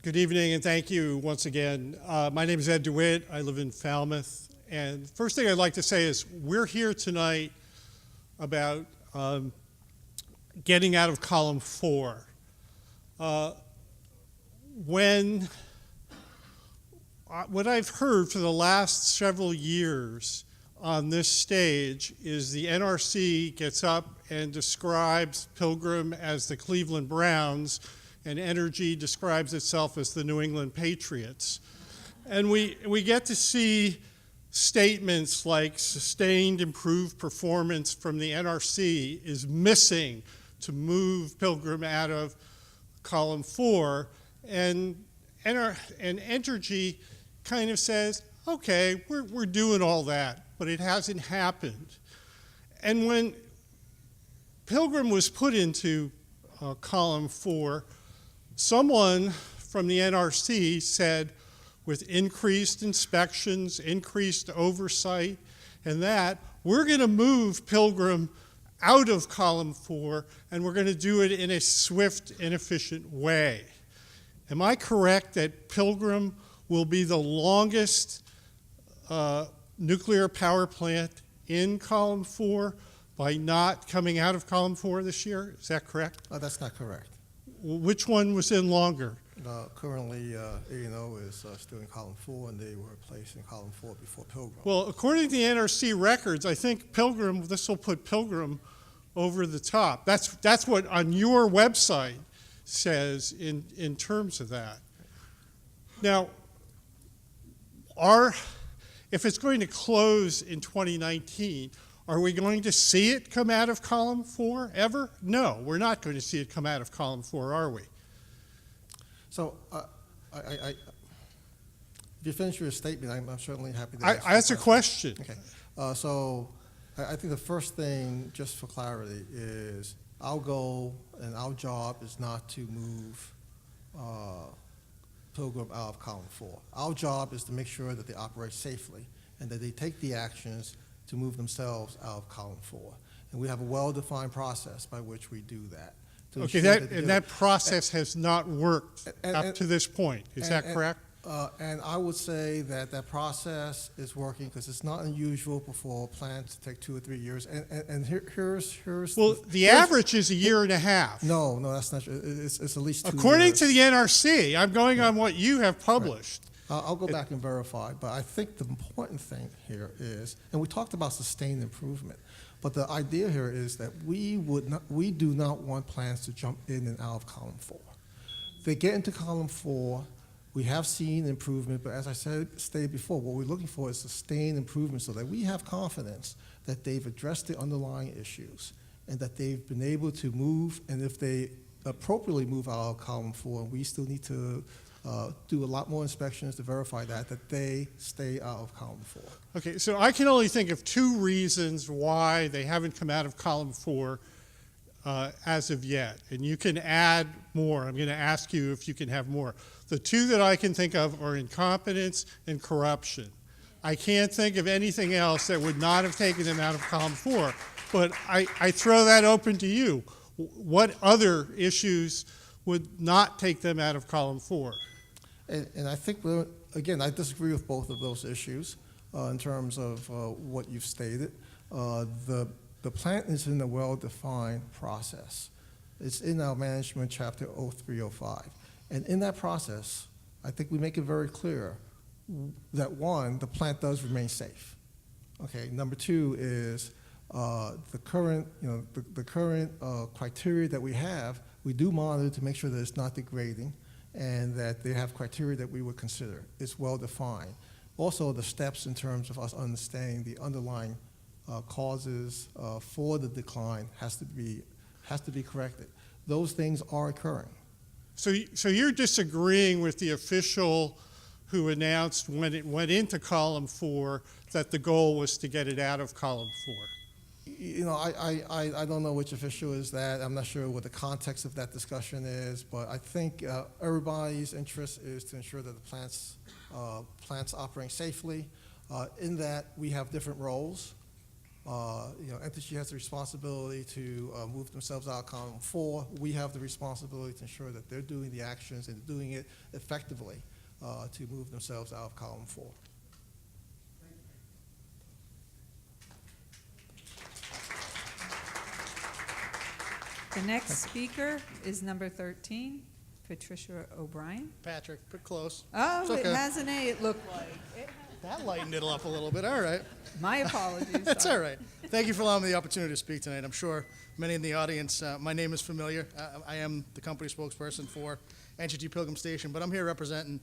Good evening, and thank you once again. My name is Ed DeWitt. I live in Falmouth. And first thing I'd like to say is we're here tonight about getting out of column 4. What I've heard for the last several years on this stage is the NRC gets up and describes Pilgrim as the Cleveland Browns, and Entergy describes itself as the New England Patriots. And we get to see statements like sustained improved performance from the NRC is missing to move Pilgrim out of column 4, and Entergy kind of says, okay, we're doing all that, but it hasn't happened. And when Pilgrim was put into column 4, someone from the NRC said, with increased inspections, increased oversight, and that, we're going to move Pilgrim out of column 4, and we're going to do it in a swift and efficient way. Am I correct that Pilgrim will be the longest nuclear power plant in column 4 by not coming out of column 4 this year? Is that correct? That's not correct. Which one was in longer? Currently, A&O is still in column 4, and they were placed in column 4 before Pilgrim. Well, according to the NRC records, I think Pilgrim, this will put Pilgrim over the top. That's what on your website says in terms of that. Now, if it's going to close in 2019, are we going to see it come out of column 4 ever? No, we're not going to see it come out of column 4, are we? So you finish your statement, I'm certainly happy to I asked a question. Okay. So I think the first thing, just for clarity, is our goal and our job is not to move Pilgrim out of column 4. Our job is to make sure that they operate safely and that they take the actions to move themselves out of column 4. And we have a well-defined process by which we do that. Okay, that process has not worked up to this point. Is that correct? And I would say that that process is working because it's not unusual for a plan to take 2 or 3 years. And here's the average is 1.5 years. No, that's not true. It's at least 2 years. According to the NRC, I'm going on what you have published. Right. I'll go back and verify, but I think the important thing here is, and we talked about sustained improvement, but the idea here is that we do not want plans to jump in and out of column 4. They get into column 4. We have seen improvement, but as I stated before, what we're looking for is sustained improvement so that we have confidence that they've addressed the underlying issues and that they've been able to move, and if they appropriately move out of column 4, we still need to do a lot more inspections to verify that they stay out of column 4. Okay, so I can only think of 2 reasons why they haven't come out of column 4 as of yet, and you can add more. I'm going to ask you if you can have more. The 2 that I can think of are incompetence and corruption. I can't think of anything else that would not have taken them out of column 4, but I throw that open to you. What other issues would not take them out of column 4? And I think, again, I disagree with both of those issues in terms of what you've stated. The plant is in a well-defined process. It's in our management chapter 0305. And in that process, I think we make it very clear that 1, the plant does remain safe. Okay. Number 2 is the current criteria that we have. We do monitor to make sure that it's not degrading, and that they have criteria that we would consider. It's well defined. Also, the steps in terms of us understanding the underlying causes for the decline has to be corrected. Those things are occurring. So you're disagreeing with the official who announced when it went into column 4 that the goal was to get it out of column 4? You know, I don't know which official is that. I'm not sure what the context of that discussion is, but I think everybody's interest is to ensure that the plants operating safely. In that, we have different roles. Entergy has the responsibility to move themselves out of column 4. We have the responsibility to ensure that they're doing the actions and doing it effectively to move themselves out of column 4. The next speaker is number 13, Patricia O'Brien. Patrick, pretty close. Oh, It's okay. it has an A, it looked like. That lightened it up a little bit. All right. My apologies. That's all right. Thank you for allowing me the opportunity to speak tonight. I'm sure many in the audience, my name is familiar. I am the company spokesperson for Entergy Pilgrim Station, but I'm here representing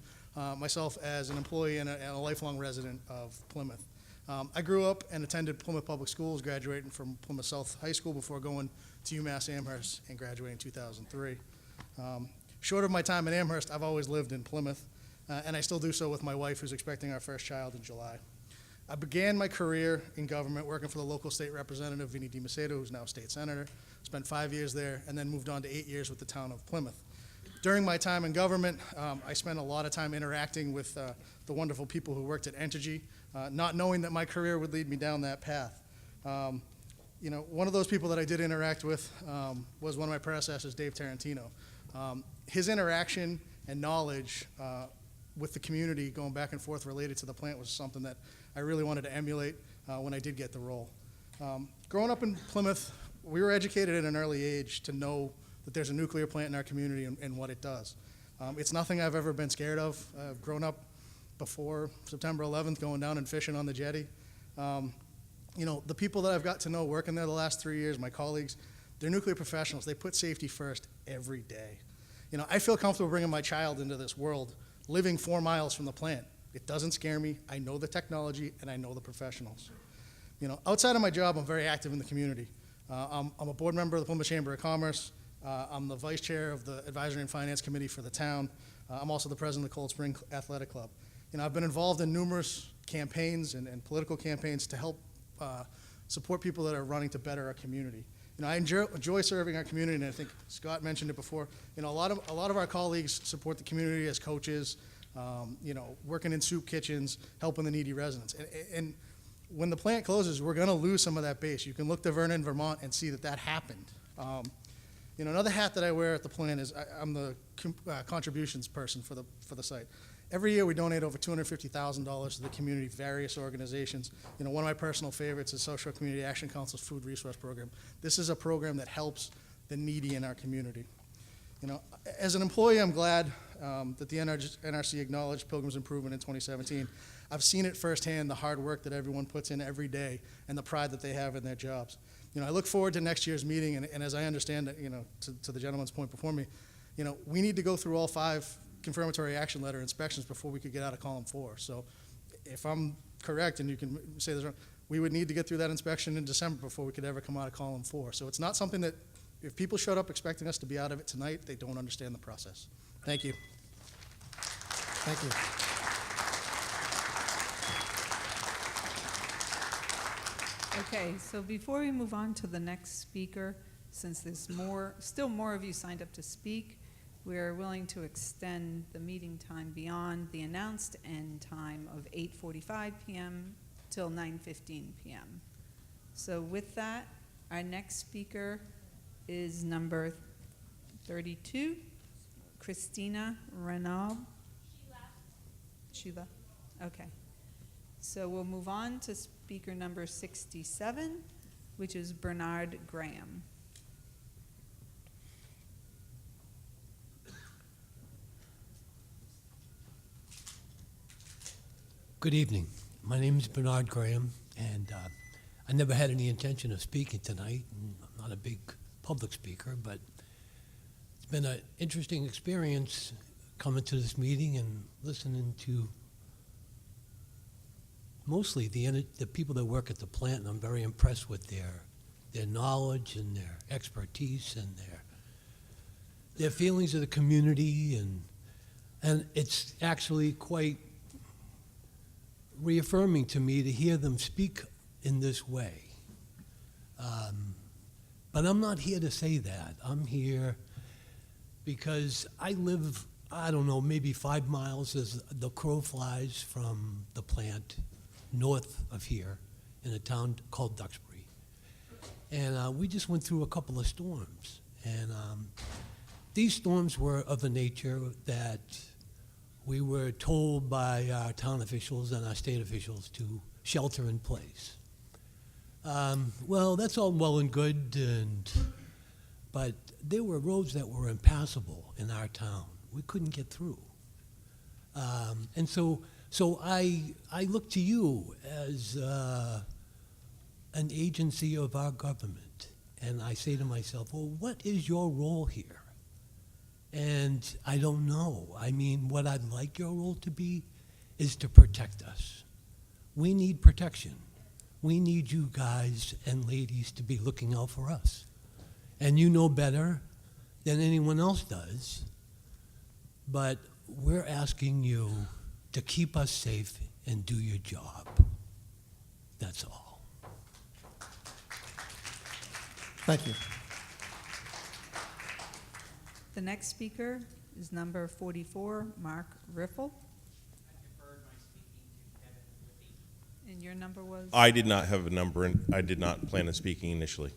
myself as an employee and a lifelong resident of Plymouth. I grew up and attended Plymouth Public Schools, graduating from Plymouth South High School before going to UMass Amherst and graduating in 2003. Short of my time in Amherst, I've always lived in Plymouth, and I still do so with my wife, who's expecting our first child in July. I began my career in government working for the local state representative, Vinnie DiMacedo, who's now state senator. Spent 5 years there, and then moved on to 8 years with the town of Plymouth. During my time in government, I spent a lot of time interacting with the wonderful people who worked at Entergy, not knowing that my career would lead me down that path. One of those people that I did interact with was one of my predecessors, Dave Tarantino. His interaction and knowledge with the community going back and forth related to the plant was something that I really wanted to emulate when I did get the role. Growing up in Plymouth, we were educated at an early age to know that there's a nuclear plant in our community and what it does. It's nothing I've ever been scared of. I've grown up before September 11th going down and fishing on the jetty. The people that I've got to know working there the last 3 years, my colleagues, they're nuclear professionals. They put safety first every day. I feel comfortable bringing my child into this world, living 4 miles from the plant. It doesn't scare me. I know the technology, and I know the professionals. Outside of my job, I'm very active in the community. I'm a board member of the Plymouth Chamber of Commerce. I'm the vice chair of the Advisory and Finance Committee for the town. I'm also the president of the Cold Spring Athletic Club. I've been involved in numerous campaigns and political campaigns to help support people that are running to better our community. I enjoy serving our community, and I think Scott mentioned it before. A lot of our colleagues support the community as coaches, working in soup kitchens, helping the needy residents. And when the plant closes, we're going to lose some of that base. You can look to Vernon, Vermont, and see that happened. Another hat that I wear at the plant is I'm the contributions person for the site. Every year we donate over $250,000 to the community, various organizations. One of my personal favorites is Social Community Action Council's Food Resource Program. This is a program that helps the needy in our community. As an employee, I'm glad that the NRC acknowledged Pilgrim's improvement in 2017. I've seen it firsthand, the hard work that everyone puts in every day and the pride that they have in their jobs. I look forward to next year's meeting, and as I understand it, to the gentleman's point before me, we need to go through all 5 confirmatory action letter inspections before we could get out of column 4. So if I'm correct, and you can say this wrong, we would need to get through that inspection in December before we could ever come out of column 4. So it's not something that, if people showed up expecting us to be out of it tonight, they don't understand the process. Thank you. Thank you. Okay, so before we move on to the next speaker, since there's still more of you signed up to speak, we're willing to extend the meeting time beyond the announced end time of 8:45 p.m. till 9:15 p.m. So with that, our next speaker is number 32, Christina Renaud. Sheila. Okay. So we'll move on to speaker number 67, which is Bernard Graham. Good evening. My name is Bernard Graham, and I never had any intention of speaking tonight. I'm not a big public speaker, but it's been an interesting experience coming to this meeting and listening to mostly the people that work at the plant, and I'm very impressed with their knowledge and their expertise and their feelings of the community, and it's actually quite reaffirming to me to hear them speak in this way. But I'm not here to say that. I'm here because I live, I don't know, maybe 5 miles as the crow flies from the plant north of here in a town called Duxbury. And we just went through a couple of storms. And these storms were of the nature that we were told by our town officials and our state officials to shelter in place. Well, that's all well and good, but there were roads that were impassable in our town. We couldn't get through. And so I look to you as an agency of our government, and I say to myself, well, what is your role here? And I don't know. I mean, what I'd like your role to be is to protect us. We need protection. We need you guys and ladies to be looking out for us. And you know better than anyone else does, but we're asking you to keep us safe and do your job. That's all. Thank you. The next speaker is number 44, Mark Riffle. And your number was? I did not have a number, and I did not plan on speaking initially.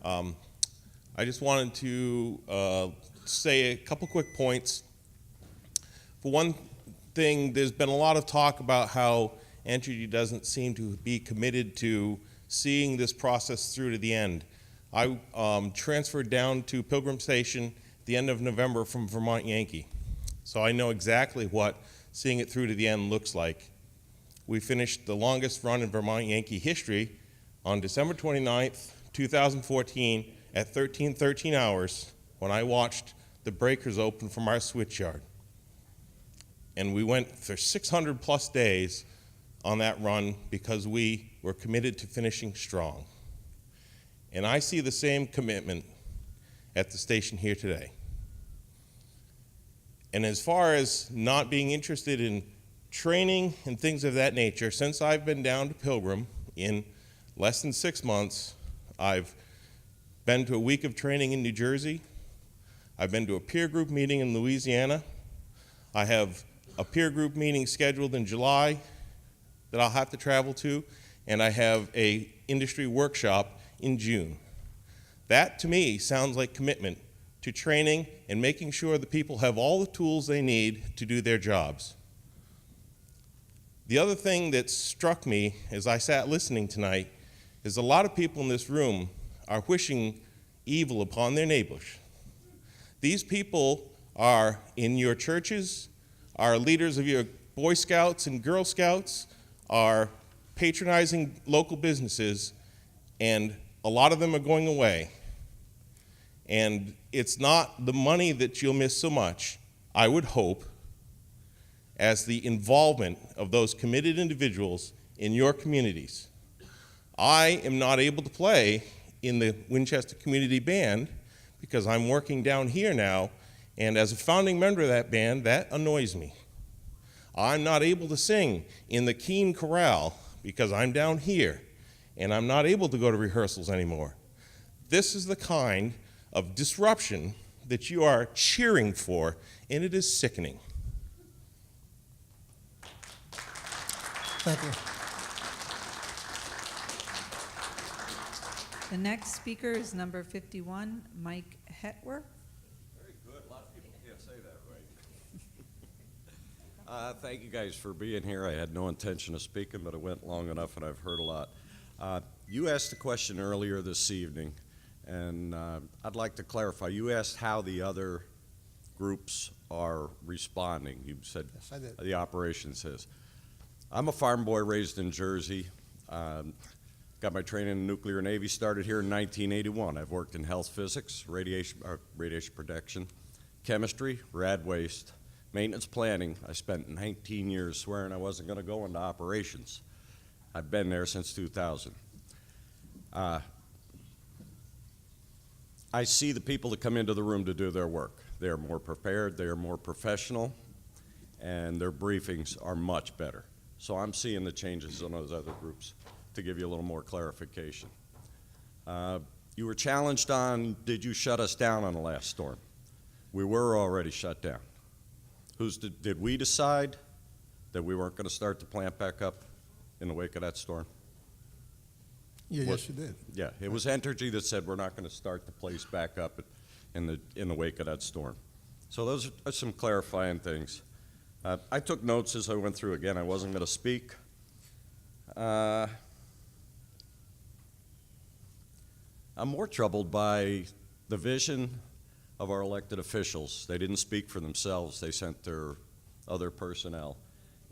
I just wanted to say a couple quick points. For one thing, there's been a lot of talk about how Entergy doesn't seem to be committed to seeing this process through to the end. I transferred down to Pilgrim Station at the end of November from Vermont Yankee, so I know exactly what seeing it through to the end looks like. We finished the longest run in Vermont Yankee history on December 29th, 2014 at 13 hours when I watched the breakers open from our switchyard. And we went for 600 plus days on that run because we were committed to finishing strong. And I see the same commitment at the station here today. And as far as not being interested in training and things of that nature, since I've been down to Pilgrim in less than 6 months, I've been to a week of training in New Jersey. I've been to a peer group meeting in Louisiana. I have a peer group meeting scheduled in July that I'll have to travel to, and I have a industry workshop in June. That, to me, sounds like commitment to training and making sure the people have all the tools they need to do their jobs. The other thing that struck me as I sat listening tonight is a lot of people in this room are wishing evil upon their neighbors. These people are in your churches, are leaders of your Boy Scouts and Girl Scouts, are patronizing local businesses, and a lot of them are going away. And it's not the money that you'll miss so much, I would hope, as the involvement of those committed individuals in your communities. I am not able to play in the Winchester Community Band because I'm working down here now, and as a founding member of that band, that annoys me. I'm not able to sing in the Keene Chorale because I'm down here, and I'm not able to go to rehearsals anymore. This is the kind of disruption that you are cheering for, and it is sickening. Thank you. The next speaker is number 51, Mike Hetwer. Very good. A lot of people can't say that right. Thank you guys for being here. I had no intention of speaking, but it went long enough and I've heard a lot. You asked a question earlier this evening, and I'd like to clarify. You asked how the other groups are responding. You said Yes, I did. the operation says. I'm a farm boy raised in Jersey. Got my training in the nuclear Navy, started here in 1981. I've worked in health physics, radiation protection, chemistry, rad waste, maintenance planning. I spent 19 years swearing I wasn't going to go into operations. I've been there since 2000. I see the people that come into the room to do their work. They are more prepared, they are more professional, and their briefings are much better. So I'm seeing the changes in those other groups. To give you a little more clarification. You were challenged on, did you shut us down on the last storm? We were already shut down. Did we decide that we weren't going to start the plant back up in the wake of that storm? Yeah, yes, you did. Yeah, it was Entergy that said we're not going to start the place back up in the wake of that storm. So those are some clarifying things. I took notes as I went through. Again, I wasn't going to speak. I'm more troubled by the vision of our elected officials. They didn't speak for themselves. They sent their other personnel.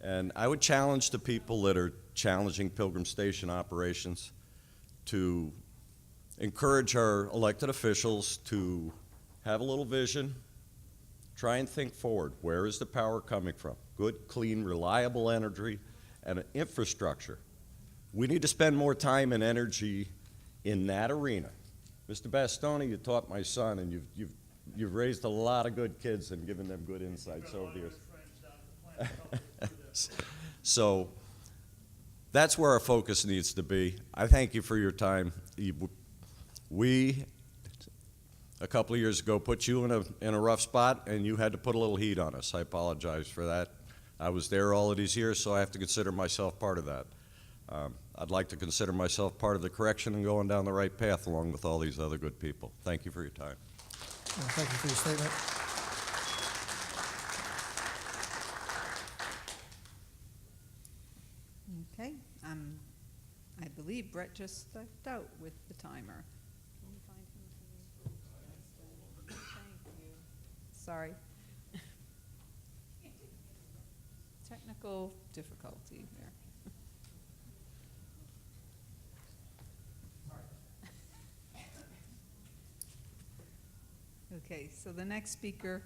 And I would challenge the people that are challenging Pilgrim Station operations to encourage our elected officials to have a little vision, try and think forward. Where is the power coming from? Good, clean, reliable energy and infrastructure. We need to spend more time and energy in that arena. Mr. Bastoni, you taught my son, and you've raised a lot of good kids and given them good insights over the years. So that's where our focus needs to be. I thank you for your time. We, a couple of years ago, put you in a rough spot, and you had to put a little heat on us. I apologize for that. I was there all of these years, so I have to consider myself part of that. I'd like to consider myself part of the correction and going down the right path along with all these other good people. Thank you for your time. Thank you for your statement. Okay, I believe Brett just stepped out with the timer. Can you find him for me? Thank you. Sorry. Technical difficulty there. Okay, so the next speaker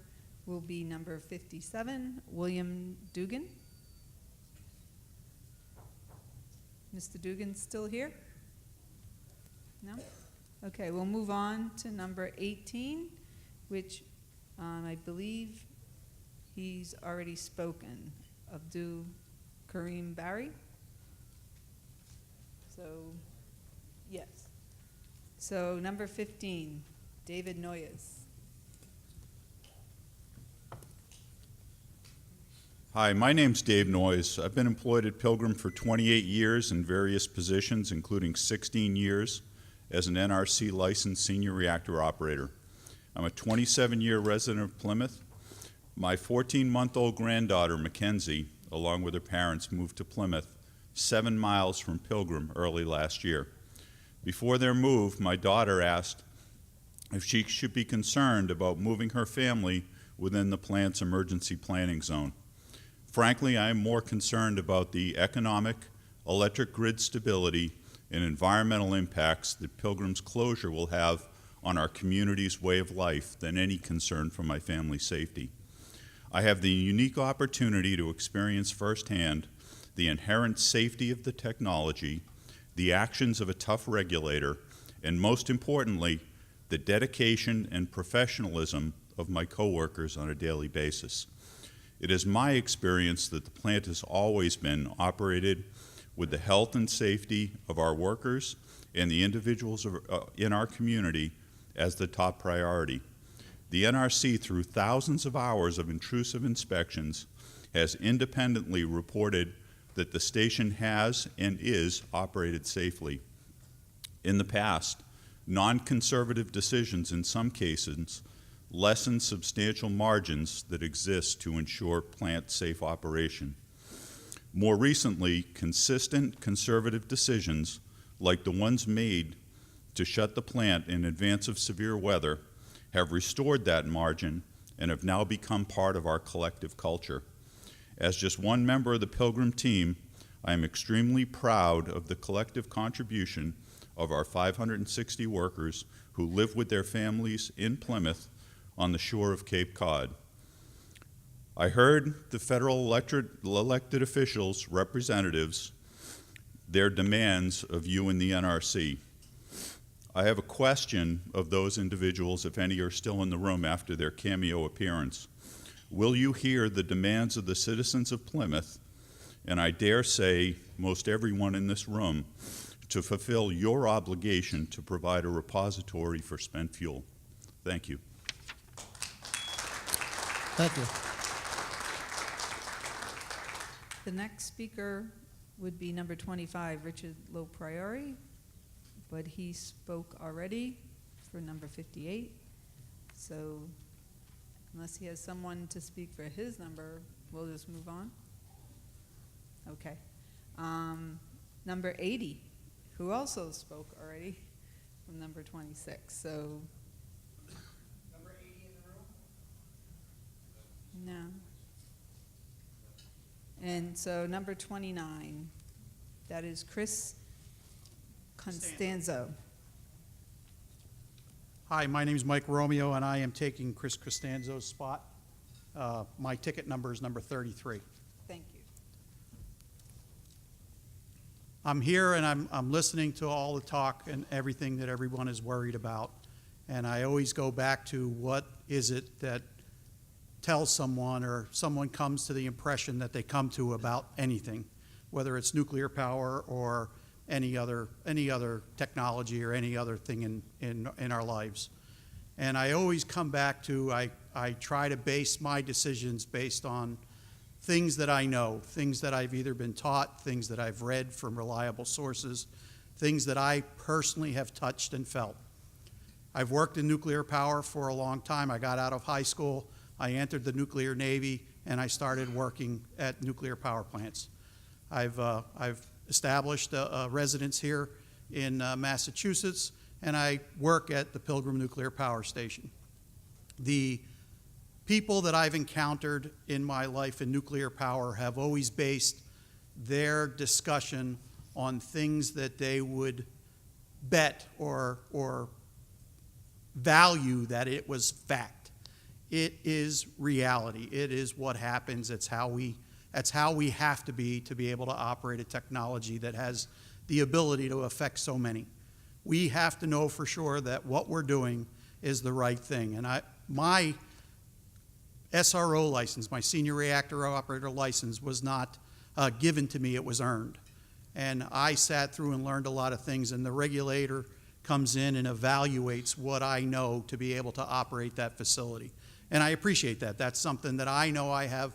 will be number 57, William Dugan. Mr. Dugan still here? No? Okay, we'll move on to number 18, which I believe He's already spoken. Abdul Karim Barry. So, yes. So number 15, David Noyes. Hi, my name's Dave Noyes. I've been employed at Pilgrim for 28 years in various positions, including 16 years as an NRC licensed senior reactor operator. I'm a 27-year resident of Plymouth. My 14-month-old granddaughter, Mackenzie, along with her parents, moved to Plymouth 7 miles from Pilgrim early last year. Before their move, my daughter asked if she should be concerned about moving her family within the plant's emergency planning zone. Frankly, I am more concerned about the economic, electric grid stability, and environmental impacts that Pilgrim's closure will have on our community's way of life than any concern for my family's safety. I have the unique opportunity to experience firsthand the inherent safety of the technology, the actions of a tough regulator, and most importantly, the dedication and professionalism of my coworkers on a daily basis. It is my experience that the plant has always been operated with the health and safety of our workers and the individuals in our community as the top priority. The NRC, through thousands of hours of intrusive inspections, has independently reported that the station has and is operated safely. In the past, non-conservative decisions in some cases lessen substantial margins that exist to ensure plant safe operation. More recently, consistent conservative decisions, like the ones made to shut the plant in advance of severe weather, have restored that margin and have now become part of our collective culture. As just one member of the Pilgrim team, I am extremely proud of the collective contribution of our 560 workers who live with their families in Plymouth on the shore of Cape Cod. I heard the federal elected officials, representatives, their demands of you and the NRC. I have a question of those individuals, if any are still in the room after their cameo appearance. Will you hear the demands of the citizens of Plymouth, and I dare say most everyone in this room, to fulfill your obligation to provide a repository for spent fuel? Thank you. Thank you. The next speaker would be number 25, Richard Lopriori, but he spoke already for number 58. So unless he has someone to speak for his number, we'll just move on. Okay. Number 80, who also spoke already from number 26. So number 80 in the room? No. And so number 29, that is Chris Costanzo. Hi, my name is Mike Romeo, and I am taking Chris Costanzo's spot. My ticket number is number 33. Thank you. I'm here and I'm listening to all the talk and everything that everyone is worried about. And I always go back to what is it that tells someone or someone comes to the impression that they come to about anything, whether it's nuclear power or any other technology or any other thing in our lives. And I always come back to, I try to base my decisions based on things that I know, things that I've either been taught, things that I've read from reliable sources, things that I personally have touched and felt. I've worked in nuclear power for a long time. I got out of high school, I entered the nuclear Navy, and I started working at nuclear power plants. I've established a residence here in Massachusetts, and I work at the Pilgrim Nuclear Power Station. The people that I've encountered in my life in nuclear power have always based their discussion on things that they would bet or value that it was fact. It is reality. It is what happens. It's how we have to be able to operate a technology that has the ability to affect so many. We have to know for sure that what we're doing is the right thing. And my SRO license, my senior reactor operator license, was not given to me, it was earned. And I sat through and learned a lot of things, and the regulator comes in and evaluates what I know to be able to operate that facility. And I appreciate that. That's something that I know I have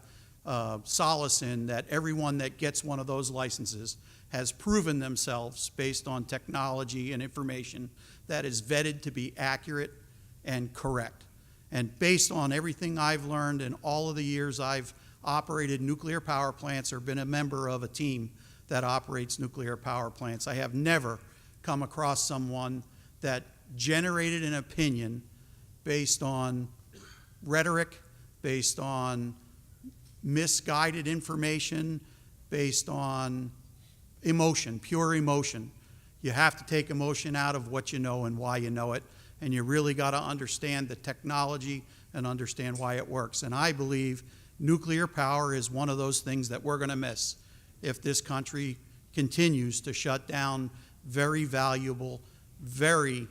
solace in, that everyone that gets one of those licenses has proven themselves based on technology and information that is vetted to be accurate and correct. And based on everything I've learned in all of the years I've operated nuclear power plants or been a member of a team that operates nuclear power plants, I have never come across someone that generated an opinion based on rhetoric, based on misguided information, based on emotion, pure emotion. You have to take emotion out of what you know and why you know it, and you really got to understand the technology and understand why it works. And I believe nuclear power is one of those things that we're going to miss if this country continues to shut down very valuable, very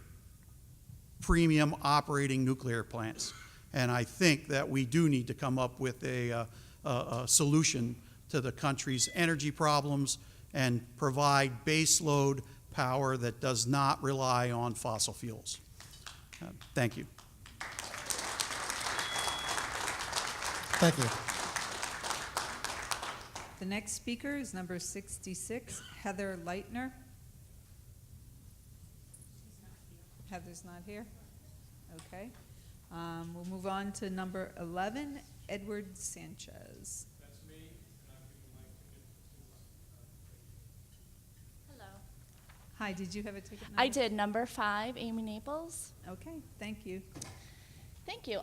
premium operating nuclear plants. And I think that we do need to come up with a solution to the country's energy problems and provide baseload power that does not rely on fossil fuels. Thank you. Thank you. The next speaker is number 66, Heather Leitner. Heather's not here? Okay. We'll move on to number 11, Edward Sanchez. That's me, and I'm giving my ticket to Hello. Hi, did you have a ticket number? I did, number 5, Amy Naples. Okay, thank you. Thank you.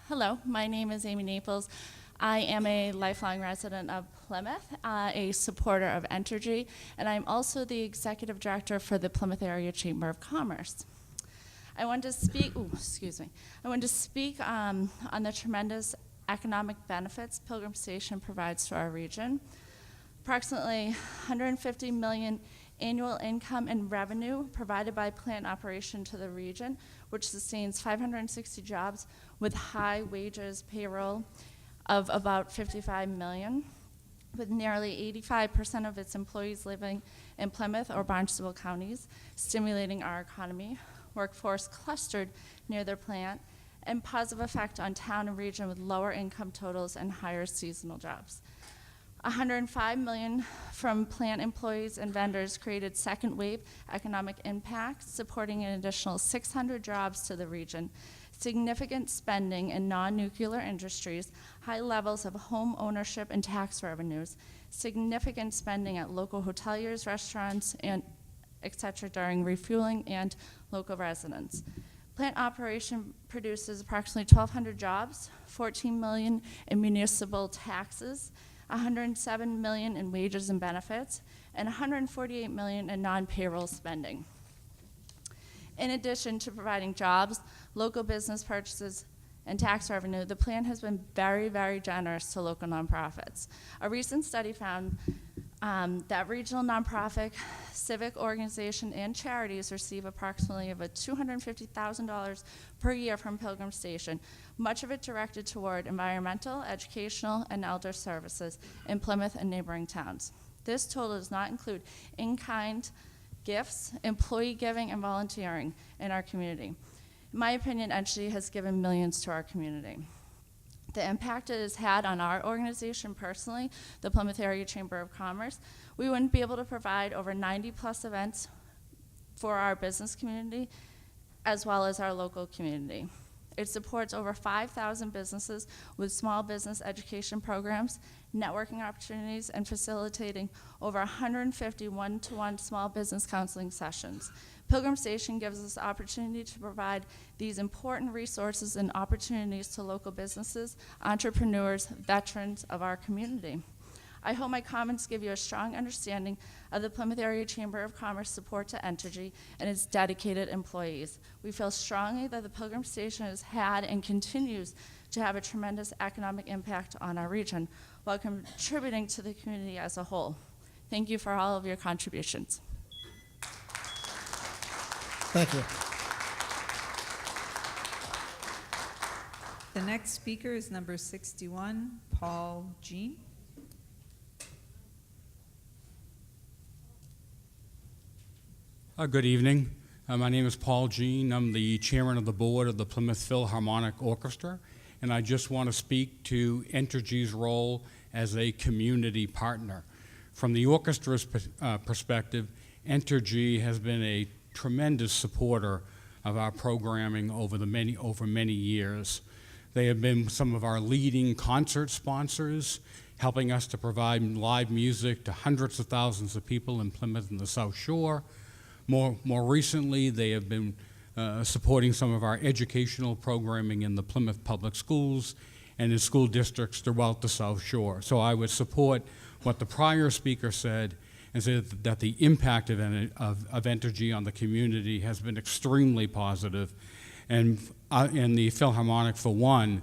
Hello, my name is Amy Naples. I am a lifelong resident of Plymouth, a supporter of Entergy, and I'm also the executive director for the Plymouth Area Chamber of Commerce. I wanted to speak, I wanted to speak on the tremendous economic benefits Pilgrim Station provides to our region. Approximately 150 million annual income and revenue provided by plant operation to the region, which sustains 560 jobs with high wages payroll of about 55 million, with nearly 85% of its employees living in Plymouth or Barnstable counties, stimulating our economy, workforce clustered near their plant, and positive effect on town and region with lower income totals and higher seasonal jobs. 105 million from plant employees and vendors created second wave economic impact, supporting an additional 600 jobs to the region. Significant spending in non-nuclear industries, high levels of home ownership and tax revenues, significant spending at local hoteliers, restaurants, and et cetera during refueling and local residents. Plant operation produces approximately 1,200 jobs, 14 million in municipal taxes, 107 million in wages and benefits, and 148 million in non-payroll spending. In addition to providing jobs, local business purchases, and tax revenue, the plan has been very, very generous to local nonprofits. A recent study found that regional nonprofit, civic organization, and charities receive approximately about $250,000 per year from Pilgrim Station, much of it directed toward environmental, educational, and elder services in Plymouth and neighboring towns. This total does not include in-kind gifts, employee giving, and volunteering in our community. In my opinion, Entergy has given millions to our community. The impact it has had on our organization personally, the Plymouth Area Chamber of Commerce, we wouldn't be able to provide over 90+ events for our business community as well as our local community. It supports over 5,000 businesses with small business education programs, networking opportunities, and facilitating over 150 one-to-one small business counseling sessions. Pilgrim Station gives us the opportunity to provide these important resources and opportunities to local businesses, entrepreneurs, veterans of our community. I hope my comments give you a strong understanding of the Plymouth Area Chamber of Commerce support to Entergy and its dedicated employees. We feel strongly that the Pilgrim Station has had and continues to have a tremendous economic impact on our region while contributing to the community as a whole. Thank you for all of your contributions. Thank you. The next speaker is number 61, Paul Jean. Good evening. My name is Paul Jean. I'm the chairman of the board of the Plymouth Philharmonic Orchestra, and I just want to speak to Entergy's role as a community partner. From the orchestra's perspective, Entergy has been a tremendous supporter of our programming over many years. They have been some of our leading concert sponsors, helping us to provide live music to hundreds of thousands of people in Plymouth and the South Shore. More recently, they have been supporting some of our educational programming in the Plymouth Public Schools and in school districts throughout the South Shore. So I would support what the prior speaker said, and say that the impact of Entergy on the community has been extremely positive. And the Philharmonic, for one,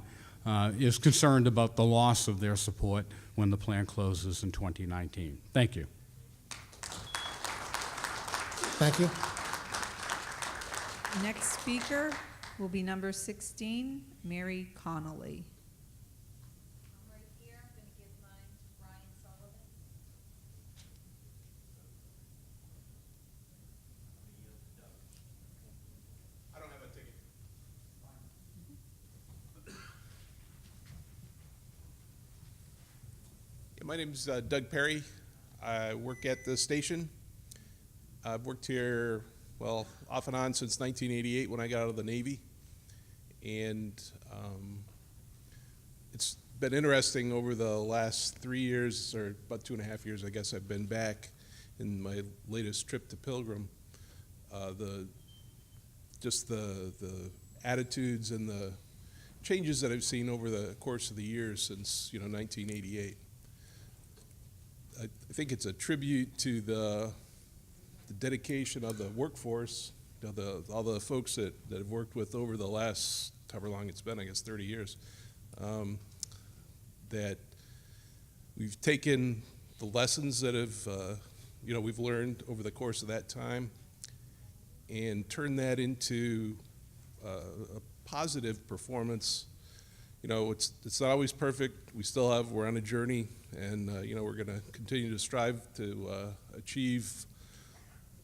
is concerned about the loss of their support when the plant closes in 2019. Thank you. Thank you. Next speaker will be number 16, Mary Connolly. My name's Doug Perry. I work at the station. I've worked here, well, off and on since 1988 when I got out of the Navy. And it's been interesting over the last 3 years, or about 2.5 years, I guess I've been back in my latest trip to Pilgrim. The attitudes and the changes that I've seen over the course of the years since 1988. I think it's a tribute to the dedication of the workforce, all the folks that I've worked with over the last, however long it's been, I guess 30 years, that we've taken the lessons that we've learned over the course of that time and turned that into a positive performance. It's not always perfect. We're on a journey, and we're going to continue to strive to achieve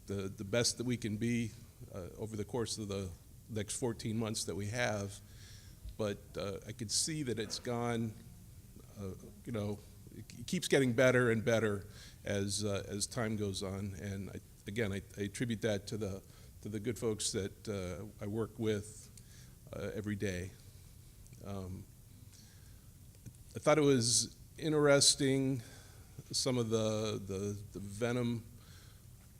the best that we can be over the course of the next 14 months that we have. But I could see that it's gone, it keeps getting better and better as time goes on. And I attribute that to the good folks that I work with every day. I thought it was interesting, some of the venom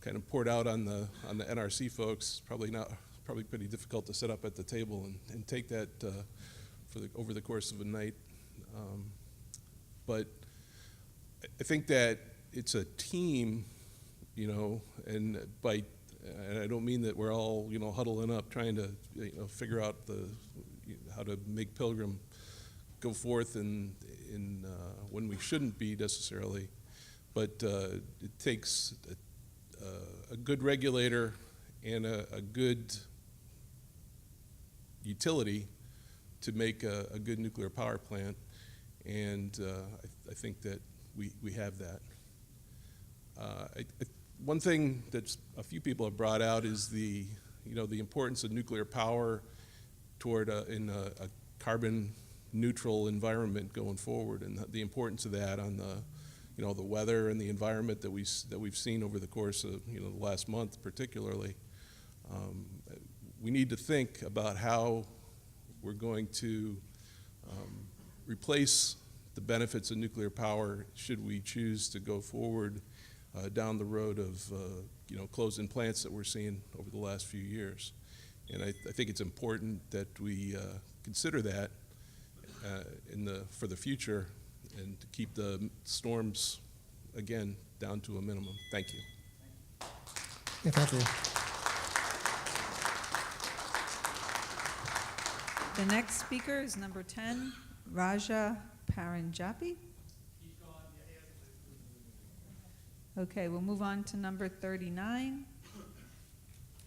kind of poured out on the NRC folks. Probably pretty difficult to sit up at the table and take that over the course of a night. But I think that it's a team, and I don't mean that we're all huddling up trying to figure out how to make Pilgrim go forth in when we shouldn't be necessarily, but it takes a good regulator and a good utility to make a good nuclear power plant, and I think that we have that. One thing that a few people have brought out is the importance of nuclear power toward in a carbon neutral environment going forward, and the importance of that on the weather and the environment that we've seen over the course of the last month particularly. We need to think about how we're going to replace the benefits of nuclear power should we choose to go forward down the road of closing plants that we're seeing over the last few years. And I think it's important that we consider that for the future, and to keep the storms, again, down to a minimum. Thank you. Yeah, thank you. The next speaker is number 10, Raja Paranjapi. Okay, we'll move on to number 39,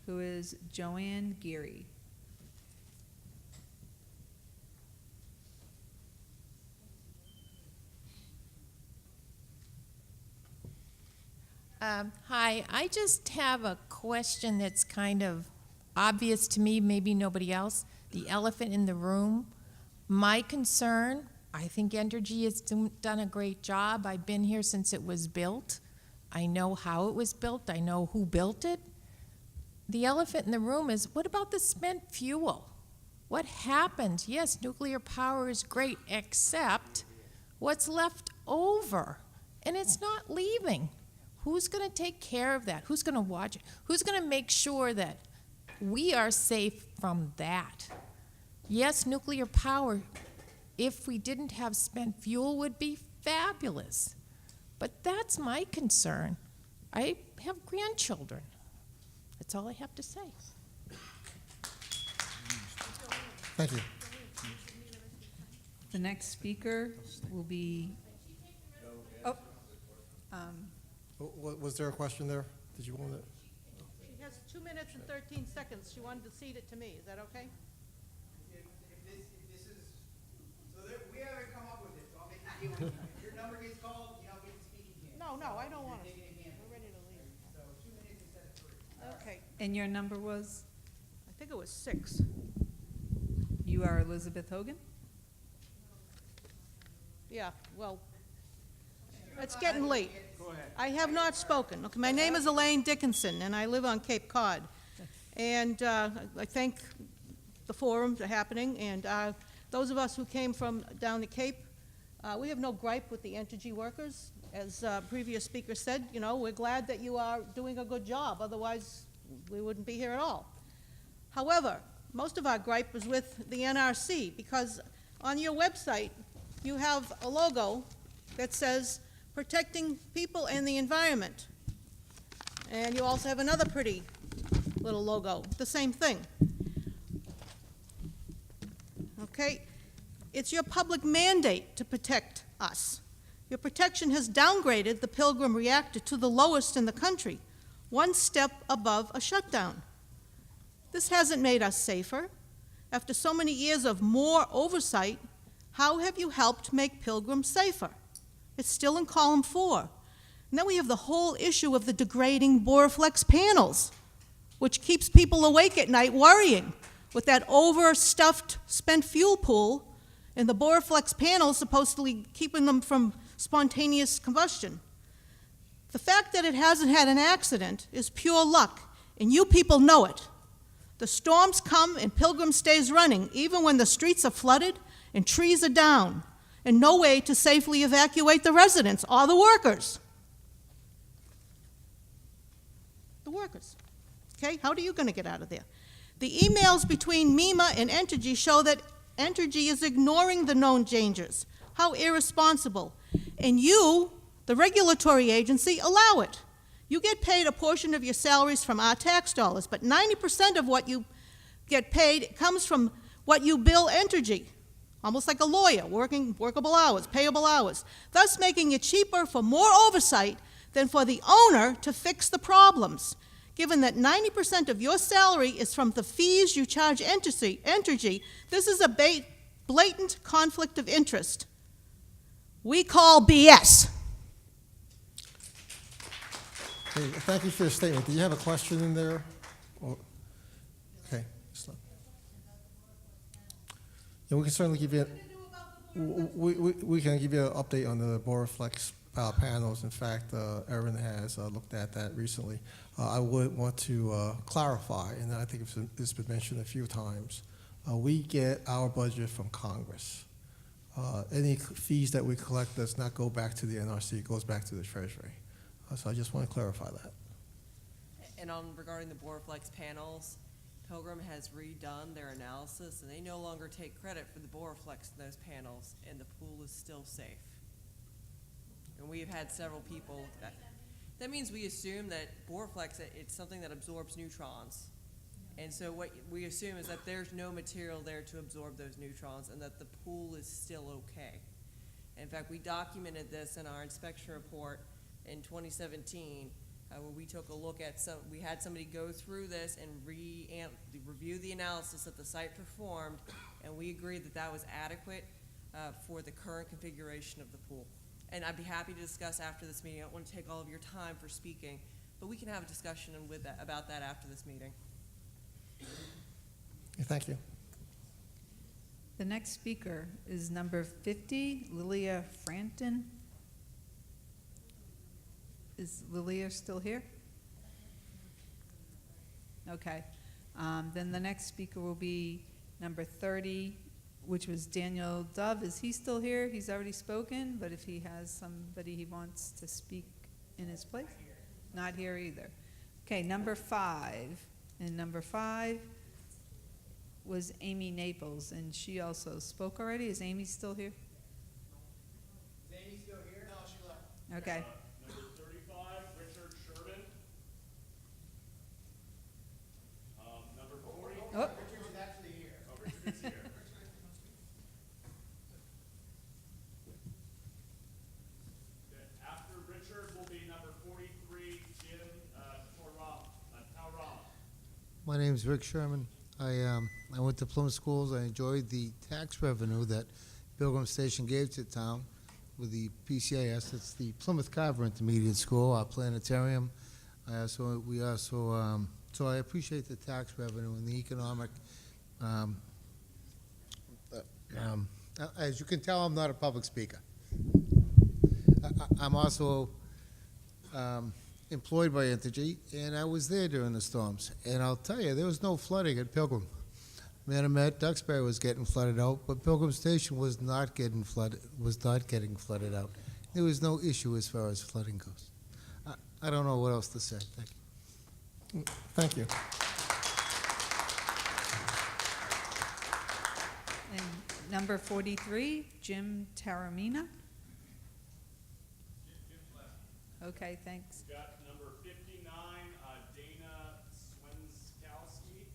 who is Joanne Geary. Hi, I just have a question that's kind of obvious to me, maybe nobody else. The elephant in the room. My concern, I think Entergy has done a great job. I've been here since it was built. I know how it was built. I know who built it. The elephant in the room is, what about the spent fuel? What happened? Yes, nuclear power is great, except what's left over, and it's not leaving. Who's going to take care of that? Who's going to watch it? Who's going to make sure that we are safe from that? Yes, nuclear power, if we didn't have spent fuel, would be fabulous. But that's my concern. I have grandchildren. That's all I have to say. Thank you. The next speaker will be, oh, Was there a question there? Did you want it? She has 2 minutes and 13 seconds. She wanted to cede it to me. Is that okay? We haven't come up with it, so I'll make you deal with it. If your number gets called, you don't get to speak again. No, I don't want to. We're ready to leave. So 2 minutes instead of 3. Okay. and your number was? I think it was 6. You are Elizabeth Hogan? Yeah, well, it's getting late. I have not spoken. Okay, my name is Elaine Dickinson, and I live on Cape Cod. And I thank the forum for happening, and those of us who came from down the Cape, we have no gripe with the Entergy workers. As previous speaker said, you know, we're glad that you are doing a good job, otherwise we wouldn't be here at all. However, most of our gripe was with the NRC, because on your website, you have a logo that says protecting people and the environment. And you also have another pretty little logo, the same thing. Okay? It's your public mandate to protect us. Your protection has downgraded the Pilgrim reactor to the lowest in the country, one step above a shutdown. This hasn't made us safer. After so many years of more oversight, how have you helped make Pilgrim safer? It's still in column 4. And then we have the whole issue of the degrading Boraflex panels, which keeps people awake at night worrying with that overstuffed spent fuel pool and the Boraflex panels supposedly keeping them from spontaneous combustion. The fact that it hasn't had an accident is pure luck, and you people know it. The storms come and Pilgrim stays running, even when the streets are flooded and trees are down, and no way to safely evacuate the residents or the workers. The workers. Okay, how are you going to get out of there? The emails between MEMA and Entergy show that Entergy is ignoring the known dangers. How irresponsible. And you, the regulatory agency, allow it. You get paid a portion of your salaries from our tax dollars, but 90% of what you get paid comes from what you bill Entergy, almost like a lawyer, working workable hours, payable hours, thus making it cheaper for more oversight than for the owner to fix the problems. Given that 90% of your salary is from the fees you charge Entergy, this is a blatant conflict of interest. We call BS. Hey, thank you for your statement. Do you have a question in there? Okay. Yeah, we can certainly give you. We can give you an update on the Boraflex panels. In fact, Erin has looked at that recently. I would want to clarify, and I think it's been mentioned a few times. We get our budget from Congress. Any fees that we collect does not go back to the NRC; it goes back to the Treasury. So I just want to clarify that. And regarding the Boraflex panels, Pilgrim has redone their analysis, and they no longer take credit for the Boraflex in those panels, and the pool is still safe. And we've had several people that means we assume that Boraflex, it's something that absorbs neutrons. And so what we assume is that there's no material there to absorb those neutrons and that the pool is still okay. In fact, we documented this in our inspection report in 2017, where we took a look at we had somebody go through this and review the analysis that the site performed, and we agreed that that was adequate for the current configuration of the pool. And I'd be happy to discuss after this meeting. I don't want to take all of your time for speaking, but we can have a discussion about that after this meeting. Thank you. The next speaker is number 50, Lilia Franton. Is Lilia still here? Okay. Then the next speaker will be number 30, which was Daniel Dove. Is he still here? He's already spoken, but if he has somebody he wants to speak in his place? Not here either. Okay, number 5. And number 5 was Amy Naples, and she also spoke already. Is Amy still here? Is Amy still here? No, she left. Okay. Number 35, Richard Sherman. Number 40. Oh. Richard is actually here. Oh, Richard is here. After Richard will be number 43, Jim Taurama. My name is Rick Sherman. I went to Plymouth schools. I enjoyed the tax revenue that Pilgrim Station gave to the town with the PCIS. It's the Plymouth Carver Intermediate School, our planetarium. So I appreciate the tax revenue and the economic. As you can tell, I'm not a public speaker. I'm also employed by Entergy, and I was there during the storms. And I'll tell you, there was no flooding at Pilgrim. Manamet, Duxbury was getting flooded out, but Pilgrim Station was not getting flooded. Out. There was no issue as far as flooding goes. I don't know what else to say. Thank you. Thank you. And number 43, Jim Taramina. Okay, thanks. We've got number 59, Dana Swenskowski.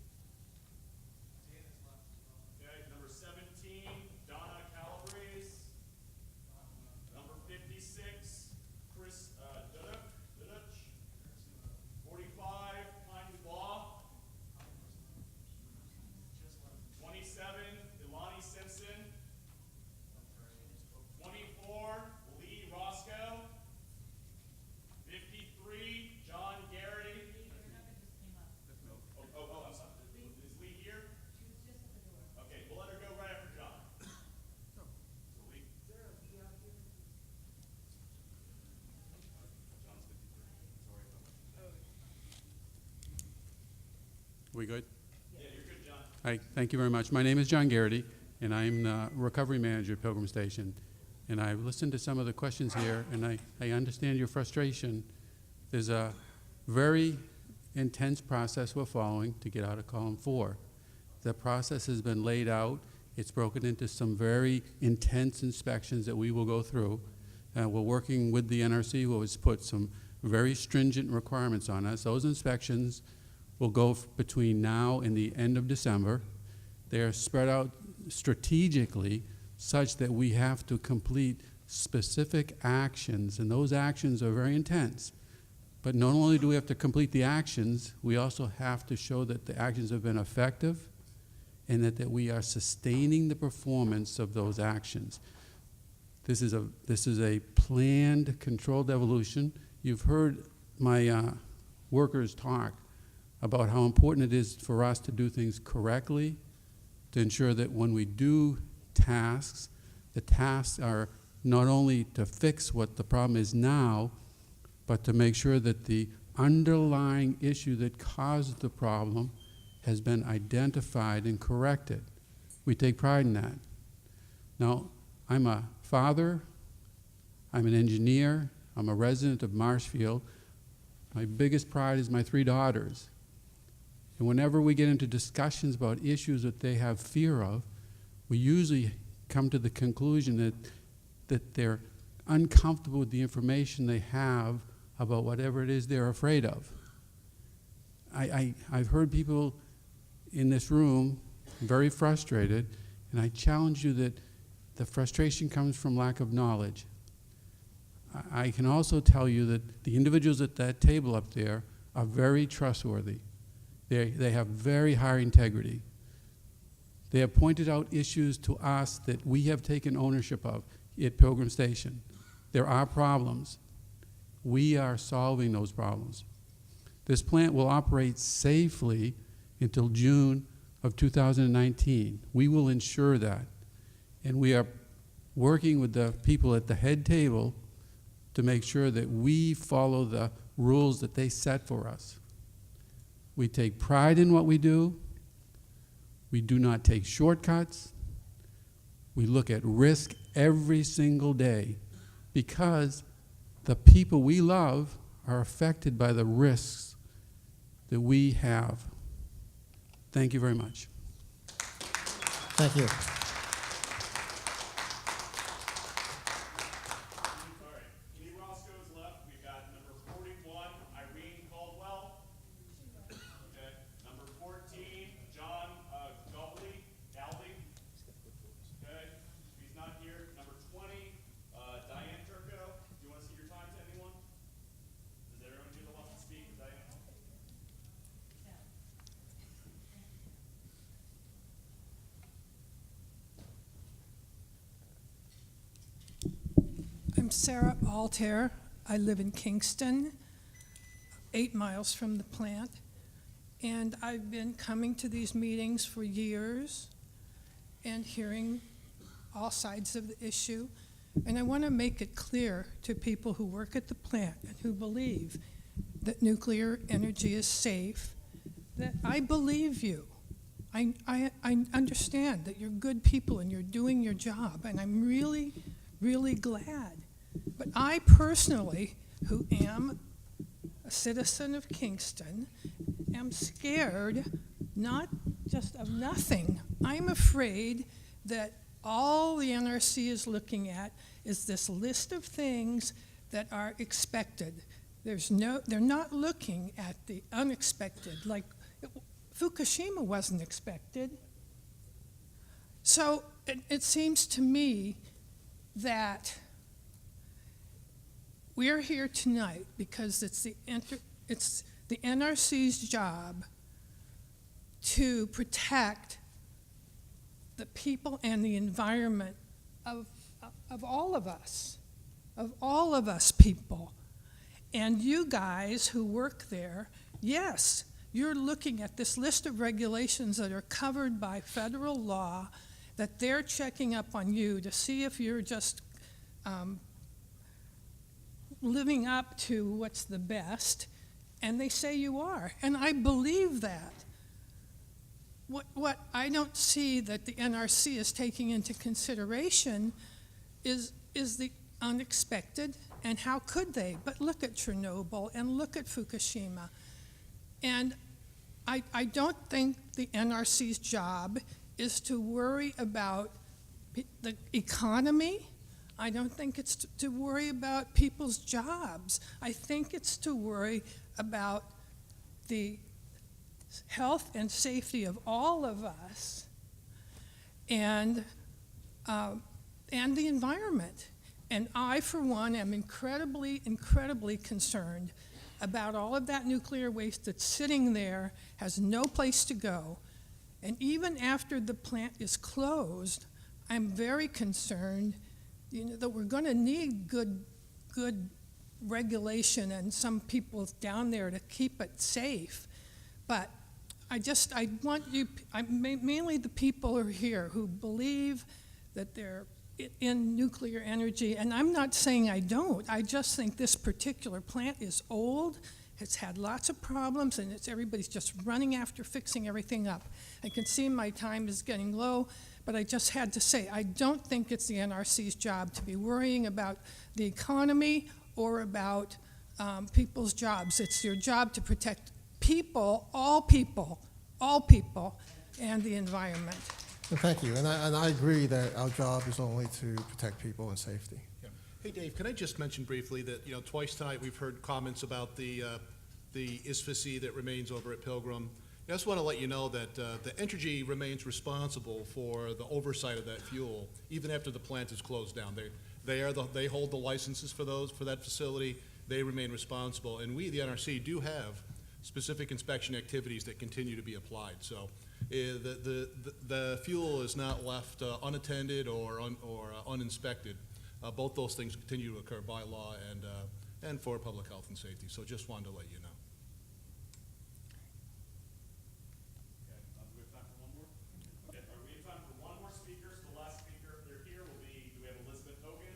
Okay, number 17, Donna Calabrese. Number 56, Chris Dunuch. 45, Pine Law. 27, Ilani Simpson. 24, Lee Roscoe. 53, John Garrity. Oh, I'm sorry. Is Lee here? Okay, we'll let her go right after John. So Lee. John's 53. We good? Yeah, you're good, John. Hi, thank you very much. My name is John Garrity, and I'm the recovery manager at Pilgrim Station. And I've listened to some of the questions here, and I understand your frustration. There's a very intense process we're following to get out of column 4. The process has been laid out. It's broken into some very intense inspections that we will go through. We're working with the NRC, who has put some very stringent requirements on us. Those inspections will go between now and the end of December. They are spread out strategically such that we have to complete specific actions, and those actions are very intense. But not only do we have to complete the actions, we also have to show that the actions have been effective and that we are sustaining the performance of those actions. This is a planned, controlled evolution. You've heard my workers talk about how important it is for us to do things correctly, to ensure that when we do tasks, the tasks are not only to fix what the problem is now, but to make sure that the underlying issue that caused the problem has been identified and corrected. We take pride in that. Now, I'm a father, I'm an engineer, I'm a resident of Marshfield. My biggest pride is my 3 daughters. And whenever we get into discussions about issues that they have fear of, we usually come to the conclusion that they're uncomfortable with the information they have about whatever it is they're afraid of. I've heard people in this room very frustrated, and I challenge you that the frustration comes from lack of knowledge. I can also tell you that the individuals at that table up there are very trustworthy. They have very high integrity. They have pointed out issues to us that we have taken ownership of at Pilgrim Station. There are problems. We are solving those problems. This plant will operate safely until June of 2019. We will ensure that. And we are working with the people at the head table to make sure that we follow the rules that they set for us. We take pride in what we do. We do not take shortcuts. We look at risk every single day because the people we love are affected by the risks that we have. Thank you very much. Thank you. All right, any Roscoe's left? We've got number 41, Irene Caldwell. Okay, number 14, John Galdi. Okay, he's not here. Number 20, Diane Turco. Do you want to see your time to anyone? Does everyone here that wants to speak with Diane? I'm Sarah Altair. I live in Kingston, 8 miles from the plant. And I've been coming to these meetings for years and hearing all sides of the issue. And I want to make it clear to people who work at the plant and who believe that nuclear energy is safe, that I believe you. I understand that you're good people and you're doing your job, and I'm really, really glad. But I personally, who am a citizen of Kingston, am scared not just of nothing. I'm afraid that all the NRC is looking at is this list of things that are expected. They're not looking at the unexpected, like Fukushima wasn't expected. So it seems to me that we're here tonight because it's the NRC's job to protect the people and the environment of all of us people. And you guys who work there, yes, you're looking at this list of regulations that are covered by federal law, that they're checking up on you to see if you're just living up to what's the best, and they say you are, and I believe that. What I don't see that the NRC is taking into consideration is the unexpected, and how could they? But look at Chernobyl and look at Fukushima. And I don't think the NRC's job is to worry about the economy. I don't think it's to worry about people's jobs. I think it's to worry about the health and safety of all of us and the environment. And I, for one, am incredibly, incredibly concerned about all of that nuclear waste that's sitting there, has no place to go. And even after the plant is closed, I'm very concerned, that we're going to need good regulation and some people down there to keep it safe. But I want you, mainly the people who are here who believe that they're in nuclear energy, and I'm not saying I don't. I just think this particular plant is old, it's had lots of problems, and everybody's just running after fixing everything up. I can see my time is getting low, but I just had to say, I don't think it's the NRC's job to be worrying about the economy or about people's jobs. It's your job to protect people, all people, and the environment. Well, thank you, and I agree that our job is only to protect people and safety. Yeah. Hey, Dave, can I just mention briefly that, twice tonight we've heard comments about the ISFSI that remains over at Pilgrim. I just want to let you know that the Entergy remains responsible for the oversight of that fuel, even after the plant is closed down. They hold the licenses for that facility. They remain responsible, and we, the NRC, do have specific inspection activities that continue to be applied. So the fuel is not left unattended or uninspected. both those things continue to occur by law and for public health and safety. So just wanted to let you know. Okay, we have time for one more? Okay, all right, we have time for one more speaker. So the last speaker, if they're here, will be, do we have Elizabeth Hogan?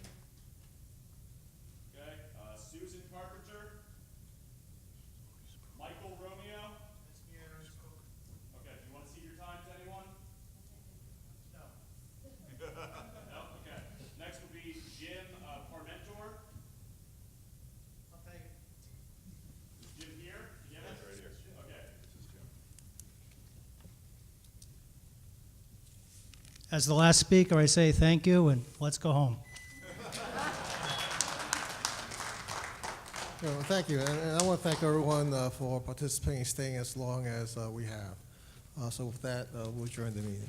Okay, Susan Carpenter? Michael Romeo? Okay, do you want to cede your time to anyone? No. No, okay. Next will be Jim Parmentor. I'll take it. Jim here? Jim? That's right here. Okay. This is Jim. As the last speaker, I say thank you and let's go home. Well, thank you, and I want to thank everyone for participating and staying as long as we have. So with that, we'll adjourn the meeting.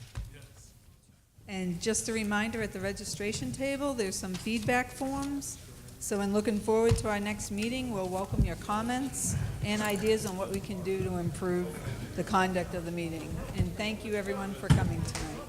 And just a reminder, at the registration table, there's some feedback forms. So in looking forward to our next meeting, we'll welcome your comments and ideas on what we can do to improve the conduct of the meeting. And thank you, everyone, for coming tonight.